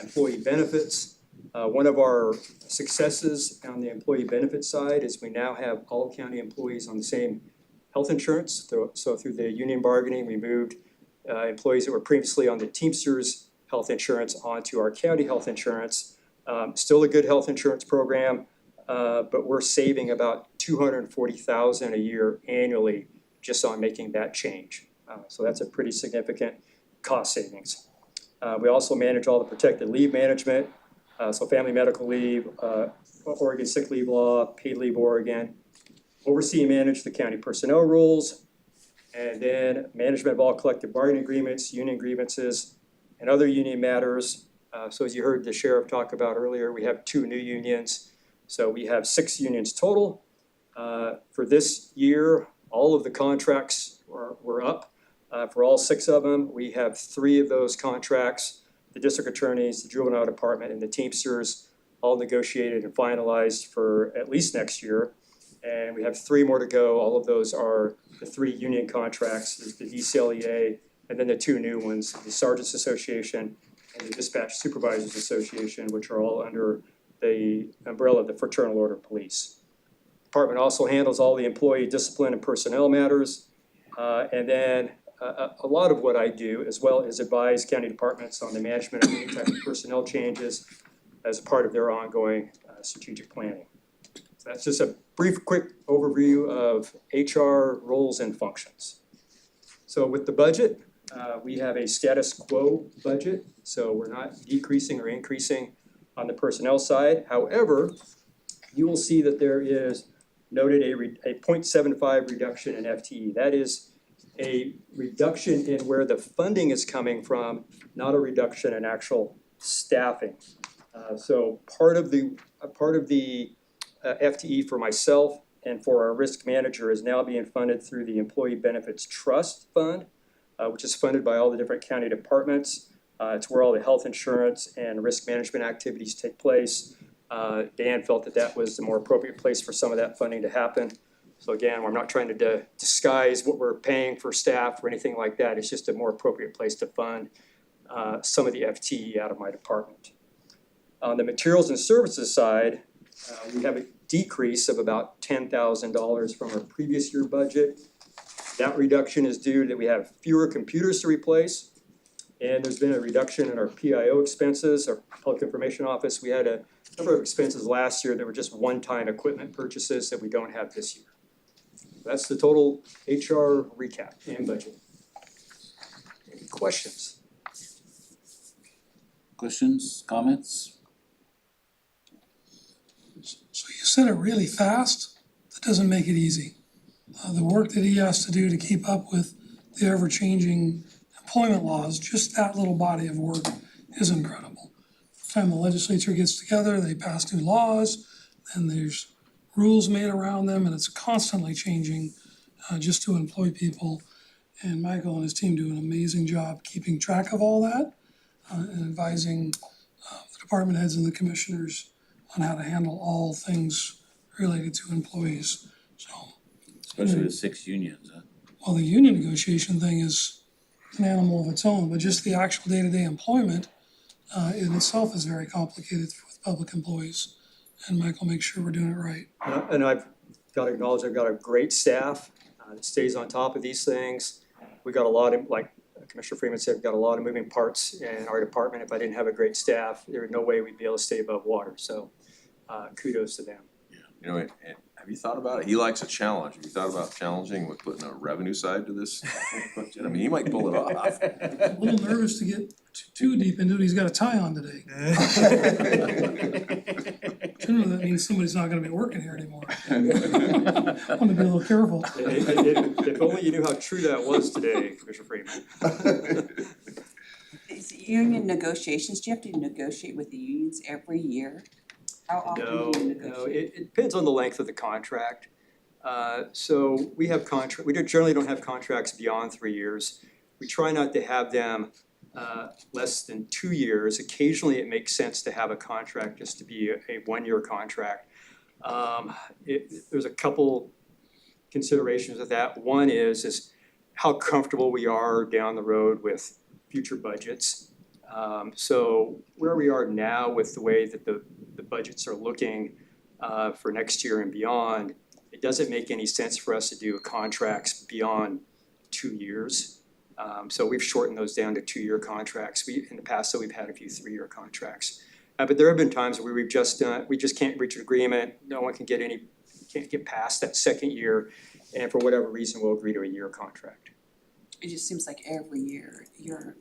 employee benefits. One of our successes on the employee benefit side is we now have all county employees on the same health insurance. So through the union bargaining, we moved employees that were previously on the Teamsters health insurance onto our county health insurance. Still a good health insurance program, but we're saving about $240,000 a year annually just on making that change. So that's a pretty significant cost savings. We also manage all the protected leave management, so family medical leave, Oregon sick leave law, paid leave Oregon. Oversee and manage the county personnel rules, and then management of all collective bargaining agreements, union grievances, and other union matters. So as you heard the sheriff talk about earlier, we have 2 new unions. So we have 6 unions total. For this year, all of the contracts were up. For all 6 of them, we have 3 of those contracts, the district attorneys, the juvenile department, and the Teamsters, all negotiated and finalized for at least next year. And we have 3 more to go. All of those are the 3 union contracts, the DCLEA, and then the 2 new ones, the Sergeants Association and the Dispatch Supervisors Association, which are all under the umbrella of the Fraternal Order of Police. The department also handles all the employee discipline and personnel matters. And then a lot of what I do as well is advise county departments on the management of any type of personnel changes as a part of their ongoing strategic planning. So that's just a brief, quick overview of HR roles and functions. So with the budget, we have a status quo budget, so we're not decreasing or increasing on the personnel side. However, you will see that there is noted a 0.75 reduction in FTE. That is a reduction in where the funding is coming from, not a reduction in actual staffing. So part of the FTE for myself and for our risk manager is now being funded through the Employee Benefits Trust Fund, which is funded by all the different county departments. It's where all the health insurance and risk management activities take place. Dan felt that was the more appropriate place for some of that funding to happen. So again, I'm not trying to disguise what we're paying for staff or anything like that. It's just a more appropriate place to fund some of the FTE out of my department. On the materials and services side, we have a decrease of about $10,000 from our previous year budget. That reduction is due that we have fewer computers to replace, and there's been a reduction in our PIO expenses, our Public Information Office. We had a number of expenses last year that were just one-time equipment purchases that we don't have this year. That's the total HR recap and budget. Any questions? Questions, comments? So you said it really fast. That doesn't make it easy. The work that he has to do to keep up with the ever-changing employment laws, just that little body of work is incredible. Every time the legislature gets together, they pass new laws, and there's rules made around them, and it's constantly changing just to employ people. And Michael and his team do an amazing job keeping track of all that and advising the department heads and the commissioners on how to handle all things related to employees, so. Especially with 6 unions, huh? Well, the union negotiation thing is an animal of its own, but just the actual day-to-day employment in itself is very complicated with public employees. And Mike will make sure we're doing it right. And I've got to acknowledge, I've got a great staff that stays on top of these things. We got a lot of, like Commissioner Freeman said, we've got a lot of moving parts in our department. If I didn't have a great staff, there was no way we'd be able to stay above water, so kudos to them. You know, and have you thought about it? He likes a challenge. Have you thought about challenging with putting a revenue side to this budget? I mean, he might pull it off. A little nervous to get too deep into it, he's got a tie on today. Generally, that means somebody's not gonna be working here anymore. I wanna be a little careful. If only you knew how true that was today, Commissioner Freeman. Is union negotiations, do you have to negotiate with the unions every year? How often do you negotiate? No, it depends on the length of the contract. So we have we generally don't have contracts beyond 3 years. We try not to have them less than 2 years. Occasionally, it makes sense to have a contract just to be a 1-year contract. There's a couple considerations of that. One is how comfortable we are down the road with future budgets. So where we are now with the way that the budgets are looking for next year and beyond, it doesn't make any sense for us to do contracts beyond 2 years. So we've shortened those down to 2-year contracts. In the past, so we've had a few 3-year contracts. But there have been times where we just can't reach an agreement. No one can't get past that second year, and for whatever reason, we'll agree to a year contract. It just seems like every year you're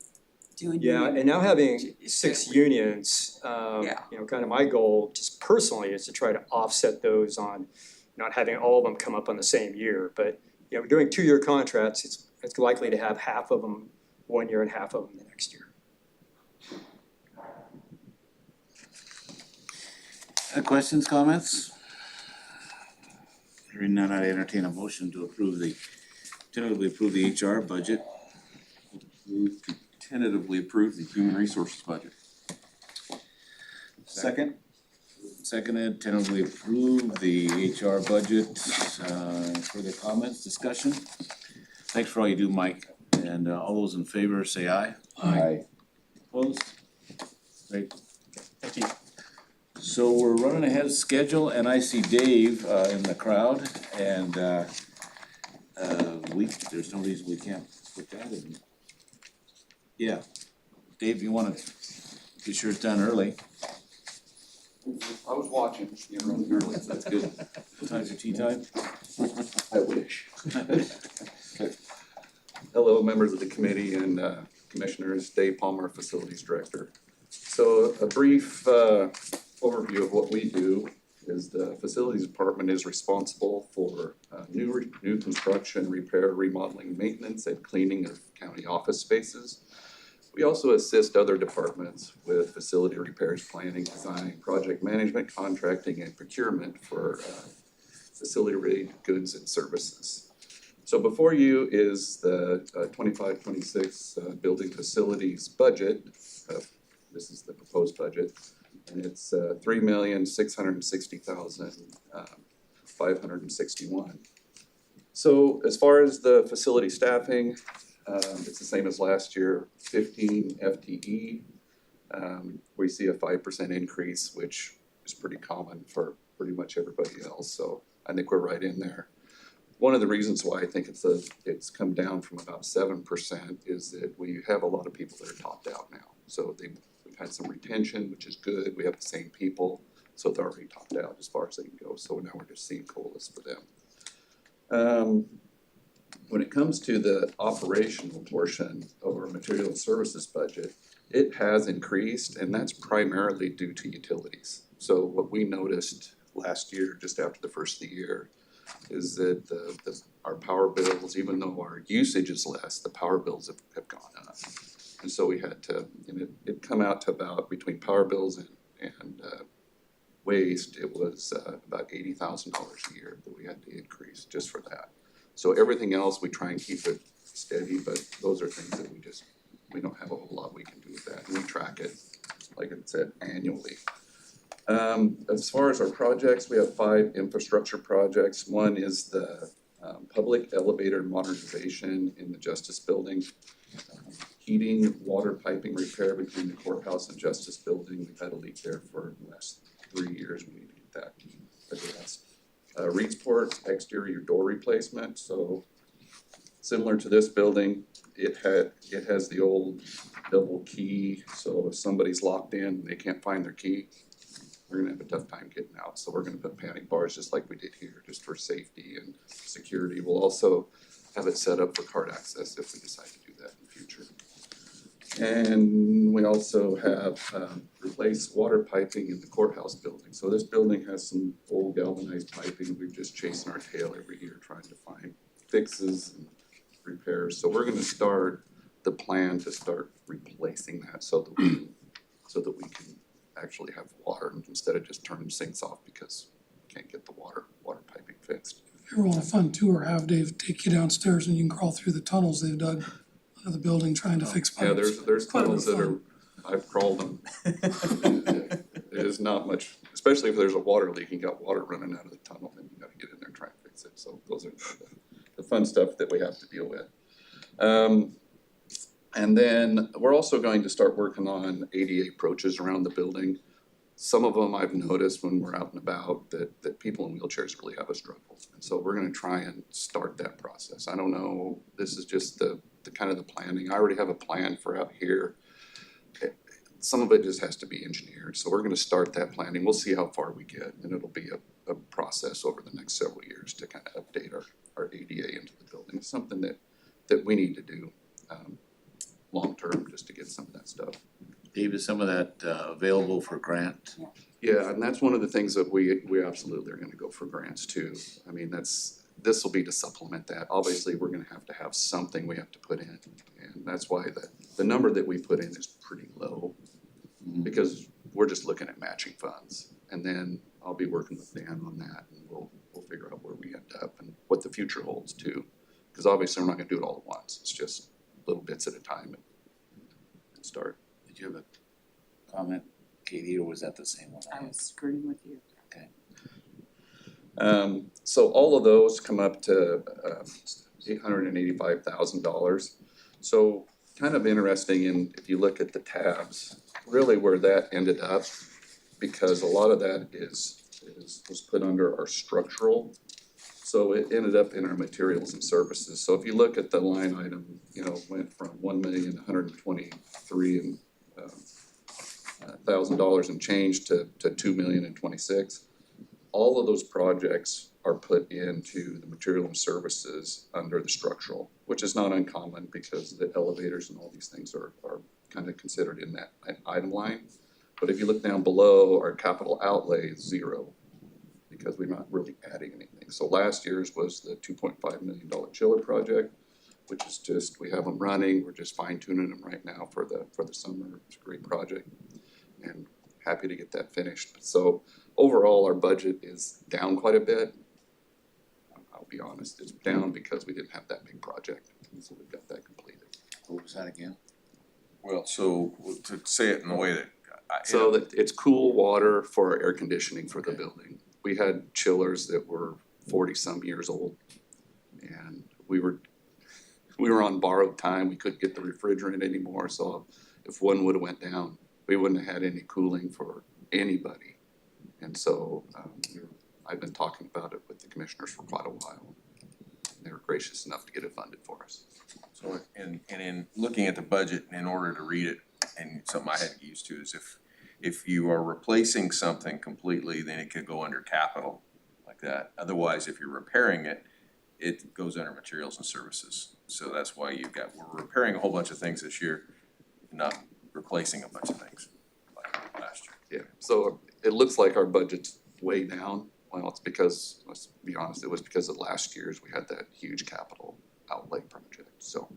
doing. Yeah, and now having 6 unions, Yeah. you know, kind of my goal, just personally, is to try to offset those on not having all of them come up on the same year. But, you know, doing 2-year contracts, it's likely to have half of them 1 year and half of them the next year. Questions, comments? Hearing none, I entertain a motion to tentatively approve the HR budget. Move to tentatively approve the human resources budget. Second? Seconded, tentatively approve the HR budget. Further comments, discussion? Thanks for all you do, Mike. And all those in favor, say aye. Aye. Opposed? Great. Thank you. So we're running ahead of schedule, and I see Dave in the crowd, and there's no reason we can't put that in. Yeah, Dave, you wanna be sure it's done early? I was watching, you know, running early. That's good. What time's your tea time? I wish. Hello, members of the committee and commissioners, Dave Palmer, Facilities Director. So a brief overview of what we do is the Facilities Department is responsible for new construction, repair, remodeling, maintenance, and cleaning of county office spaces. We also assist other departments with facility repairs, planning, design, project management, contracting, and procurement for facility-related goods and services. So before you is the 25-26 building facilities budget. This is the proposed budget, and it's $3,660,561. So as far as the facility staffing, it's the same as last year, 15 FTE. We see a 5% increase, which is pretty common for pretty much everybody else, so I think we're right in there. One of the reasons why I think it's come down from about 7% is that we have a lot of people that are topped out now. So we've had some retention, which is good. We have the same people, so they're already topped out as far as they can go. So now we're just seeing COLAs for them. When it comes to the operational portion of our material services budget, it has increased, and that's primarily due to utilities. So what we noticed last year, just after the first of the year, is that our power bills, even though our usage is less, the power bills have gone up. And so we had to, and it come out to about, between power bills and waste, it was about $80,000 a year that we had to increase just for that. So everything else, we try and keep it steady, but those are things that we don't have a whole lot we can do with that. And we track it, like I said, annually. As far as our projects, we have 5 infrastructure projects. One is the public elevator modernization in the Justice Building. Heating, water piping repair between the courthouse and Justice Building. We've had a leak there for the last 3 years. We need to get that addressed. Reedsport exterior door replacement, so similar to this building, it has the old double key, so if somebody's locked in and they can't find their key, we're gonna have a tough time getting out, so we're gonna put panic bars just like we did here, just for safety and security. We'll also have it set up for card access if we decide to do that in the future. And we also have replaced water piping in the courthouse building. So this building has some old galvanized piping. We're just chasing our tail every year trying to find fixes and repairs. So we're gonna start the plan to start replacing that so that we can actually have water instead of just turning sinks off because we can't get the water piping fixed. If you're on a fun tour, have Dave take you downstairs and you can crawl through the tunnels they've dug under the building trying to fix pipes. Yeah, there's Quite a bit tunnels of that fun. I've crawled them. It is not much, especially if there's a water leak, you got water running out of the tunnel, then you gotta get in there and try and fix it. So those are the fun stuff that we have to deal with. And then we're also going to start working on ADA approaches around the building. Some of them I've noticed when we're out and about that people in wheelchairs really have a struggle. And so we're gonna try and start that process. I don't know, this is just the kind of the planning. I already have a plan for out here. Some of it just has to be engineered. So we're gonna start that planning. We'll see how far we get, and it'll be a process over the next several years to kind of update our ADA into the building. It's something that we need to do long-term just to get some of that stuff. Dave, is some of that available for grant? Yeah, and that's one of the things that we absolutely are gonna go for grants too. I mean, this will be to supplement that. Obviously, we're gonna have to have something we have to put in. And that's why the number that we put in is pretty low. Because we're just looking at matching funds. And then I'll be working with Dan on that and we'll figure out where we end up and what the future holds too. Cause obviously, we're not gonna do it all at once. It's just little bits at a time and start. Did you have a comment, Katie, or was that the same one? I was agreeing with you. Okay. So all of those come up to $885,000. So kind of interesting in, if you look at the tabs, really where that ended up, because a lot of that was put under our structural. So it ended up in our materials and services. So if you look at the line item, went from $1,123,000 and change to $2,026,000. All of those projects are put into the material and services under the structural, which is not uncommon because the elevators and all these things are kind of considered in that item line. But if you look down below, our capital outlay is zero because we're not really adding anything. So last year's was the $2.5 million chiller project, which is just, we have them running, we're just fine tuning them right now for the summer. It's a great project and happy to get that finished. So overall, our budget is down quite a bit. I'll be honest, it's down because we didn't have that big project, and so we've got that completed. What was that again? Well, so to say it in the way that So that it's cool water for air conditioning for the building. We had chillers that were 40-some years old, and we were on borrowed time. We couldn't get the refrigerant anymore, so if one would've went down, we wouldn't have had any cooling for anybody. And so I've been talking about it with the commissioners for quite a while. They were gracious enough to get it funded for us. So in looking at the budget, in order to read it, and something I had to get used to is if you are replacing something completely, then it could go under capital like that. Otherwise, if you're repairing it, it goes under materials and services. So that's why we're repairing a whole bunch of things this year, not replacing a bunch of things like last year. Yeah, so it looks like our budget's way down. Well, it's because, let's be honest, it was because of last year's, we had that huge capital outlay project, so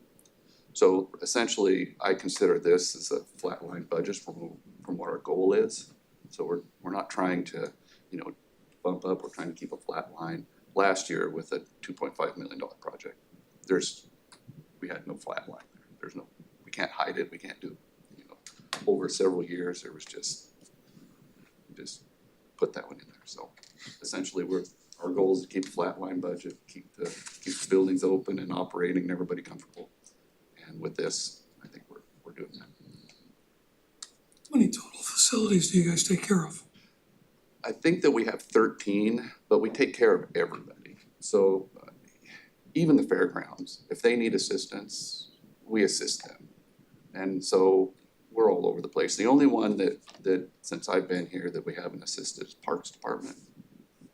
essentially, I consider this as a flatline budget from what our goal is. So we're not trying to, bump up, we're trying to keep a flat line. Last year with a $2.5 million project, we had no flat line there. We can't hide it, we can't do, over several years, there was just put that one in there, so essentially our goal is to keep a flat line budget, keep the buildings open and operating and everybody comfortable. And with this, I think we're doing that. How many total facilities do you guys take care of? I think that we have 13, but we take care of everybody. So even the fairgrounds, if they need assistance, we assist them. And so we're all over the place. The only one that since I've been here that we haven't assisted is Parks Department.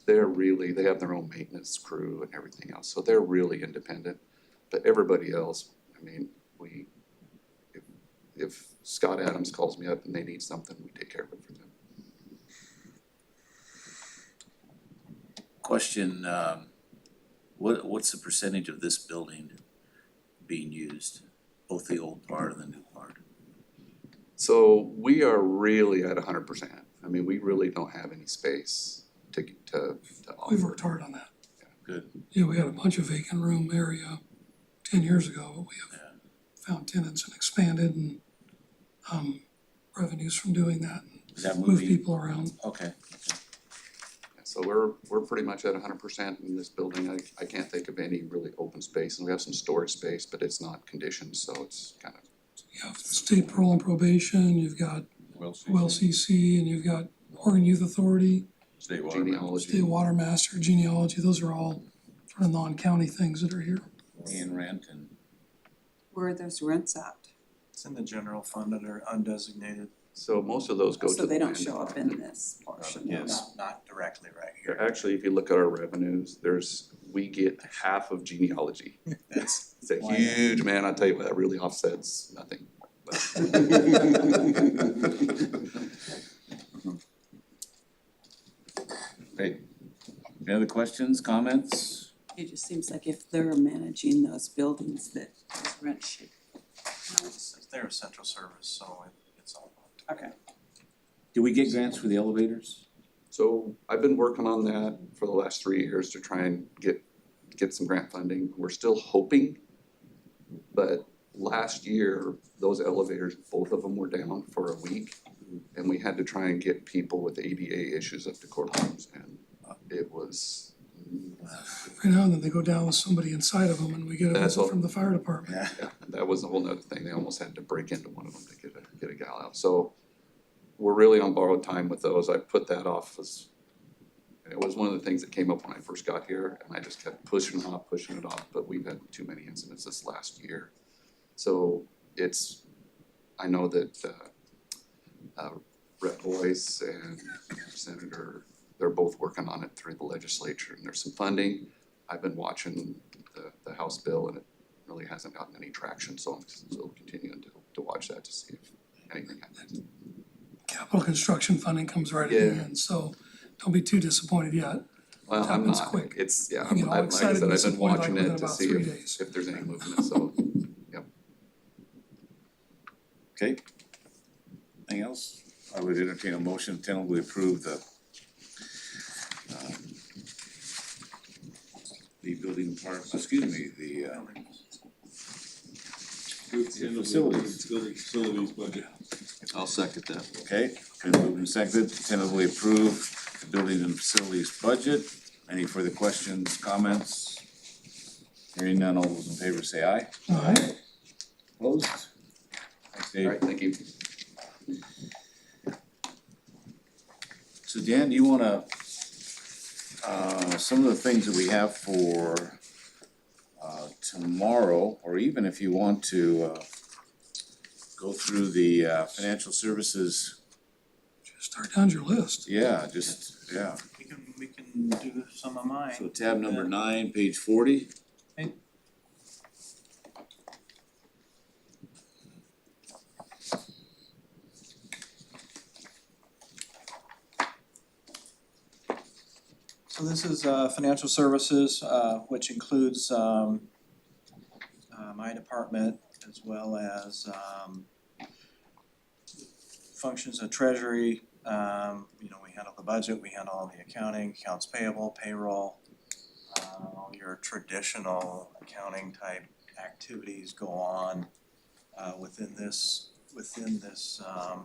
They have their own maintenance crew and everything else, so they're really independent. But everybody else, I mean, if Scott Adams calls me up and they need something, we take care of it for them. Question, what's the percentage of this building being used, both the old part and the new part? So we are really at 100%. I mean, we really don't have any space to offer. We've worked hard on that. Good. Yeah, we had a bunch of vacant room area 10 years ago, but we have found tenants and expanded and revenues from doing that. Is that Move moving? people around. Okay. So we're pretty much at 100% in this building. I can't think of any really open space, and we have some storage space, but it's not conditioned, so it's kind of. You have state parole and probation, you've got OLCC, and you've got Oregon Youth Authority, State genealogy. Water Master, genealogy, those are all sort of non-county things that are here. And rent and. Where are those rents at? It's in the general fund under undesignated. So most of those go to So the they don't land show up in this portion? Yes, not directly right here. Actually, if you look at our revenues, we get half of genealogy. It's a huge, man, I tell you what, that really offsets nothing. Great. Any other questions, comments? It just seems like if they're managing those buildings, that rent should. They're a central service, so it's all. Okay. Do we get grants for the elevators? So I've been working on that for the last 3 years to try and get some grant funding. We're still hoping, but last year, those elevators, both of them were down for a week. And we had to try and get people with ADA issues up to courtrooms, and it was. Every now and then they go down with somebody inside of them and we get a That's visit all. from the fire department. Yeah, that was a whole nother thing. They almost had to break into one of them to get a gal out. So we're really on borrowed time with those. I put that off it was one of the things that came up when I first got here, and I just kept pushing it off, but we've had too many incidents this last year. So I know that Rep. Boyce and Senator, they're both working on it through the legislature, and there's some funding. I've been watching the House bill, and it really hasn't gotten any traction, so I'm still continuing to watch that to see if anything happens. Capital construction funding comes right at the Yeah. end, so don't be too disappointed yet. Well, I'm happens not, quick. it's, yeah, You get all like I excited said, and I've been disappointed watching like it within to about see 3 days. if there's any movement, so. Okay. Anything else? I would entertain a motion to tentatively approve the building part, the facilities. Building facilities budget. I'll second that. Okay, been moved and seconded to tentatively approve the building and facilities budget. Any further questions, comments? Hearing none, all those in favor say aye. Aye. Opposed? Thanks, Dave. All right, thank you. So Dan, do you wanna, some of the things that we have for tomorrow, or even if you want to go through the financial services, Just start down your list. yeah. We can do some of mine. So tab number 9, page 40. So this is financial services, which includes my department as well as functions of treasury. We handle the budget, we handle all the accounting, accounts payable, payroll. All your traditional accounting type activities go on within this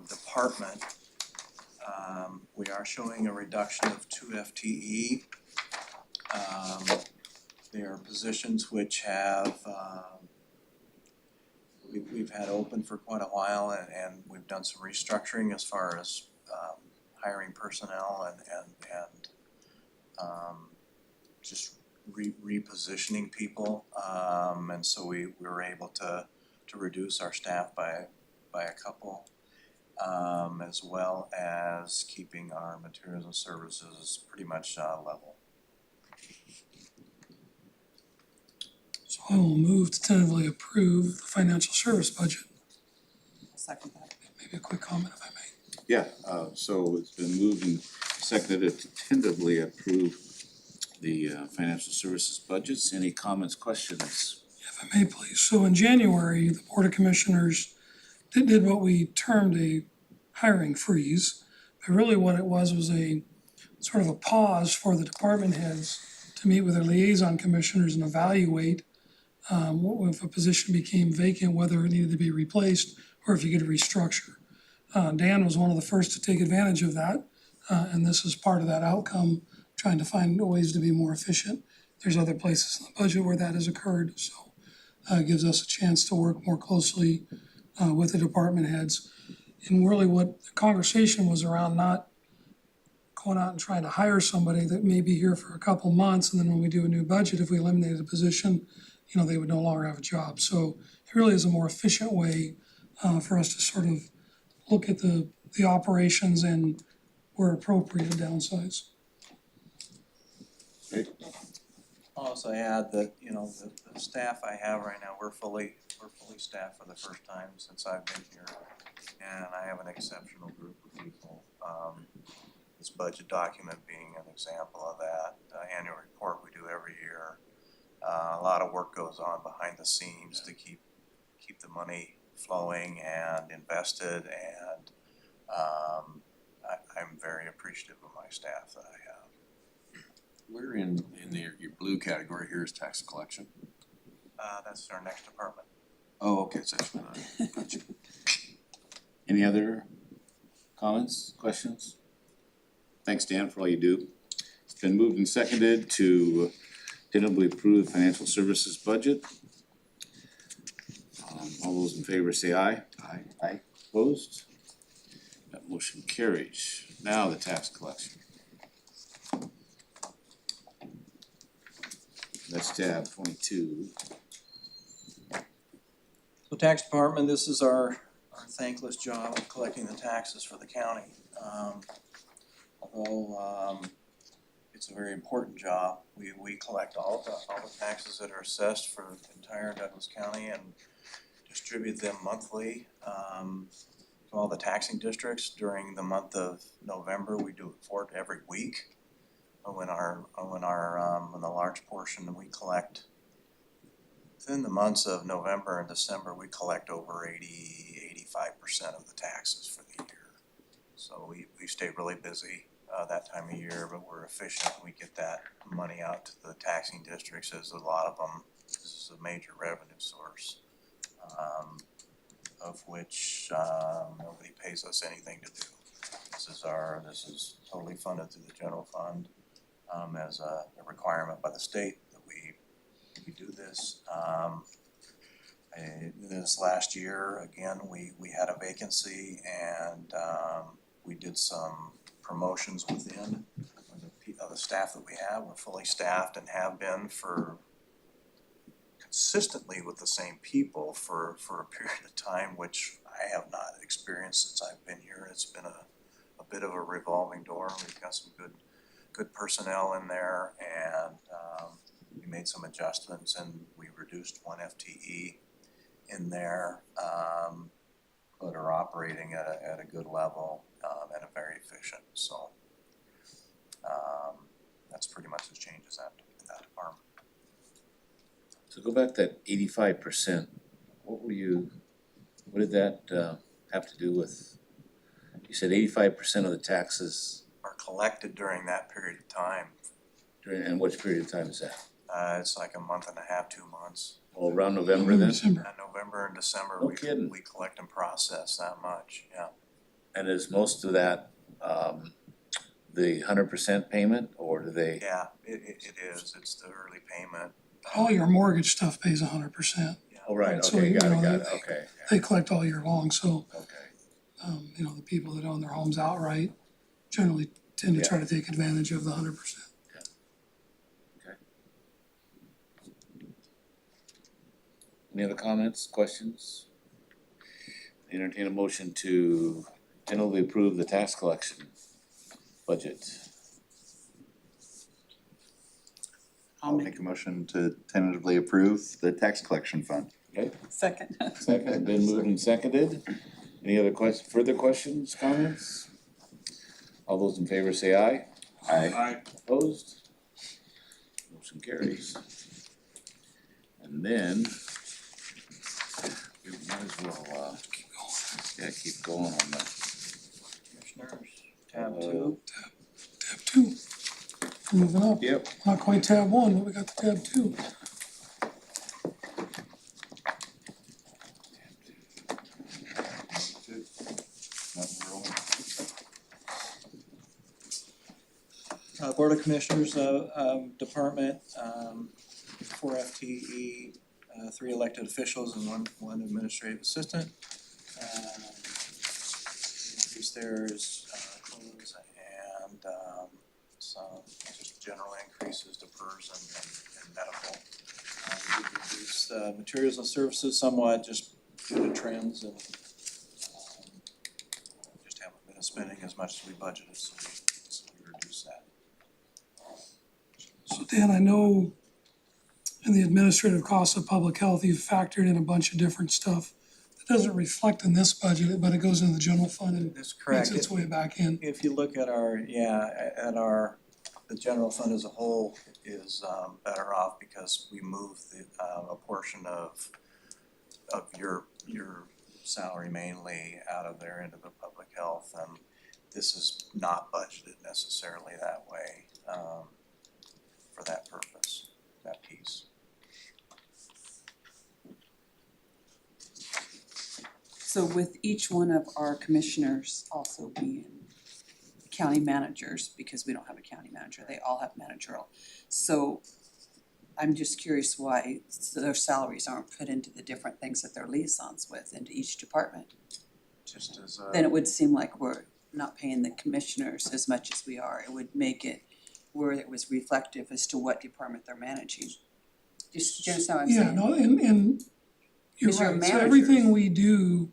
department. We are showing a reduction of 2 FTE. There are positions which have, we've had open for quite a while, and we've done some restructuring as far as hiring personnel and just repositioning people. And so we were able to reduce our staff by a couple, as well as keeping our materials and services pretty much level. So I will move to tentatively approve the financial service budget. I'll second that. Maybe a quick comment if I may. Yeah, so it's been moved and seconded to tentatively approve the financial services budgets. Any comments, questions? If I may please. So in January, the Board of Commissioners did what we termed a hiring freeze. But really what it was a sort of a pause for the department heads to meet with their liaison commissioners and evaluate if a position became vacant, whether it needed to be replaced or if you could restructure. Dan was one of the first to take advantage of that, and this is part of that outcome, trying to find ways to be more efficient. There's other places in the budget where that has occurred, so it gives us a chance to work more closely with the department heads. And really what the conversation was around, not going out and trying to hire somebody that may be here for a couple months, and then when we do a new budget, if we eliminated a position, they would no longer have a job. So it really is a more efficient way for us to sort of look at the operations and where appropriate to downsize. I'll also add that, the staff I have right now, we're fully staffed for the first time since I've been here. And I have an exceptional group of people. This budget document being an example of that. Annual report we do every year. A lot of work goes on behind the scenes to keep the money flowing and invested, and I'm very appreciative of my staff that I have. We're in your blue category here is tax collection. That's our next department. Oh, okay, section 9, gotcha. Any other comments, questions? Thanks, Dan, for all you do. It's been moved and seconded to tentatively approve the financial services budget. All those in favor say aye. Aye. Aye. Opposed? That motion carries. Now the tax collection. That's tab 22. So tax department, this is our thankless job of collecting the taxes for the county. Although it's a very important job, we collect all the taxes that are assessed for the entire Douglas County and distribute them monthly to all the taxing districts. During the month of November, we do it for every week. When the large portion that we collect within the months of November and December, we collect over 85% of the taxes for the year. So we stay really busy that time of year, but we're efficient. We get that money out to the taxing districts, as a lot of them, this is a major revenue source, of which nobody pays us anything to do. This is totally funded through the general fund as a requirement by the state that we do this. This last year, again, we had a vacancy, and we did some promotions within the staff that we have. We're fully staffed and have been for consistently with the same people for a period of time, which I have not experienced since I've been here. It's been a bit of a revolving door. We've got some good personnel in there, and we made some adjustments, and we reduced 1 FTE in there, but are operating at a good level and are very efficient. So that's pretty much the changes in that department. So go back to that 85%. What did that have to do with? You said 85% of the taxes are collected during that period of time. And which period of time is that? It's like a month and a half, 2 months. Oh, around November then? November and December, No kidding. we collect and process that much, yeah. And is most of that the 100% payment, or do they? Yeah, it is, it's the early payment. All your mortgage stuff pays 100%. Oh, right, Right, so, okay, you got know, it, they- okay, They collect all year long, so, okay. you know, the people that own their homes outright generally tend to try to take advantage of the 100%. Any other comments, questions? Entertain a motion to tentatively approve the tax collection budget. I'll make a motion to tentatively approve the tax collection fund. Okay, Second. second, been moved and seconded. Any other further questions, comments? All those in favor say aye. Aye. Opposed? Motion carries. And then we might as well, keep going on the. Commissioners, tab 2. Tab 2. We're moving up. Yep. Not quite tab 1, but we got the tab 2. Board of Commissioners, Department, 4 FTE, 3 elected officials and one administrative assistant. Increase there is clothes and some just general increases to PERS and medical. We did reduce materials and services somewhat just due to trends and just haven't been spending as much as we budgeted, so we reduced that. So Dan, I know in the administrative costs of public health, you've factored in a bunch of different stuff that doesn't reflect in this budget, but it goes into the general fund and That's correct. makes its way back in. If you look at the general fund as a whole is better off because we moved a portion of your salary mainly out of there into the public health, and this is not budgeted necessarily that way for that purpose, that piece. So with each one of our commissioners also being county managers, because we don't have a county manager, they all have managerial. So I'm just curious why their salaries aren't put into the different things that they're liaisons with, into each department. Just as Then it would seem like we're not paying the commissioners as much as we are. It would make it where it was reflective as to what department they're managing. Do you understand what I'm saying? Yeah, no, and you're Because you're right, so managers. everything we do,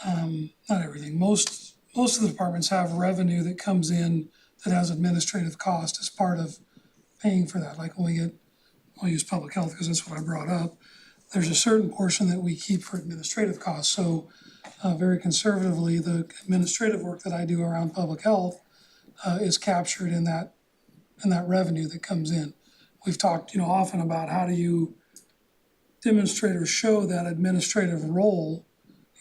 not everything, most of the departments have revenue that comes in that has administrative cost as part of paying for that, like when we get, I'll use public health because that's what I brought up. There's a certain portion that we keep for administrative costs, so very conservatively, the administrative work that I do around public health is captured in that revenue that comes in. We've talked, often about how do you demonstrate or show that administrative role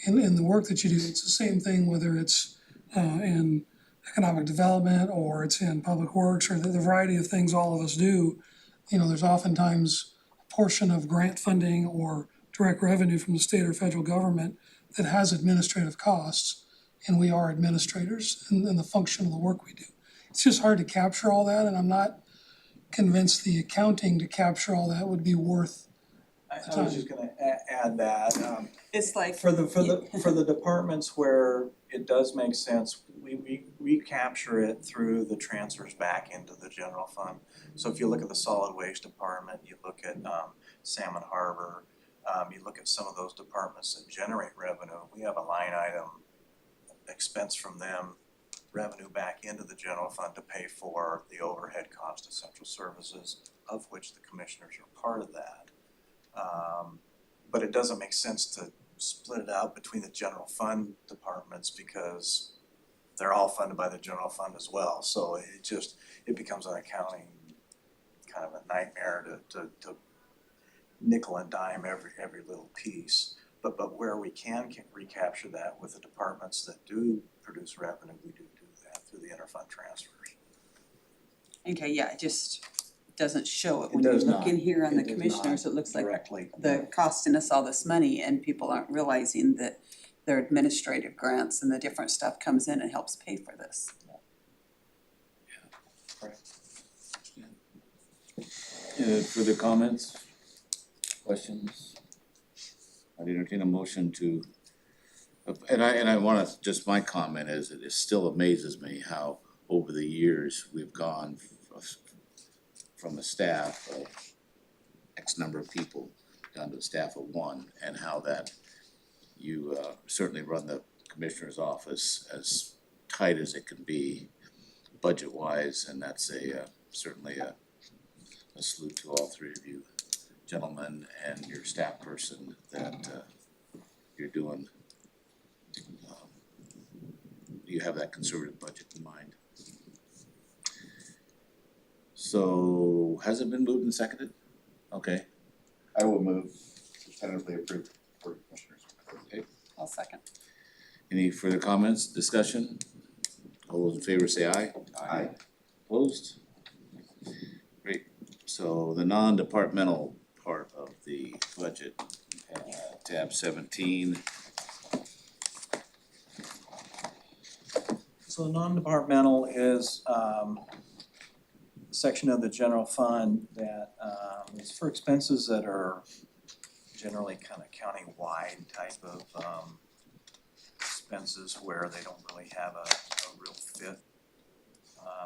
in the work that you do. It's the same thing whether it's in economic development or it's in public works or the variety of things all of us do. There's oftentimes a portion of grant funding or direct revenue from the state or federal government that has administrative costs, and we are administrators in the function of the work we do. It's just hard to capture all that, and I'm not convinced the accounting to capture all that would be worth the I was time. just gonna add that, It's like. for the departments where it does make sense, we capture it through the transfers back into the general fund. So if you look at the solid waste department, you look at Salmon Harbor, you look at some of those departments that generate revenue, we have a line item expense from them, revenue back into the general fund to pay for the overhead cost of central services, of which the commissioners are part of that. But it doesn't make sense to split it out between the general fund departments because they're all funded by the general fund as well. So it becomes an accounting kind of a nightmare to nickel and dime every little piece. But where we can recapture that with the departments that do produce revenue, we do that through the interfund transfers. Okay, yeah, it just doesn't show it It when you does look not. in here on the It does commissioners, not it looks like directly. they're costing us all this money and people aren't realizing that their administrative grants and the different stuff comes in and helps pay for this. Further comments, questions? I'd entertain a motion to, and I wanna, just my comment is, it still amazes me how over the years we've gone from a staff of X number of people down to a staff of one, and how that you certainly run the commissioner's office as tight as it can be budget-wise, and that's certainly a salute to all three of you gentlemen and your staff person that you're doing. You have that conservative budget in mind. So, has it been moved and seconded? Okay, I will move to tentatively approve the Board of Commissioners. okay. I'll second. Any further comments, discussion? All those in favor say aye. Aye. Opposed? Great, so the non-departmental part of the budget, tab 17. So the non-departmental is a section of the general fund that is for expenses that are generally kind of county-wide type of expenses where they don't really have a real fit.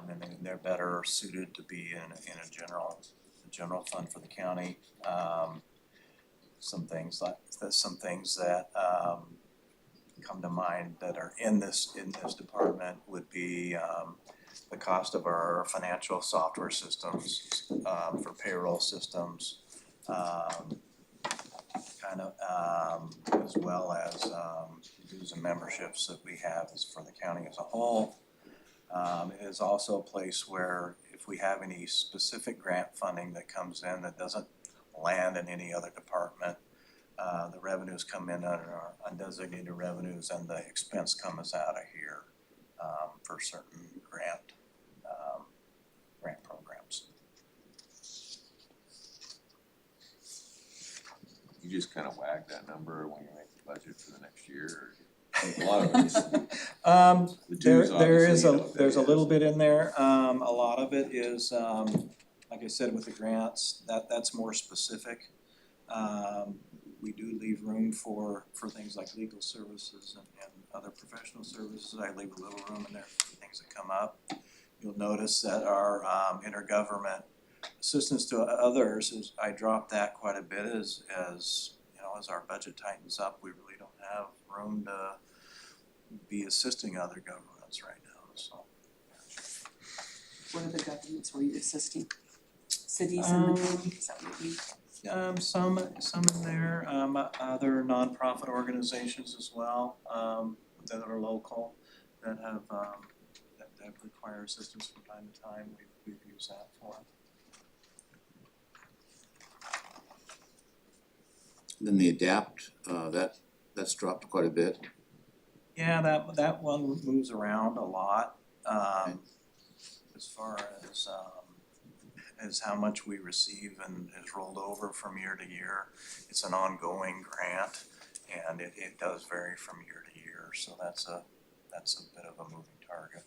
And they're better suited to be in a general fund for the county. Some things that come to mind that are in this department would be the cost of our financial software systems, for payroll systems, as well as dues and memberships that we have as for the county as a whole. It is also a place where if we have any specific grant funding that comes in that doesn't land in any other department, the revenues come in under our undesignated revenues and the expense comes out of here for certain grant programs. You just kind of wag that number when you make the budget for the next year, or I think a lot of it is. The dues There's a little bit in there, a lot of it is, like I said, with the grants, that's more specific. We do leave room for things like legal services and other professional services. I leave a little room in there for things that come up. You'll notice that our intergovernment assistance to others is, I dropped that quite a bit as you know, as our budget tightens up, we really don't have room to be assisting other governments right now, so. What are the governments were you assisting? Cities and the county, is that what you mean? Some in there, other nonprofit organizations as well, that are local, that have, that require assistance from time to time, we've used that for. Then the adapt, that's dropped quite a bit. Yeah, that one moves around a lot, as far as how much we receive and is rolled over from year to year. It's an ongoing grant and it does vary from year to year, so that's a bit of a moving target.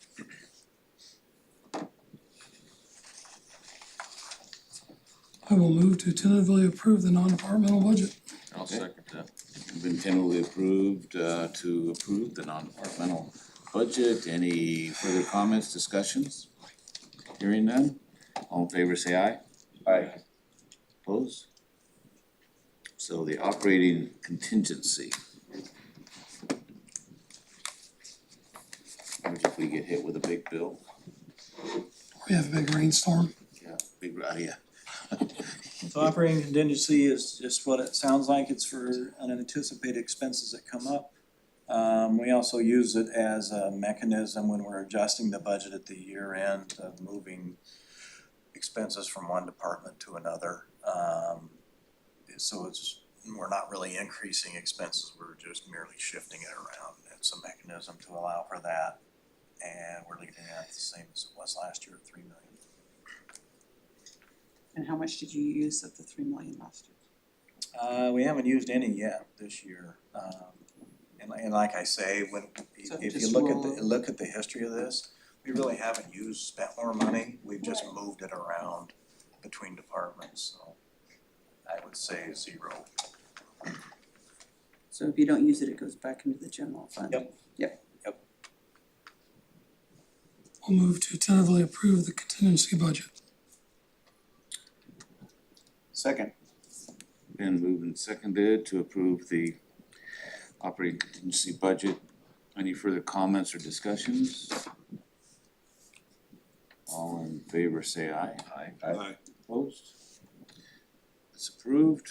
I will move to tentatively approve the non-departmental budget. I'll second that. Been tentatively approved to approve the non-departmental budget. Any further comments, discussions? Hearing none, all in favor say aye. Aye. Opposed? So the operating contingency. What if we get hit with a big bill? We have a big rainstorm. Yeah, big, yeah. So operating contingency is just what it sounds like, it's for unanticipated expenses that come up. We also use it as a mechanism when we're adjusting the budget at the year end of moving expenses from one department to another. So we're not really increasing expenses, we're just merely shifting it around. It's a mechanism to allow for that. And we're leaving it the same as it was last year at 3 million. And how much did you use of the 3 million last year? We haven't used any yet this year. And like I say, when, So if you just look at the history of this, we really haven't spent more money, we've just moved it around between departments, so I would say 0. So if you don't use it, it goes back into the general fund. Yep. I'll move to tentatively approve the contingency budget. Second. Been moved and seconded to approve the operating contingency budget. Any further comments or discussions? All in favor say aye. Aye. Opposed? It's approved,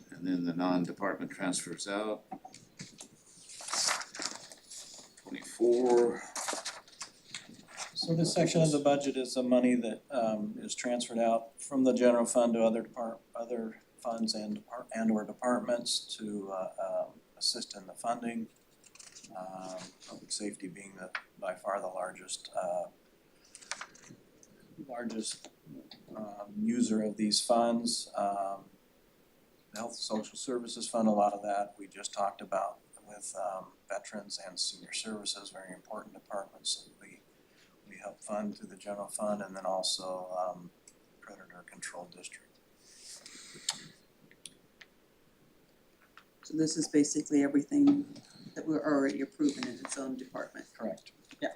and then the non-department transfers out. 24. So this section of the budget is the money that is transferred out from the general fund to other funds and or departments to assist in the funding. Public safety being by far the largest user of these funds. The Health and Social Services Fund, a lot of that we just talked about with veterans and senior services, very important departments that we help fund through the general fund, and then also predator control district. So this is basically everything that we're already approving in its own department. Correct. Yeah.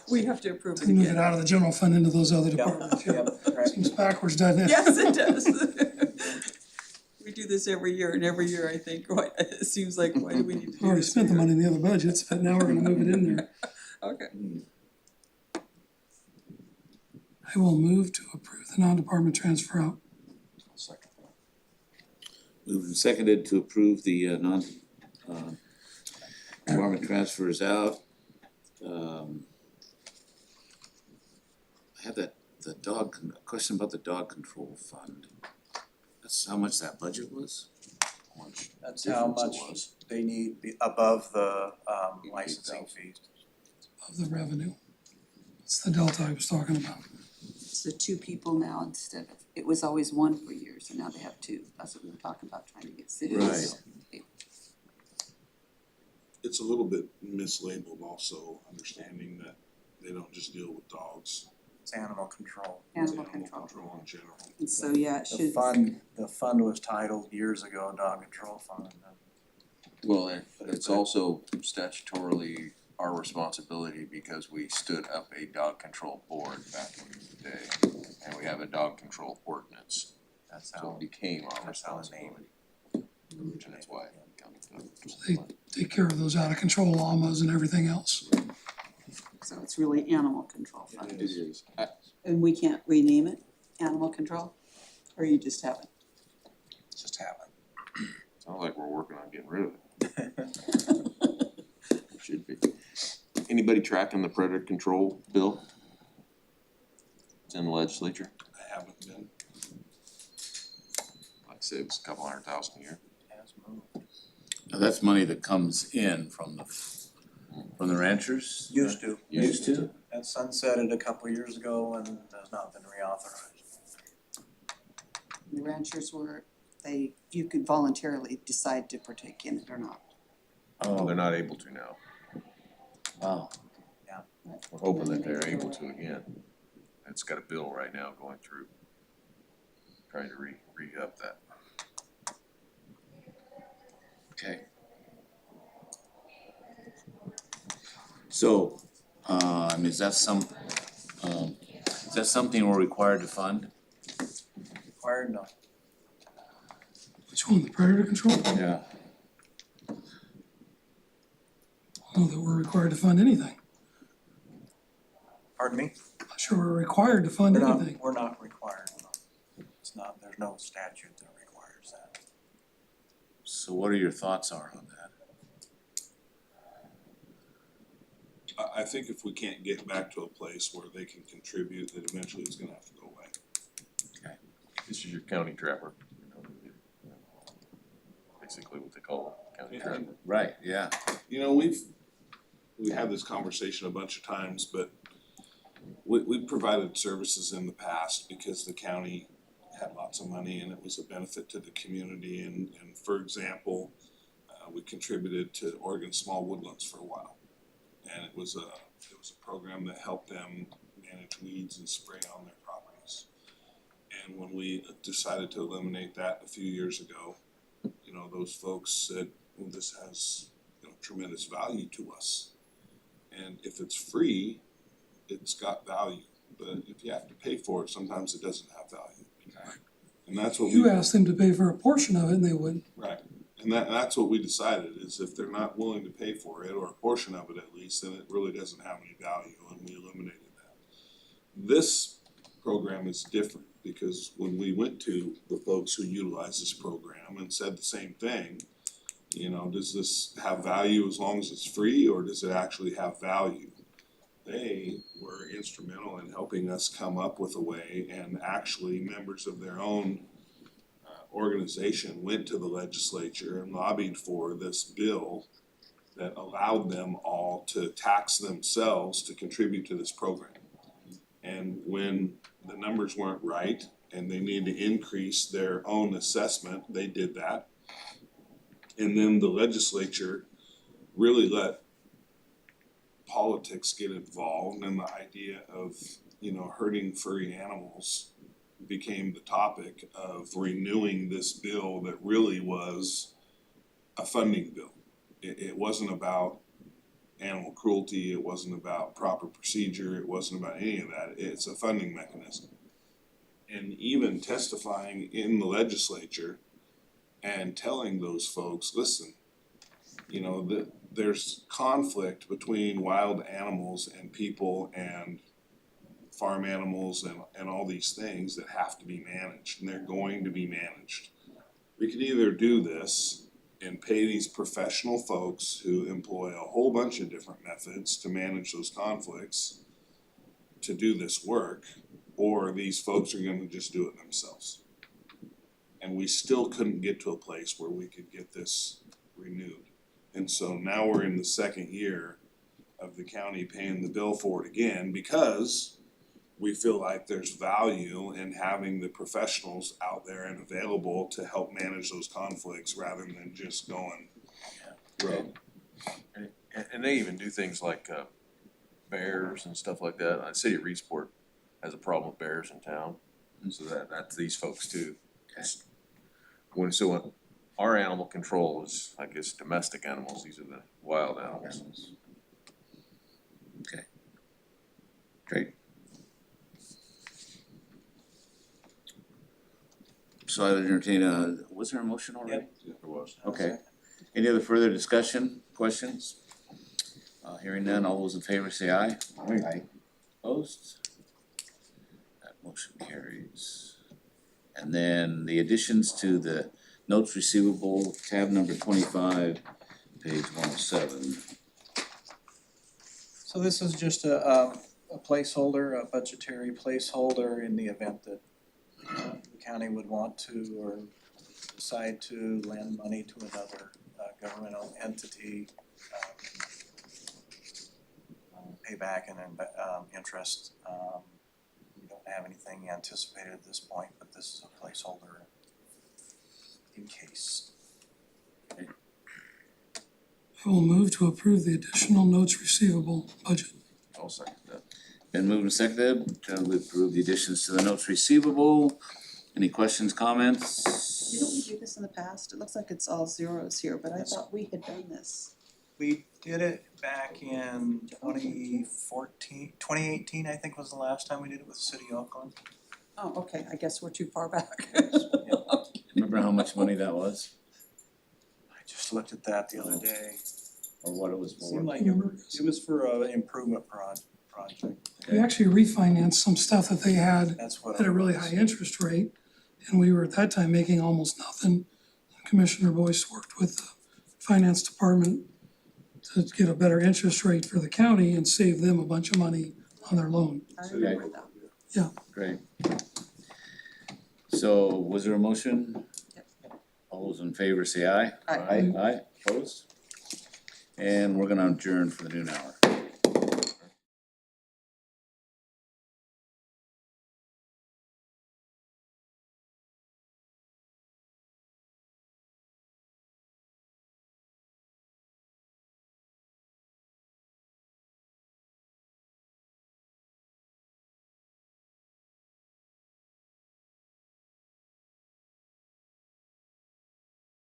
We have to approve it To move it again. out of the general fund into those other departments. Right. Seems backwards, doesn't it? Yes, it does. We do this every year, and every year I think, why, it seems like, why do we need to do this? We already spent the money in the other budgets, but now we're gonna move it in there. Okay. I will move to approve the non-department transfer out. Second. Moved and seconded to approve the department transfers out. I have the question about the dog control fund. That's how much that budget was? That's how much they need above the licensing fees. Of the revenue. It's the delta I was talking about. So 2 people now instead of, it was always 1 for years, and now they have 2. That's what we were talking about, trying to get cities. Right. It's a little bit mislabeled also, understanding that they don't just deal with dogs. It's animal control. Animal It's control. control in general. And so, yeah, it should. The fund was titled years ago Dog Control Fund. Well, and it's also statutorily our responsibility because we stood up a dog control board back in the day. And we have a dog control ordinance, That's so how it became our that's how the name responsibility. And that's why it comes to. They take care of those out of control llamas and everything else. So it's really animal control fund. It is. And we can't rename it animal control? Or you just haven't? just happened. Sounds like we're working on getting rid of it. Should be. Anybody tracking the predator control bill? It's in the legislature. I haven't been. Like I said, it was a couple $100,000 a year. Has moved. Now that's money that comes in from the ranchers? Used to. Used to? That sunsetted a couple years ago and has not been reauthorized. The ranchers you could voluntarily decide to partake in it or not. Oh, they're not able to now. Wow. We're hoping that they're able to again. It's got a bill right now going through, trying to re-up that. Okay. So, I mean, is that something we're required to fund? Required, no. Which one, the predator control? Yeah. I don't know that we're required to fund anything. Pardon me? I'm not sure we're required to fund anything. We're not required, no. It's not, there's no statute that requires that. So what are your thoughts on that? I think if we can't get back to a place where they can contribute, that eventually it's gonna have to go away. This is your county trapper. Basically what they call county Yeah. trapper. Right, yeah. You know, we had this conversation a bunch of times, but we provided services in the past because the county had lots of money and it was a benefit to the community. And for example, we contributed to Oregon Small Woodlands for a while. And it was a program that helped them manage weeds and spray on their properties. And when we decided to eliminate that a few years ago, you know, those folks said, well, this has, you know, tremendous value to us. And if it's free, it's got value. But if you have to pay for it, sometimes it doesn't have value. And that's what You asked them to pay for a portion of it and they wouldn't. Right, and that's what we decided, is if they're not willing to pay for it, or a portion of it at least, then it really doesn't have any value, and we eliminated that. This program is different, because when we went to the folks who utilize this program and said the same thing, you know, does this have value as long as it's free, or does it actually have value? They were instrumental in helping us come up with a way, and actually members of their own organization went to the legislature and lobbied for this bill that allowed them all to tax themselves to contribute to this program. And when the numbers weren't right and they needed to increase their own assessment, they did that. And then the legislature really let politics get involved, and the idea of, you know, hurting furry animals became the topic of renewing this bill that really was a funding bill. It wasn't about animal cruelty, it wasn't about proper procedure, it wasn't about any of that, it's a funding mechanism. And even testifying in the legislature and telling those folks, listen, you know, there's conflict between wild animals and people and farm animals and all these things that have to be managed, and they're going to be managed. We can either do this and pay these professional folks who employ a whole bunch of different methods to manage those conflicts to do this work, or these folks are gonna just do it themselves. And we still couldn't get to a place where we could get this renewed. And so now we're in the second year of the county paying the bill for it again, because we feel like there's value in having the professionals out there and available to help manage those conflicts rather than just going rogue. And they even do things like bears and stuff like that. The city of Reedsport has a problem with bears in town, and so that's these folks too. When our animal control is, I guess, domestic animals, these are the wild animals. Okay. Great. So I would entertain was there a motion already? Yeah, there was. Okay. Any other further discussion, questions? Hearing none, all those in favor say aye. Aye. Opposed? That motion carries. And then the additions to the notes receivable, tab number 25, page 107. So this is just a placeholder, a budgetary placeholder in the event that the county would want to or decide to lend money to another governmental entity, pay back and then interest. We don't have anything anticipated at this point, but this is a placeholder in case. I will move to approve the additional notes receivable budget. I'll second that. Been moved and seconded to approve the additions to the notes receivable. Any questions, comments? Didn't we do this in the past? It looks like it's all zeros here, but I thought we had done this. We did it back in 2018, I think was the last time we did it with the city of Oakland. Oh, okay, I guess we're too far back. Remember how much money that was, I just looked at that the other day. or what it was for? Seemed like it was for an improvement project. We actually refinanced some stuff that they had That's what at a it really was. high interest rate, and we were at that time making almost nothing. Commissioner Boyce worked with the finance department to get a better interest rate for the county and save them a bunch of money on their loan. I remember that. Great. So was there a motion? Yep. All those in favor say aye. Aye. Aye, opposed? And we're gonna adjourn for the noon hour.